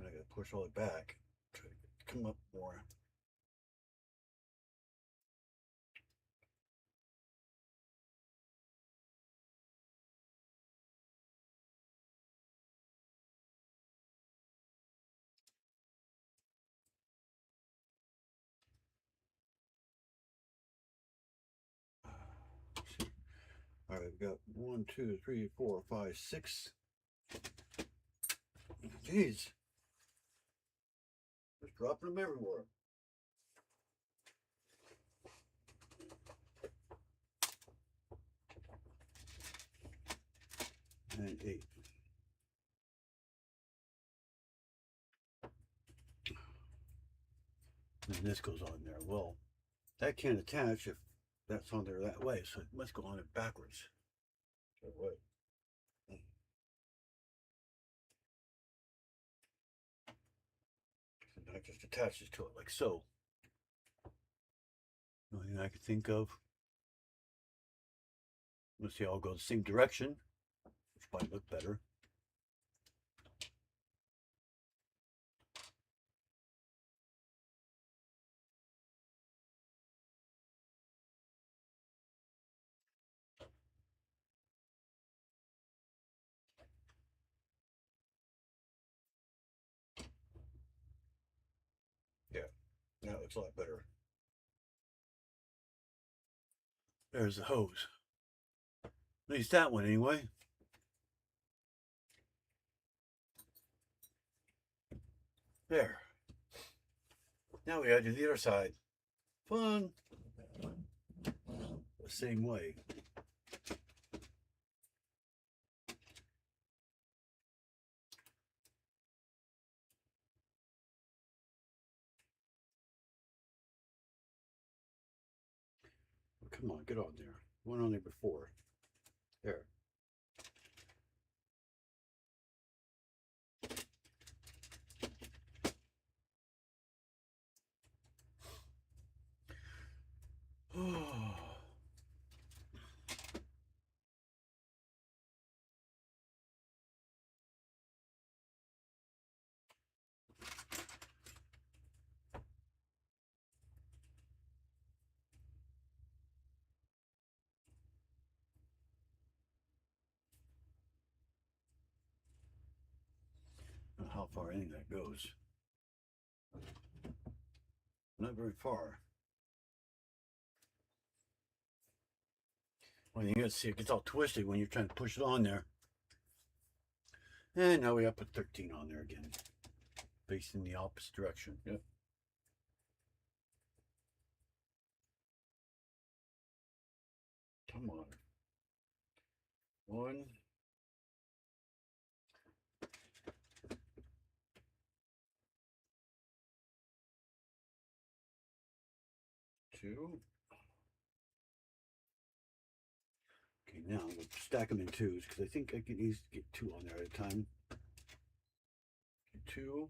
I gotta push all it back. Try to come up more. All right, we've got 1, 2, 3, 4, 5, 6. Jeez. Just dropping them everywhere. And 8. And this goes on there. Well, that can't attach if that's on there that way, so it must go on it backwards. That way. And that just attaches to it like so. The only thing I could think of. Let's see, I'll go the same direction, which might look better. Yeah, that looks a lot better. There's the hose. At least that one anyway. There. Now we gotta do the other side. Fun. The same way. Come on, get on there. One on there before. There. Oh. far any of that goes. Not very far. Well, you gotta see it gets all twisted when you're trying to push it on there. And now we have to put 13 on there again. Facing the opposite direction. Yep. Come on. 1, 2. Okay, now I'm going to stack them in twos because I think I can easily get 2 on there at a time. 2,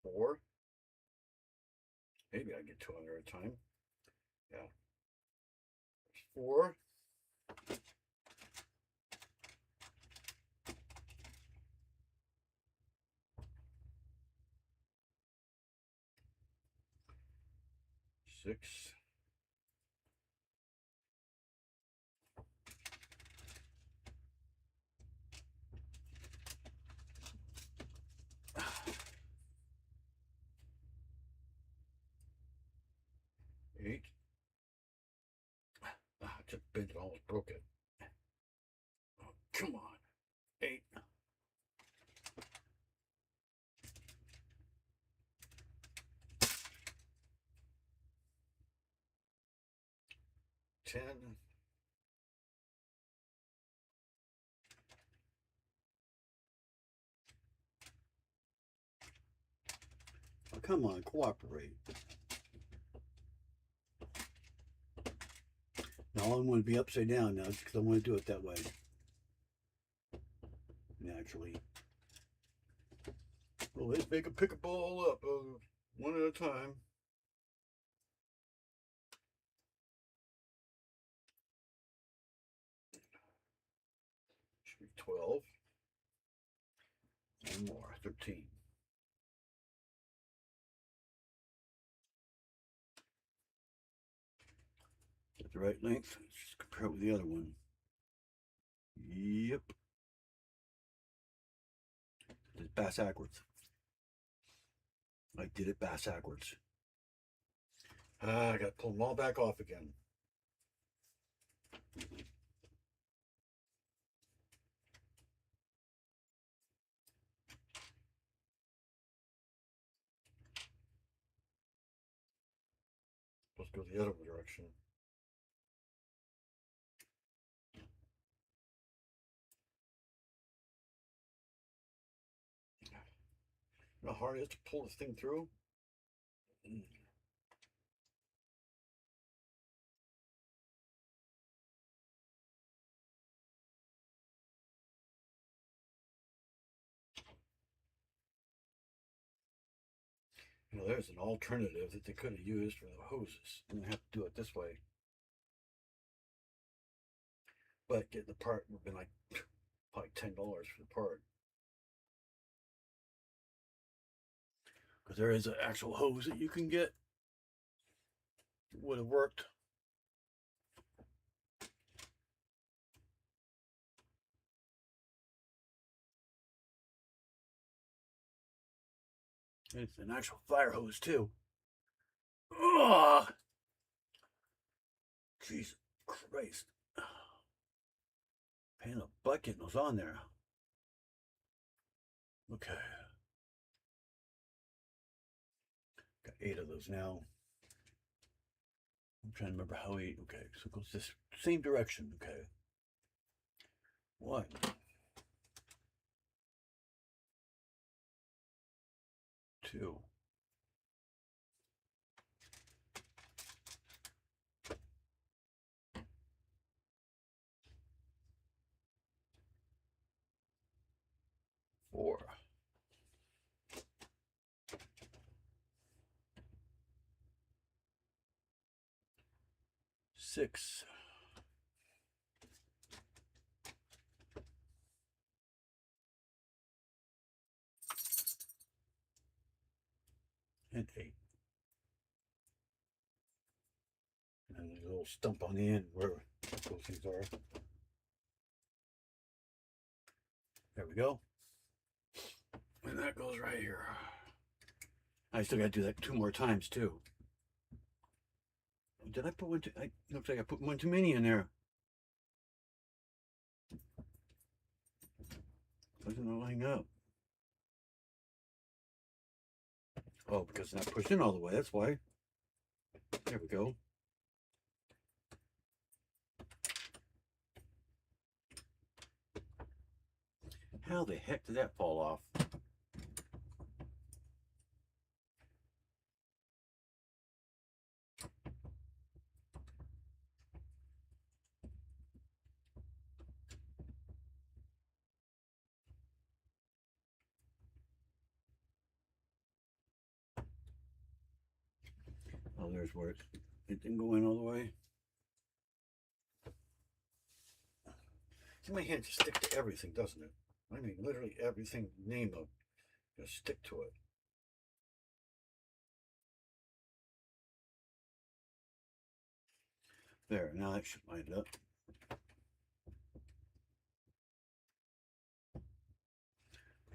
4. Maybe I get 2 on there at a time. Yeah. 4. 6. 8. I just bent it, almost broke it. Oh, come on. 8. 10. Oh, come on, cooperate. Now I want to be upside down now because I want to do it that way. Naturally. Well, let's make a pick a ball up one at a time. Should be 12. One more, 13. Get the right length. Let's just compare it with the other one. Yep. It's bass backwards. I did it bass backwards. I gotta pull them all back off again. Let's go the other direction. You know how hard it is to pull this thing through? You know, there's an alternative that they could have used for the hoses. And they have to do it this way. But getting the part would have been like probably $10 for the part. Because there is an actual hose that you can get. It would have worked. It's an actual fire hose too. Ugh! Jesus Christ. Pain in the butt getting those on there. Okay. Got 8 of those now. I'm trying to remember how 8. Okay, so it goes this same direction. Okay. 1. 2. 4. 6. 8. And there's a little stump on the end where those things are. There we go. And that goes right here. I still got to do that 2 more times too. Did I put one too? Looks like I put one too many in there. Doesn't line up. Oh, because it's not pushed in all the way. That's why. There we go. How the heck did that fall off? Oh, there's where it didn't go in all the way. See, my hand just sticks to everything, doesn't it? I mean, literally everything name of just stick to it. There, now that should line it up.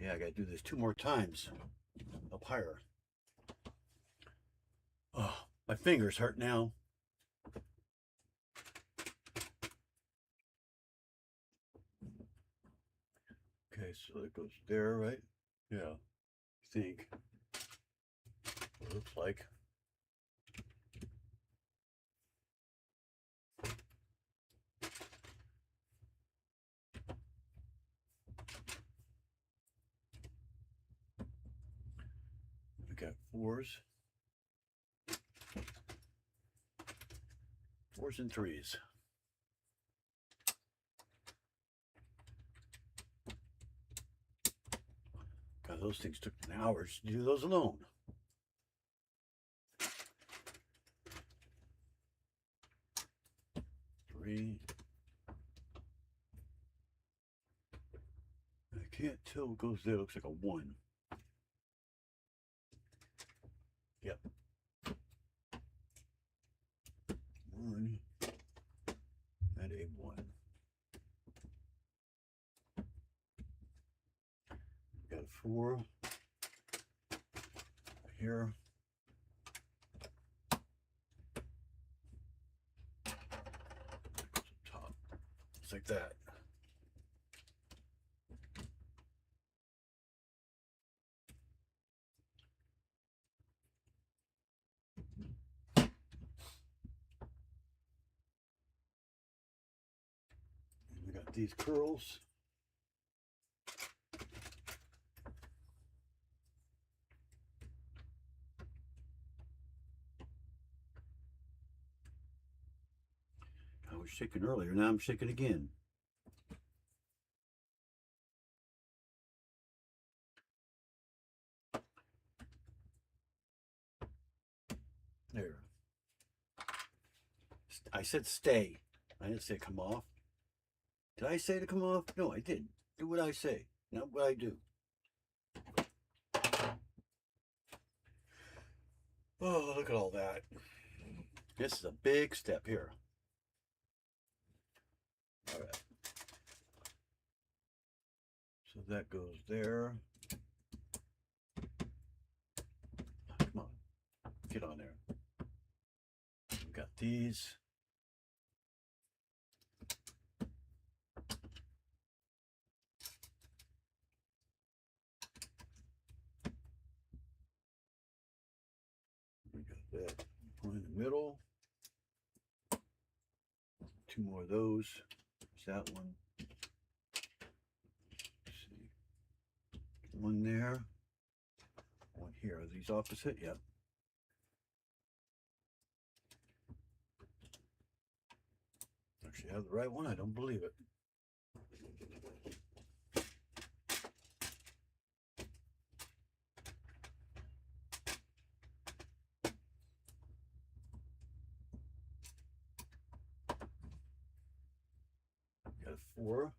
Yeah, I gotta do this 2 more times up higher. Oh, my fingers hurt now. Okay, so it goes there, right? Yeah, I think. It looks like. We got 4s. 4s and 3s. God, those things took hours to do those alone. Three. I can't tell what goes there. It looks like a 1. Yep. 1 and a 1. Got a 4 here. Top. Just like that. And we got these curls. I was shaking earlier, now I'm shaking again. There. I said stay. I didn't say come off. Did I say to come off? No, I didn't. Do what I say, not what I do. Oh, look at all that. This is a big step here. All right. So that goes there. Come on, get on there. We got these. We got that one in the middle. 2 more of those. There's that one. Let's see. 1 there. 1 here. Are these opposite? Yep. Actually, I have the right one. I don't believe it. Got a 4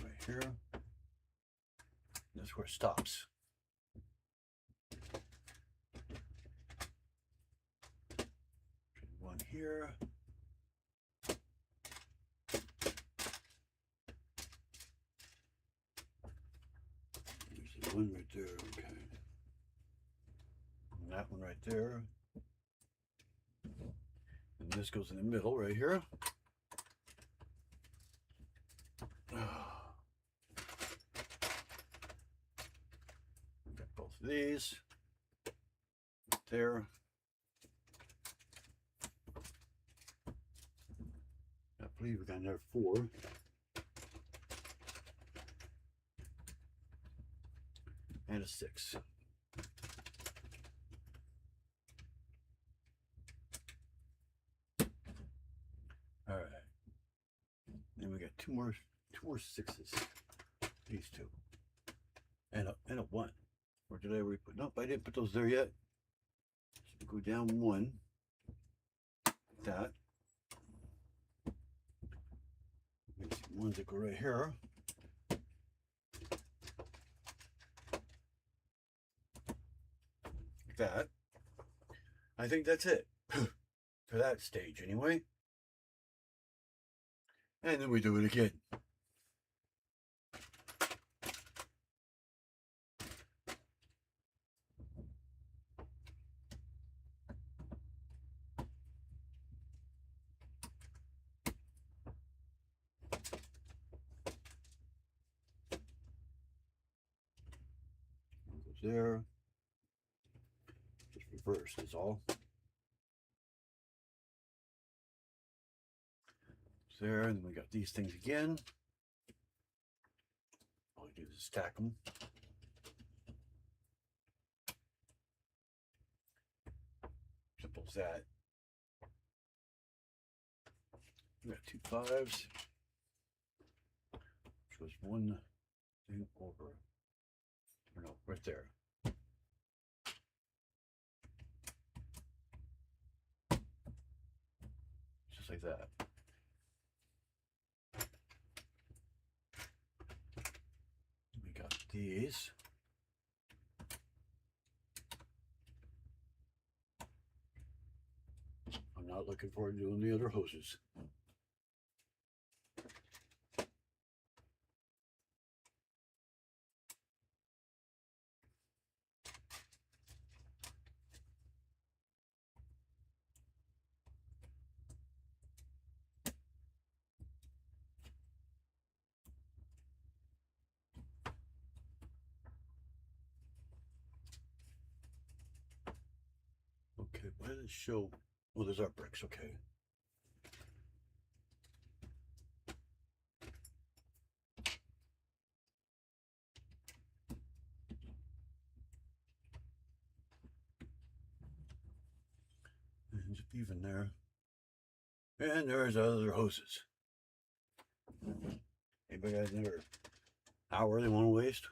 right here. That's where it stops. One here. one right there, okay. And that one right there. And this goes in the middle right here. Got both of these. There. I believe we got another 4. And a 6. All right. Then we got two more 6s. These 2. And a 1. Or did I already put? Nope, I didn't put those there yet. So go down 1. Like that. Make some ones that go right here. Like that. I think that's it. For that stage anyway. And then we do it again. One goes there. Just reversed is all. There, and then we got these things again. All we do is stack them. Simple as that. We got 2 5s. Which was one thing over. Or no, right there. Just like that. We got these. I'm not looking forward to doing the other hoses. Okay, why does it show? Oh, there's our bricks, okay. And just even there. And there's other hoses. Anybody got another hour they want to waste?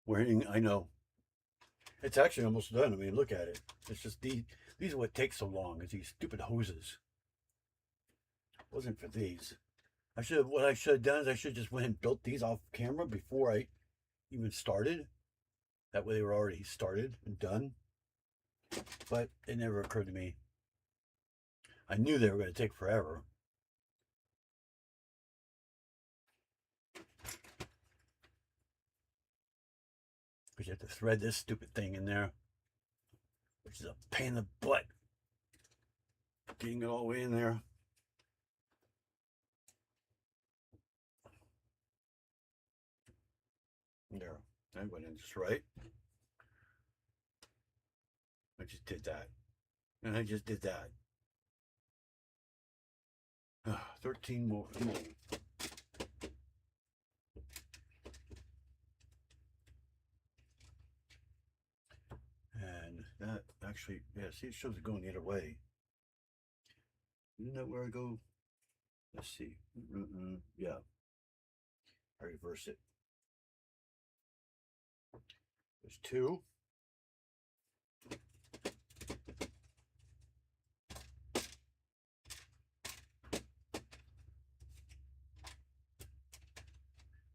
Waiting, I know. It's actually almost done. I mean, look at it. It's just these are what takes so long, is these stupid hoses. It wasn't for these. What I should have done is I should have just went and built these off camera before I even started. That way they were already started and done. But it never occurred to me. I knew they were going to take forever. Because you have to thread this stupid thing in there, which is a pain in the butt. Getting it all the way in there. There, that went in just right. I just did that. And I just did that. 13 more. And that actually, yeah, see, it shows it going the other way. Isn't that where I go? Let's see. Yeah. I reverse it. There's 2.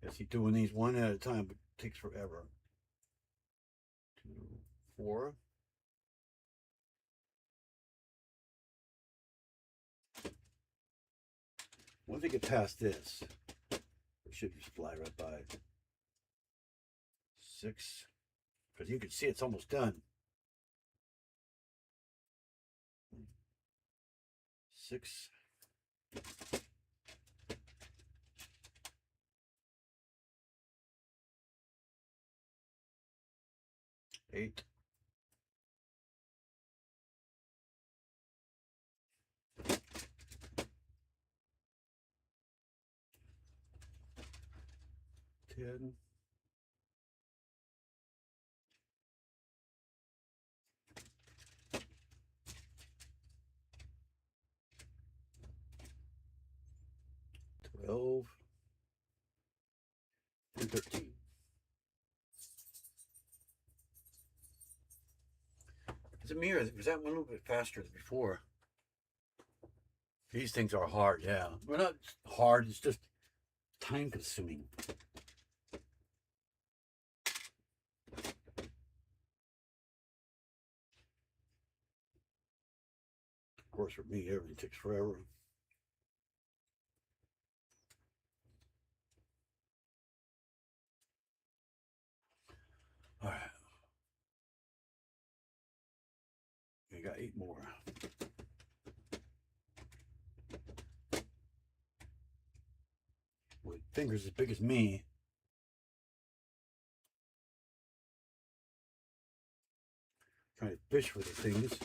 I see doing these one at a time, but it takes forever. 2, 4. Once I get past this, it should just fly right by. 6. because you can see it's almost done. 6. 8. 10. 12. And 13. It's a mirror. Was that one a little bit faster than before? These things are hard, yeah. Well, not hard, it's just time consuming. Of course, for me, everything takes forever. All right. We got 8 more. With fingers as big as me. Trying to fish for the things.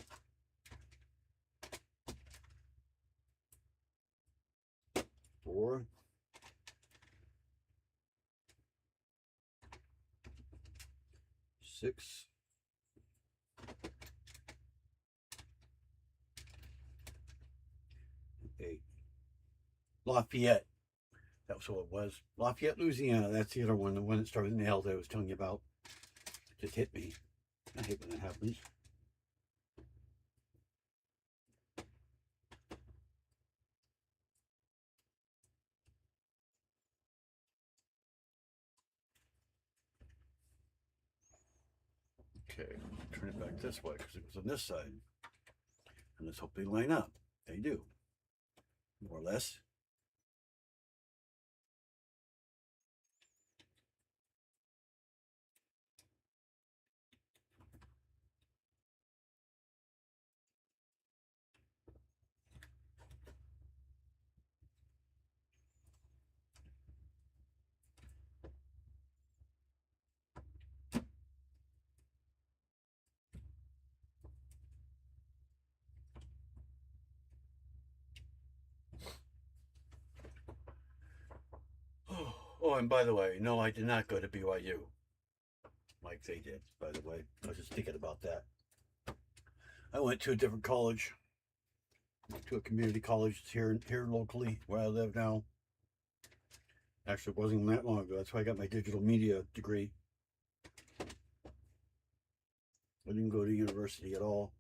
4. 6. 8. Lafayette. That was what it was. Lafayette, Louisiana. That's the other one. The one that started with an L that I was telling you about. Just hit me. I hate when that happens. Okay, turn it back this way because it was on this side. And let's hope they line up. They do. More or less. Oh, and by the way, no, I did not go to BYU like they did, by the way. I was just thinking about that. I went to a different college, to a community college here locally where I live now. Actually, it wasn't that long ago. That's why I got my digital media degree. I didn't go to university at all.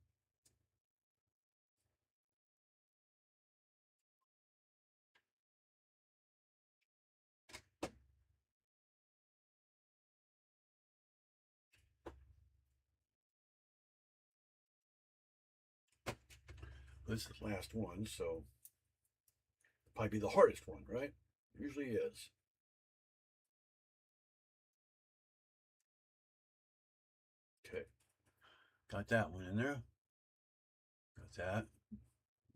This is the last one, so probably be the hardest one, right? Usually is. Okay, got that one in there. Got that.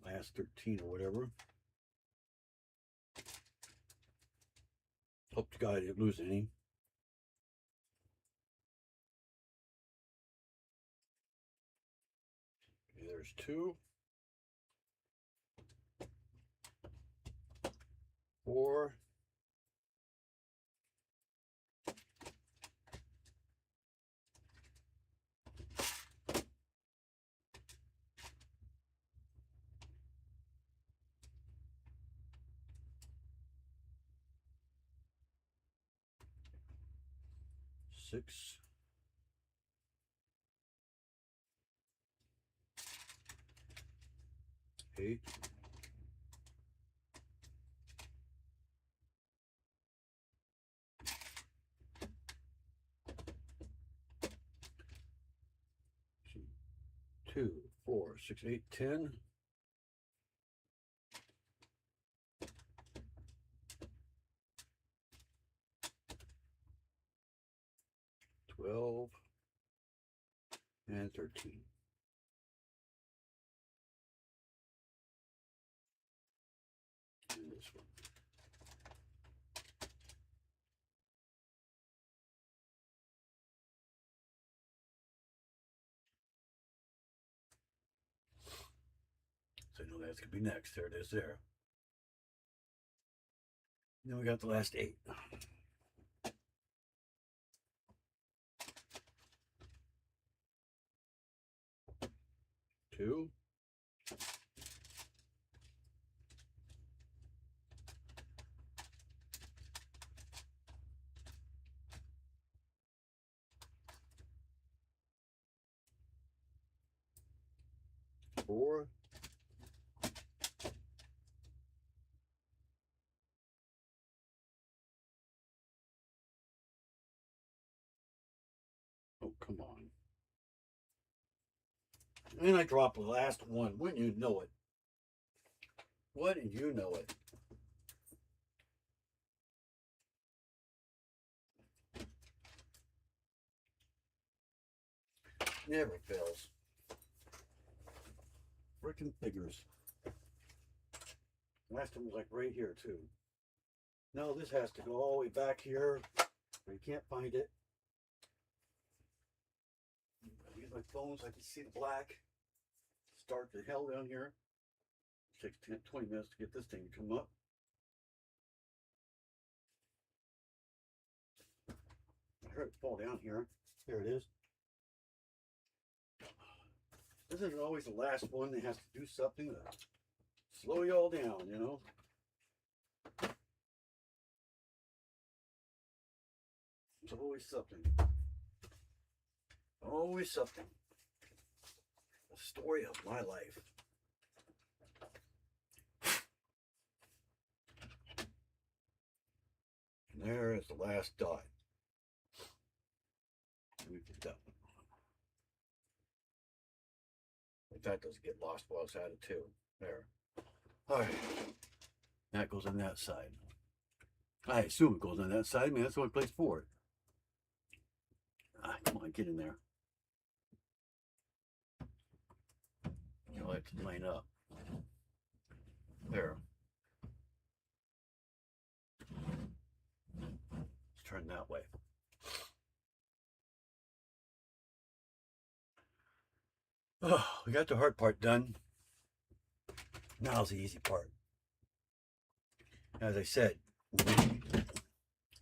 Last 13 or whatever. Hope to God I didn't lose any. Okay, there's 2. 4. 6. 8. 2, 4, 6, 8, 10. 12. and 13. And this one. So I know that's going to be next. There it is there. Then we got the last 8. 2. 4. 'Oh, come on. And I drop the last one. Wouldn't you know it? Wouldn't you know it? Never fails. Frickin' figures. Last one was like right here too. No, this has to go all the way back here. You can't find it. I use my phone so I can see the black. Start the hell down here. It takes 10, 20 minutes to get this thing to come up. I heard it fall down here. There it is. This isn't always the last one that has to do something to slow you all down, you know. It's always something. Always something. The story of my life. And there is the last dot. Let me put that one on. If that doesn't get lost while it's at it too. There. Alright. That goes on that side. I assume it goes on that side. I mean, that's the only place for it. Ah, come on, get in there. You know, to line up. There. Let's turn that way. Oh, we got the hard part done. Now's the easy part. As I said,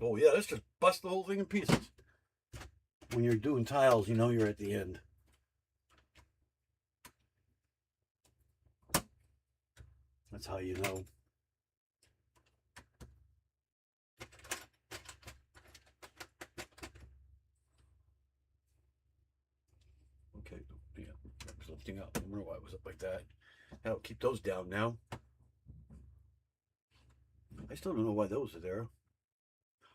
oh yeah, let's just bust the whole thing in pieces. When you're doing tiles, you know you're at the end. That's how you know. Okay, yeah, it's lifting up. I don't know why it was up like that. I'll keep those down now. I still don't know why those are there.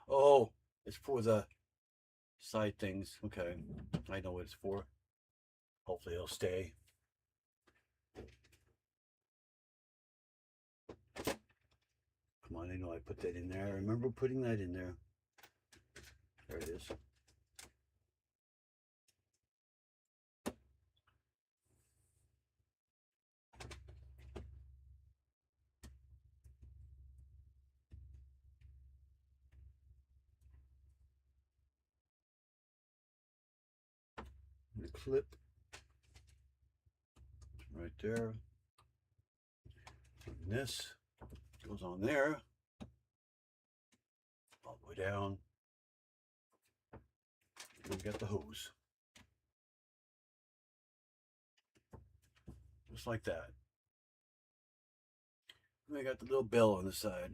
Oh, it's for the side things. Okay, I know what it's for. Hopefully it'll stay. Come on, I know I put that in there. I remember putting that in there. There it is. The clip right there. And this goes on there, all the way down. And we got the hose. Just like that. And we got the little bell on the side.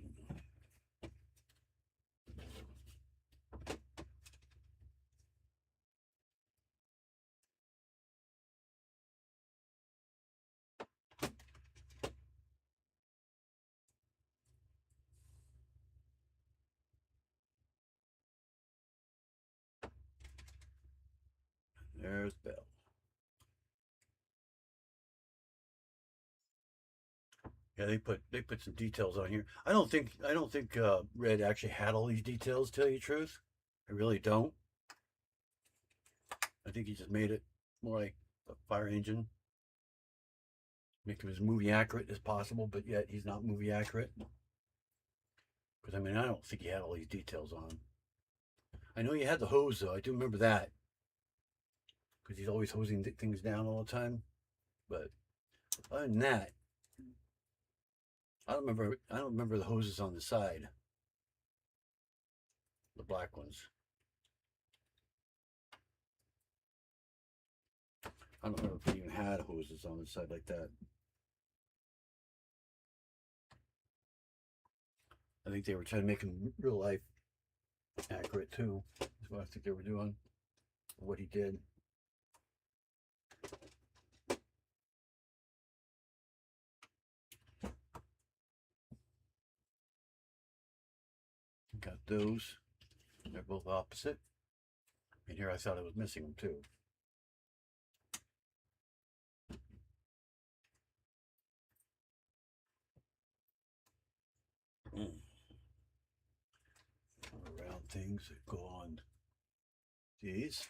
There's bell. Yeah, they put some details on here. I don't think Red actually had all these details, to tell you the truth. I really don't. I think he just made it more like a fire engine. Make him as movie accurate as possible, but yet he's not movie accurate. Because I mean, I don't think he had all these details on him. I know he had the hose though. I do remember that because he's always hosing things down all the time. But other than that, I don't remember. I don't remember the hoses on the side, the black ones. I don't remember if he even had hoses on the side like that. I think they were trying to make him real life accurate too. That's what I think they were doing. What he did. Got those. They're both opposite. And here I thought I was missing them too. Round things that go on these.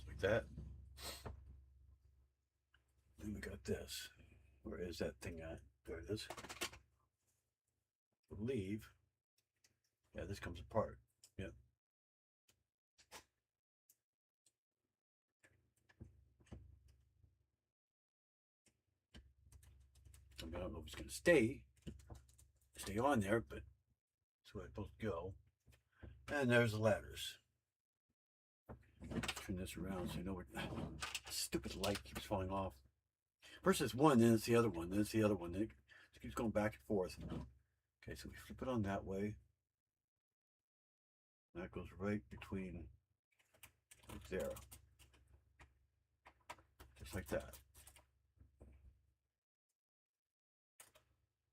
Like that. Then we got this. Where is that thing at? There it is. I believe. Yeah, this comes apart. Yep. I mean, I don't know if it's going to stay on there, but that's where it's supposed to go. And there's the ladders. Turn this around so you know where. Stupid light keeps falling off. First it's one, then it's the other one, then it's the other one. Then it keeps going back and forth. Okay, so we flip it on that way. That goes right between there. Just like that.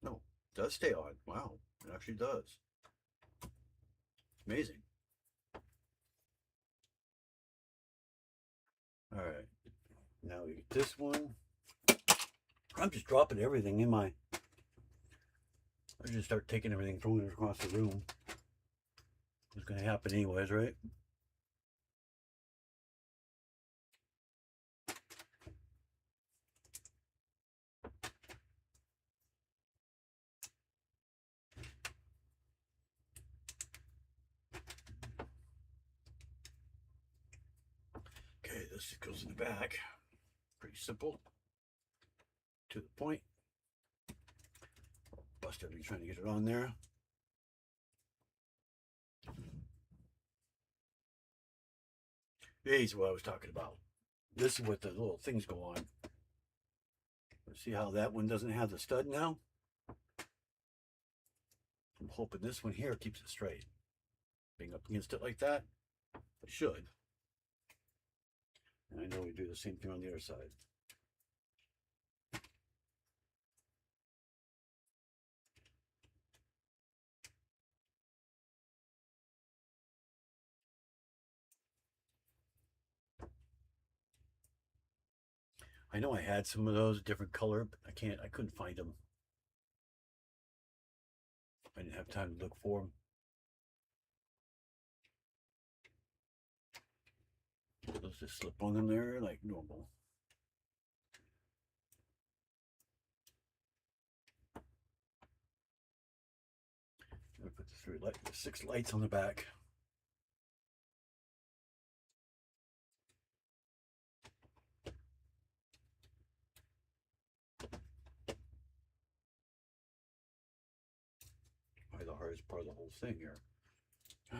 No, it does stay on. Wow, it actually does. Amazing. All right, now we get this one. I'm just dropping everything in my. I just start taking everything, throwing it across the room. It's going to happen anyways, right? Okay, this goes in the back. Pretty simple. To the point. Bust everything trying to get it on there. Here's what I was talking about. This is what the little things go on. See how that one doesn't have the stud now? I'm hoping this one here keeps it straight. Being up against it like that, it should. And I know we do the same thing on the other side. I know I had some of those different color, but I couldn't find them. I didn't have time to look for them. Let's just slip on them there like normal. I'm gonna put the 6 lights on the back. Probably the hardest part of the whole thing here. Why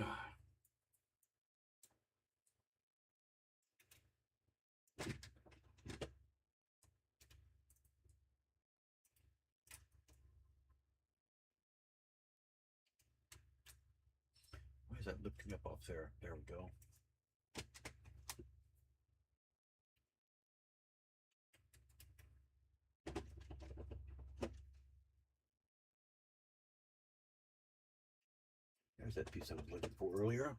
is that lifting up off there? There we go. There's that piece I was looking for earlier.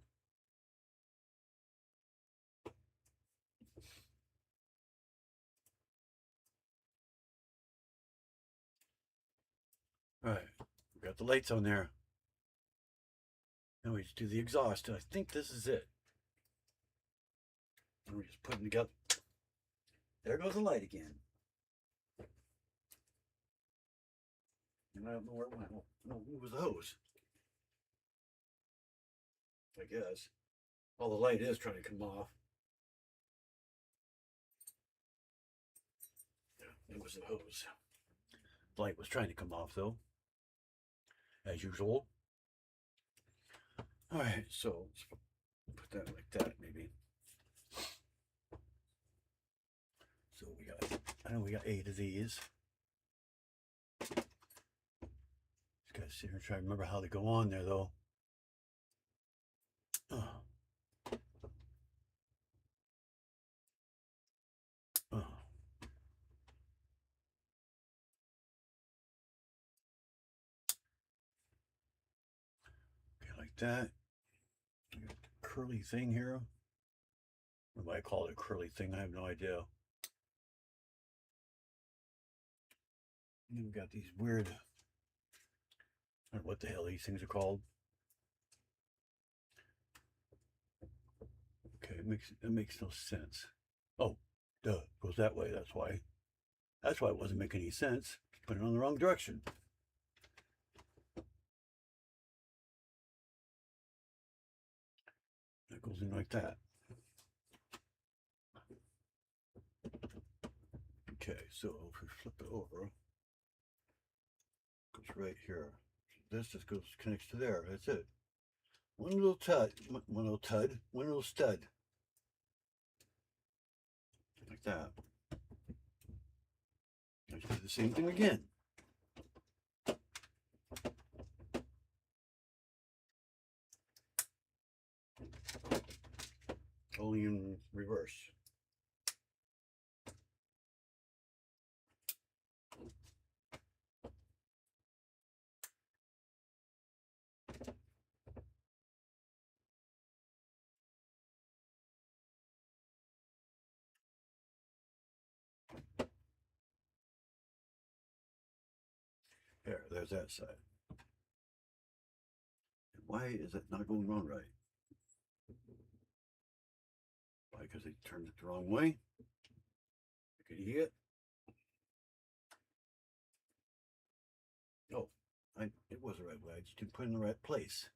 All right, we got the lights on there. Now we just do the exhaust. I think this is it. And we're just putting together. There goes the light again. And I don't know where it went. No, it was the hose. I guess. All the light is trying to come off. Yeah, it was the hose. The light was trying to come off though, as usual. All right, so let's put that like that maybe. So we got, I know we got 8 of these. Just gotta sit here and try to remember how they go on there though. Oh. Oh. Okay, like that. Curly thing here. What do I call it? A curly thing? I have no idea. And we've got these weird, I don't know what the hell these things are called. Okay, it makes no sense. Oh, duh, goes that way. That's why. That's why it wasn't making any sense. Put it on the wrong direction. That goes in like that. Okay, so if we flip it over, it goes right here. This just goes connects to there. That's it. One little stud. Like that. Let's do the same thing again. Only in reverse. There's that side. And why is it not going on right? Why? Because they turned it the wrong way? Like an idiot? Oh, it was the right way. I just didn't put it in the right place.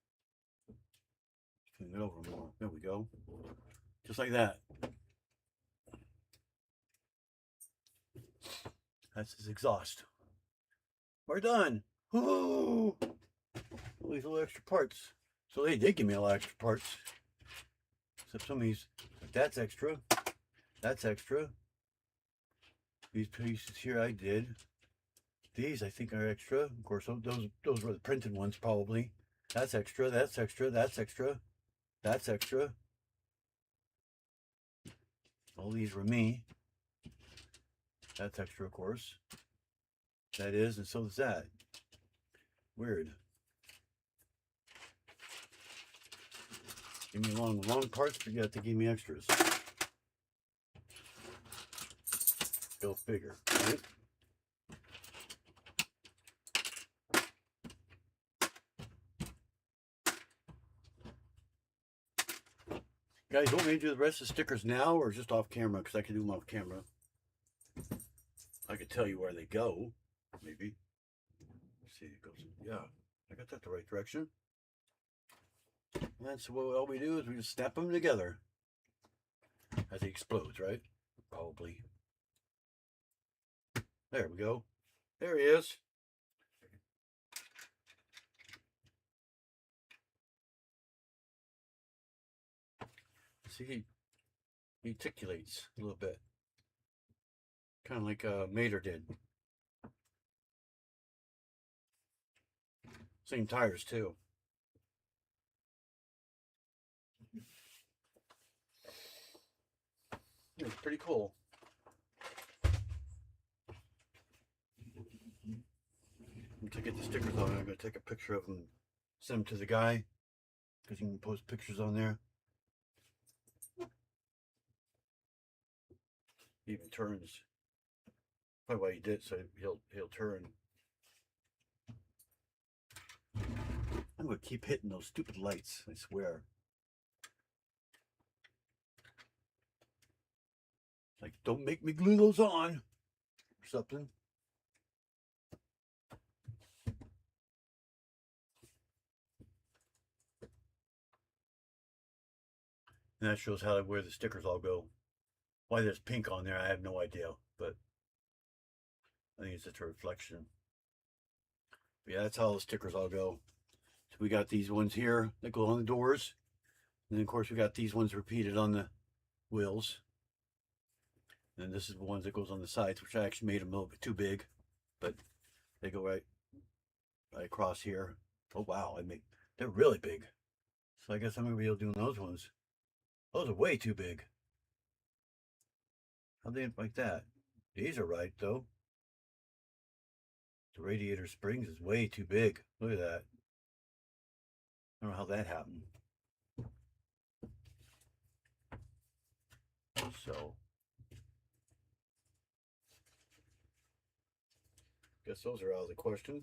Turn it over more. There we go. Just like that. That's his exhaust. We're done. Woo! All these little extra parts. So they did give me a lot of extra parts. Except some of these, that's extra. That's extra. These pieces here I did. These I think are extra. Of course, those were the printed ones probably. That's extra. That's extra. That's extra. That's extra. All these were me. That's extra, of course. That is, and so is that. Weird. Give me long parts, but yet they gave me extras. Go figure, right? Guys, you want me to do the rest of the stickers now or just off camera? Because I can do them off camera. I could tell you where they go, maybe. Let's see, it goes, yeah, I got that the right direction. And that's what all we do is we just snap them together as he explodes, right? Probably. There we go. There he is. See, he articulates a little bit. Kind of like Mater did. Same tires too. It's pretty cool. To get the stickers on, I'm going to take a picture of them, send them to the guy. because you can post pictures on there. He even turns. Probably why he did, so he'll turn. I'm gonna keep hitting those stupid lights, I swear. Like, don't make me glue those on or something. And that shows how where the stickers all go. Why there's pink on there, I have no idea, but I think it's just a reflection. But yeah, that's how the stickers all go. So we got these ones here that go on the doors. And then of course we got these ones repeated on the wheels. And this is the ones that goes on the sides, which I actually made them a little bit too big, but they go right across here. Oh wow, they're really big. So I guess I'm gonna be able to do those ones. Those are way too big. How'd they end like that? These are right though. The radiator springs is way too big. Look at that. I don't know how that happened. So guess those are out of the question.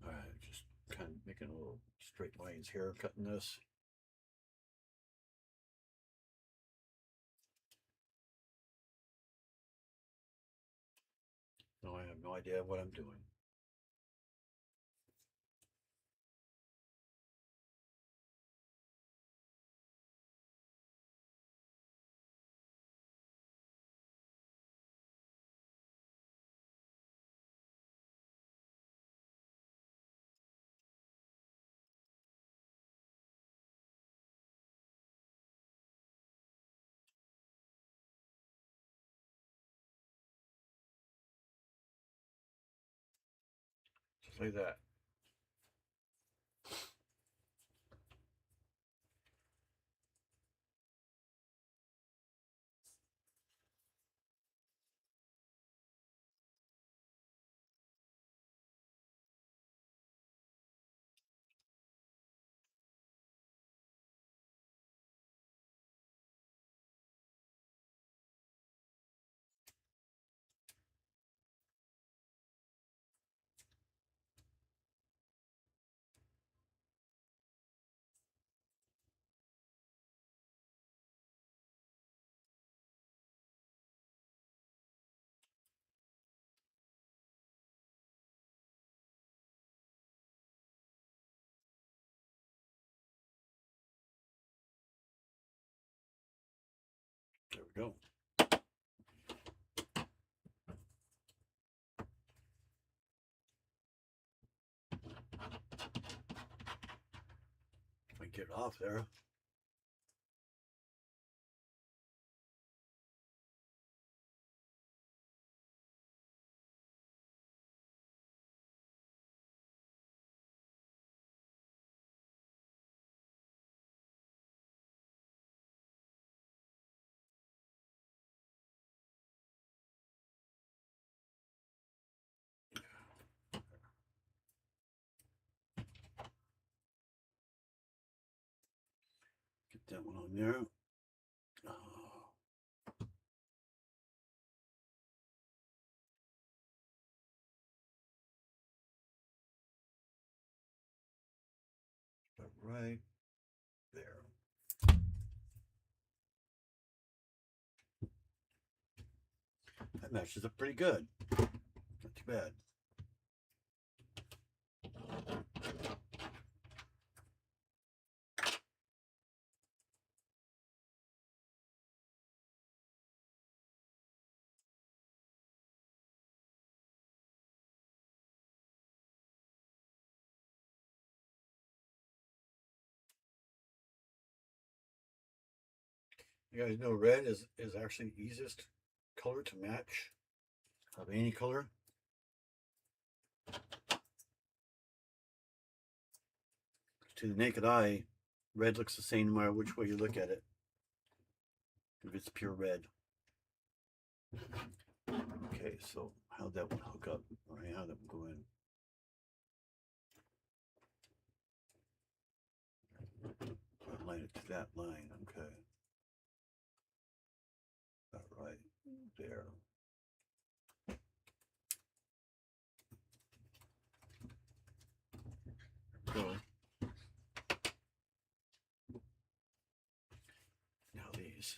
Alright, just kind of making a little straight lines here, cutting this. No, I have no idea what I'm doing. Just like that. There we go. If I get it off there. Get that one on there. Right there. That matches up pretty good. Not too bad. You guys know red is actually the easiest color to match. of any color. To the naked eye, red looks the same no matter which way you look at it. If it's pure red. Okay, so how'd that one hook up? All right, how'd that one go in? Align it to that line, okay. About right there. Go. Now these.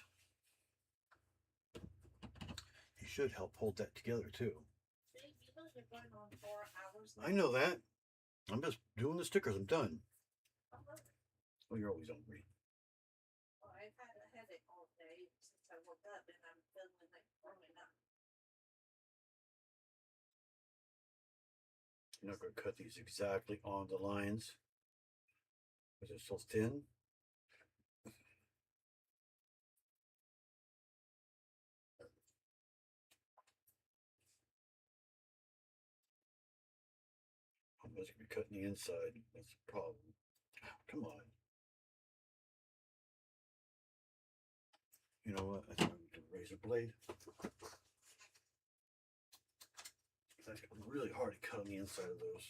You should help hold that together too. See, you know you're going on 4 hours now. I know that. I'm just doing the stickers. I'm done. Uh-huh. Oh, you're always hungry. Well, I've had a headache all day since I woke up, and I'm feeling like throwing up. You're not going to cut these exactly on the lines because they're so thin. I'm just going to be cutting the inside. That's the problem. Come on. You know what? I think I'm going to razor blade. That's really hard to cut on the inside of those.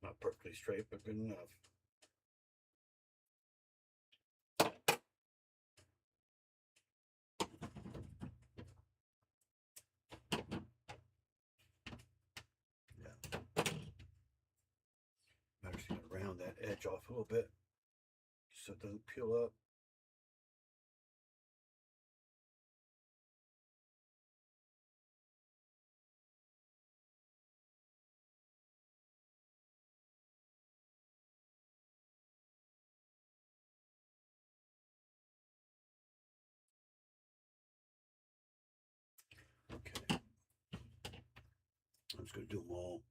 Not perfectly straight, but good enough. Yeah. I'm actually going to round that edge off a little bit so it doesn't peel up. Okay. I'm just going to do them all.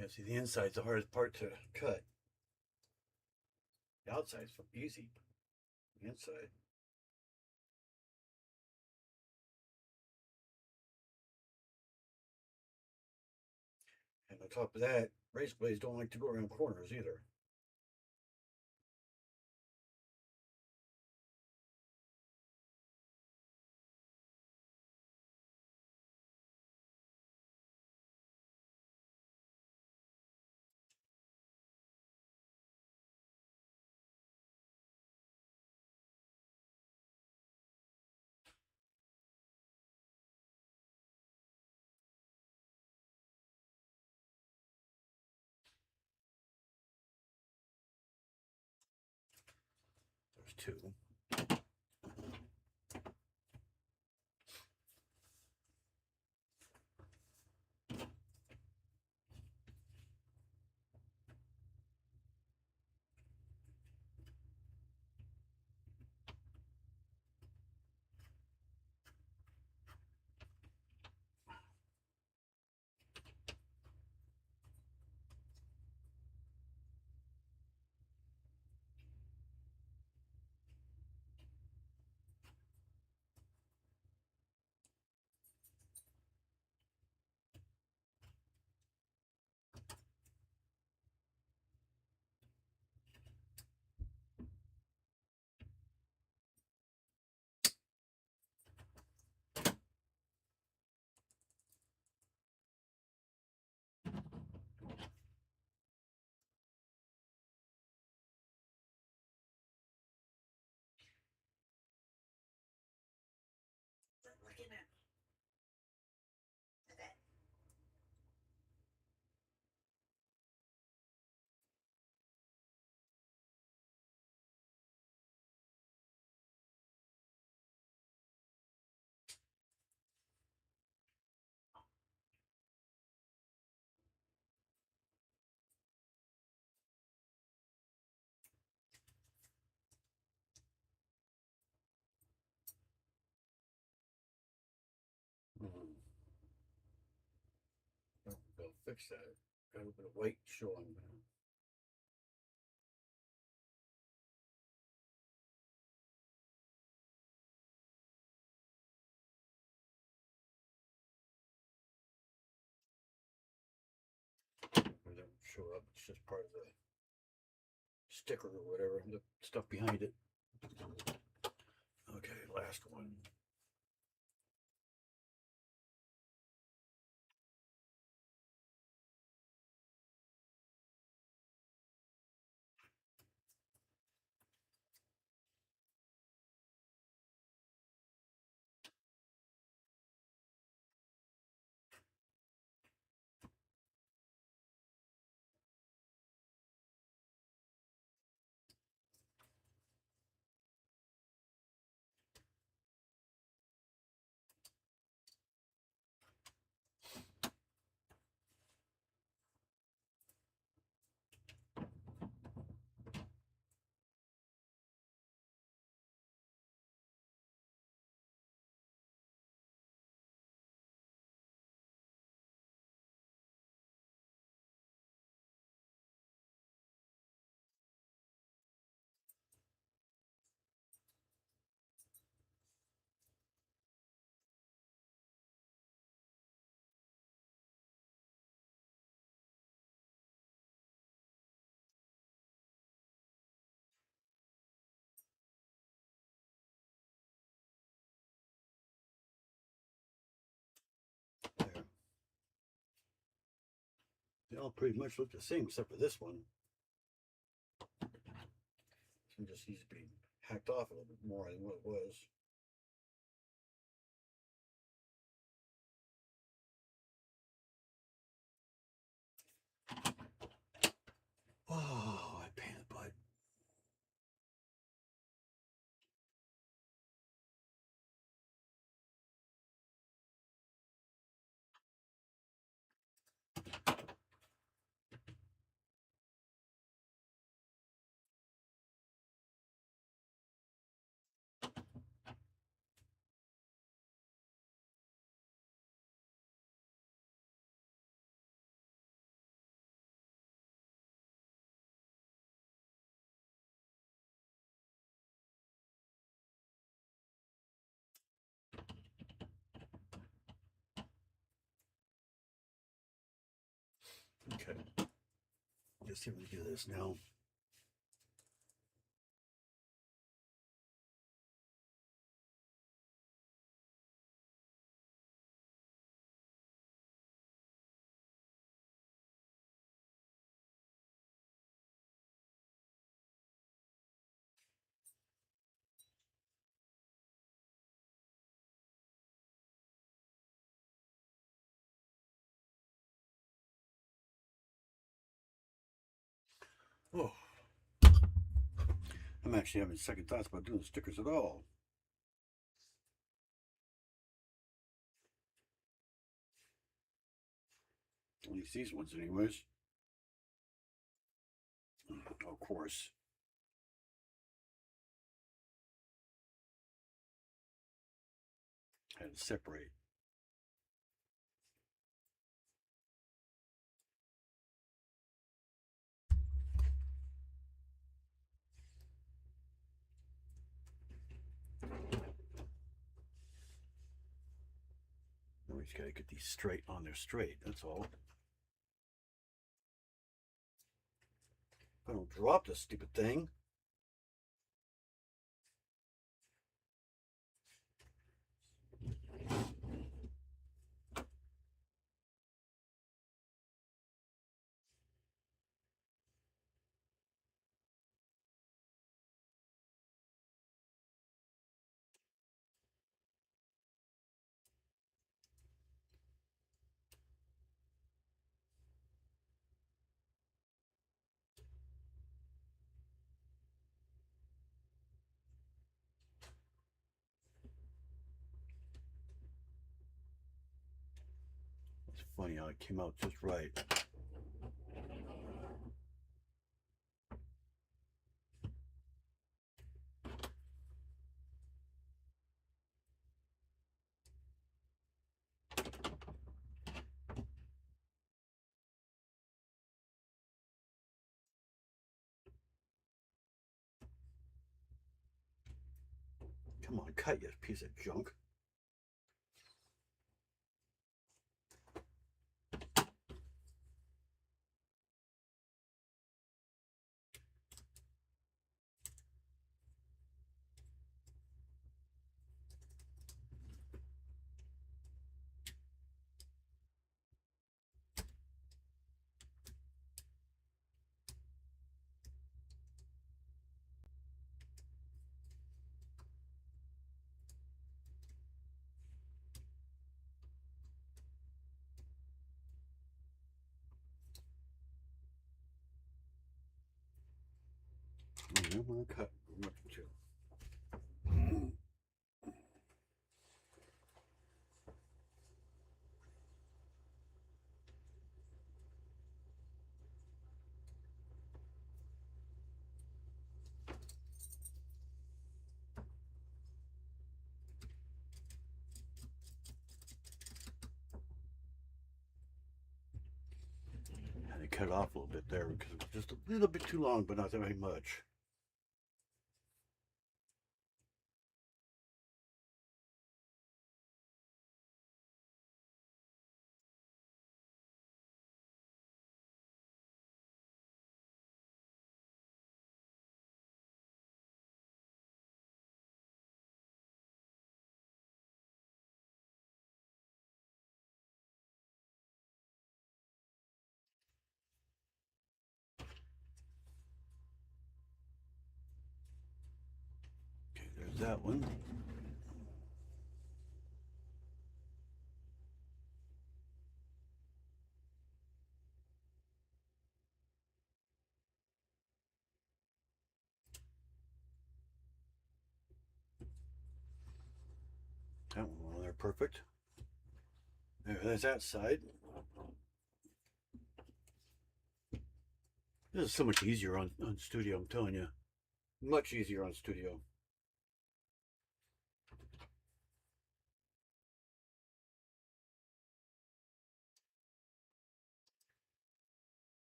Yeah, see, the inside's the hardest part to cut. The outside's easy. The inside. And on top of that, razor blades don't like to go around corners either. There's two. fix that. Got a little bit of white showing. It doesn't show up. It's just part of the sticker or whatever, the stuff behind it. Okay, last one. There. They all pretty much look the same except for this one. This one just needs to be hacked off a little bit more than what it was. Oh, I painted butt. Okay. Let's see if we can do this now. Oh, I'm actually having second thoughts about doing stickers at all. At least these ones, anyways. Of course. I had to separate. Now we just gotta get these straight on there straight, that's all. I don't drop this stupid thing. It's funny how it came out just right. Come on, cut, you piece of junk. I'm going to cut much too. And I cut off a little bit there because it was just a little bit too long, but not very much. Okay, there's that one. That one on there, perfect. There's that side. This is so much easier on Studio, I'm telling you. Much easier on Studio.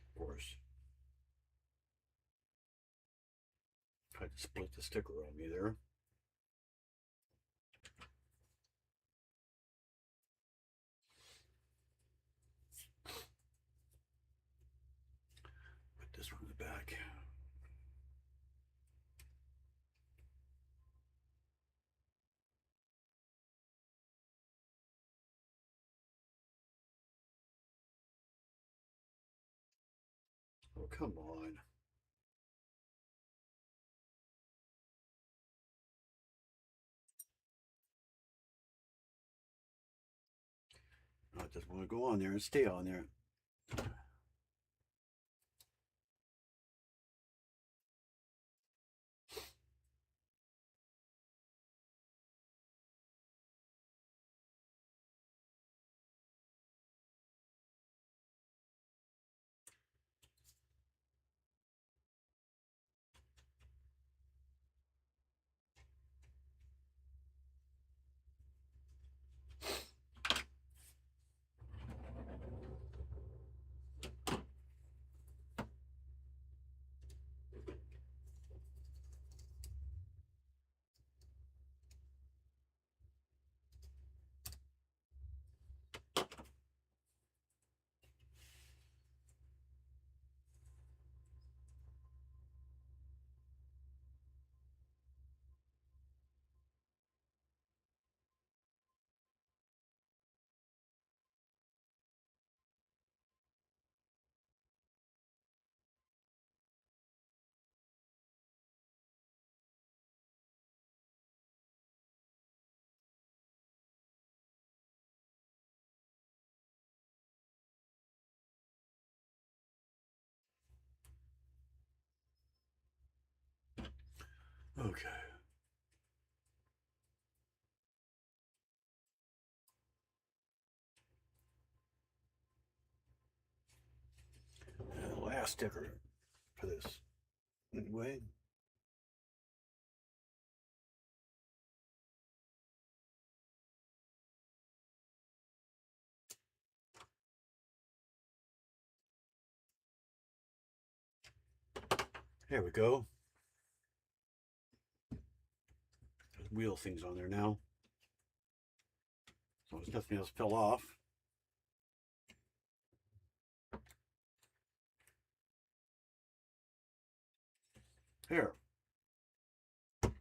Of course. Tried to split the sticker on me there. Put this one in the back. Oh, come on. I just want to go on there and stay on there. Okay. And last sticker. for this. Anyway. There we go. There's wheel things on there now. So if nothing else fell off. Here. All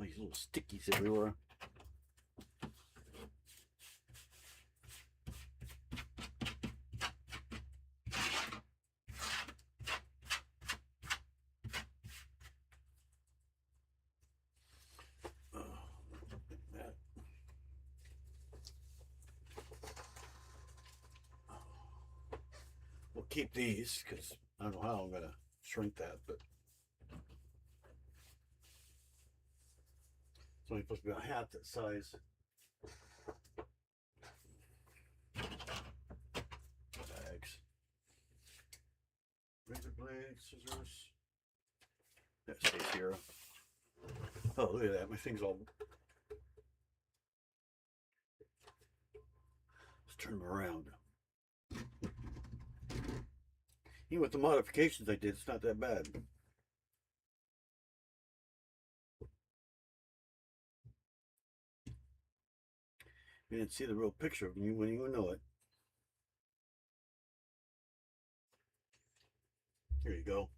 these little stickies everywhere. We'll keep these because I don't know how I'm going to shrink that, but it's only supposed to be about half that size. Bags. Razor blade, scissors. That stays here. Oh, look at that. My thing's all. Let's turn them around. Even with the modifications I did, it's not that bad. You didn't see the real picture of me when you know it. Here you go.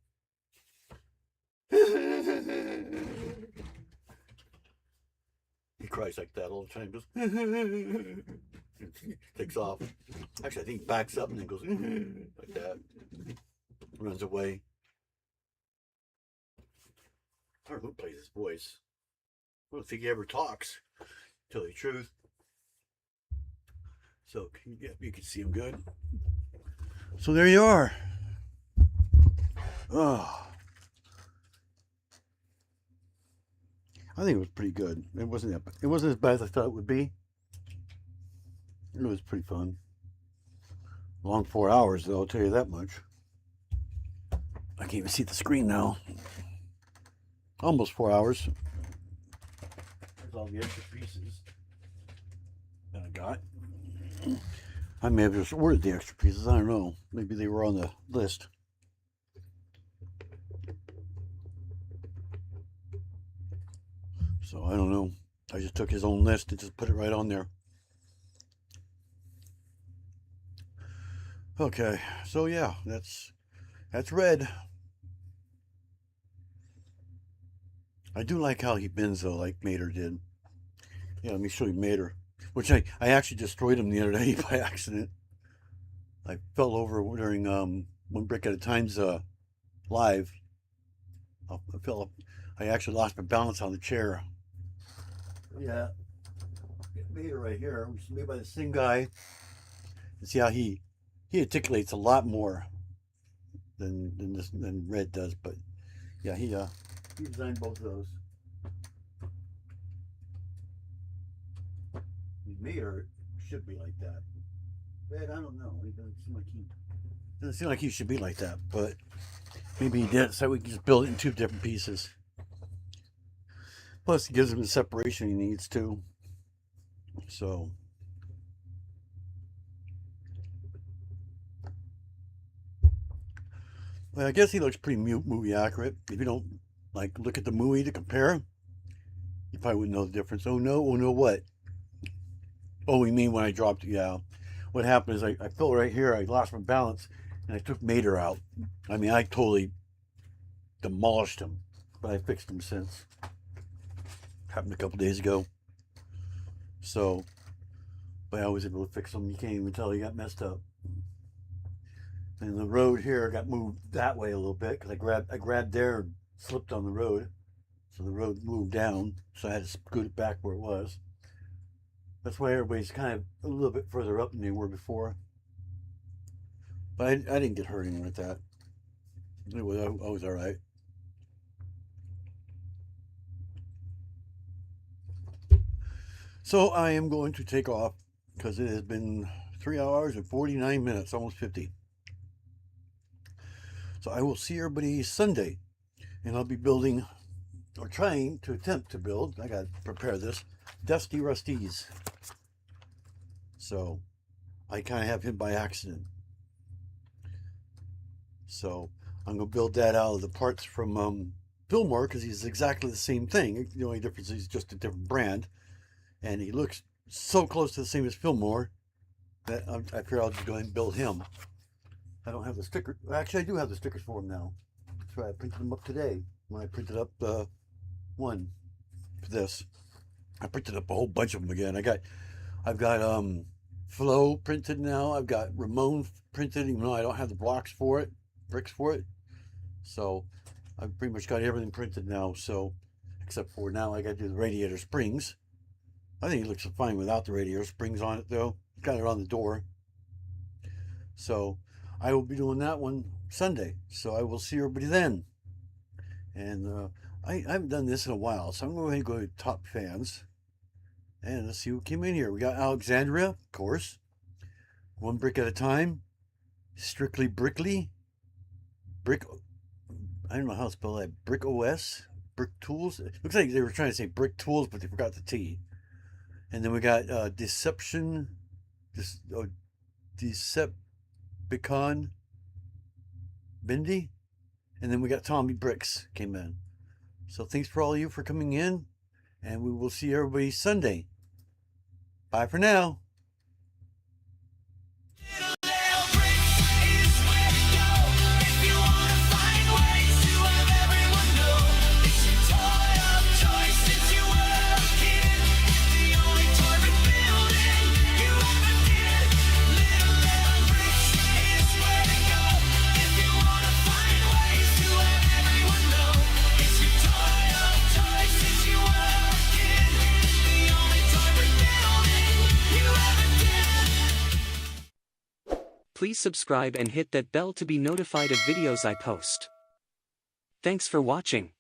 He cries like that all the time. Goes takes off. Actually, I think he backs up and then goes like that. Runs away. I don't know who plays his voice. I don't think he ever talks. Tell you the truth. So you can see him good. So there you are. Oh, I think it was pretty good. It wasn't as bad as I thought it would be. It was pretty fun. Long 4 hours though, I'll tell you that much. I can't even see the screen now. Almost 4 hours. There's all the extra pieces that I got. I may have just ordered the extra pieces. I don't know. Maybe they were on the list. So I don't know. I just took his own list and just put it right on there. Okay, so yeah, that's red. I do like how he bends though, like Mater did. Yeah, let me show you Mater. Which I actually destroyed him the other day by accident. I fell over during One Brick at a Time's live. I fell up. I actually lost my balance on the chair. Yeah, Mater right here, which is made by the same guy. And see how he articulates a lot more than Red does. But yeah, he designed both of those. Mater should be like that. Red, I don't know. He doesn't seem like he should be like that, but maybe he did, so we can just build it in two different pieces. Plus, it gives him the separation he needs too. So, well, I guess he looks pretty movie accurate. If you don't like look at the movie to compare, you probably wouldn't know the difference. Oh no, what? Oh, you mean when I dropped? Yeah. What happened is I fell right here. I lost my balance, and I took Mater out. I mean, I totally demolished him, but I fixed him since. Happened a couple days ago. So, but I was able to fix him. You can't even tell he got messed up. And the road here got moved that way a little bit because I grabbed there and slipped on the road. So the road moved down. So I had to scoot it back where it was. That's why everybody's kind of a little bit further up than they were before. But I didn't get hurt with that. I was all right. So I am going to take off because it has been 3 hours and 49 minutes, almost 50. So I will see everybody Sunday, and I'll be building, or trying to attempt to build, I gotta prepare this, Dusty Rusty's. So I kind of have him by accident. So I'm gonna build that out of the parts from Fillmore, because he's exactly the same thing. The only difference is he's just a different brand, and he looks so close to the same as Fillmore that I figure I'll just go ahead and build him. I don't have the sticker. Actually, I do have the stickers for him now. That's right. I printed them up today when I printed up one for this. I printed up a whole bunch of them again. I've got Flo printed now. I've got Ramon printed, even though I don't have the blocks for it, bricks for it. So I've pretty much got everything printed now. So except for now, I got to do the radiator springs. I think it looks fine without the radiator springs on it, though. Got it on the door. So I will be doing that one Sunday. So I will see everybody then. And I haven't done this in a while, so I'm going to go to top fans. And let's see who came in here. We got Alexandria, of course. One brick at a time. Strictly Brickly. Brick, I don't know how to spell that. Brick OS. Brick Tools. It looks like they were trying to say Brick Tools, but they forgot the T. And then we got Deception. Decepticon Bindi. And then we got Tommy Bricks came in. So thanks for all of you for coming in. And we will see everybody Sunday. Bye for now. Please subscribe and hit that bell to be notified of videos I post. Thanks for watching.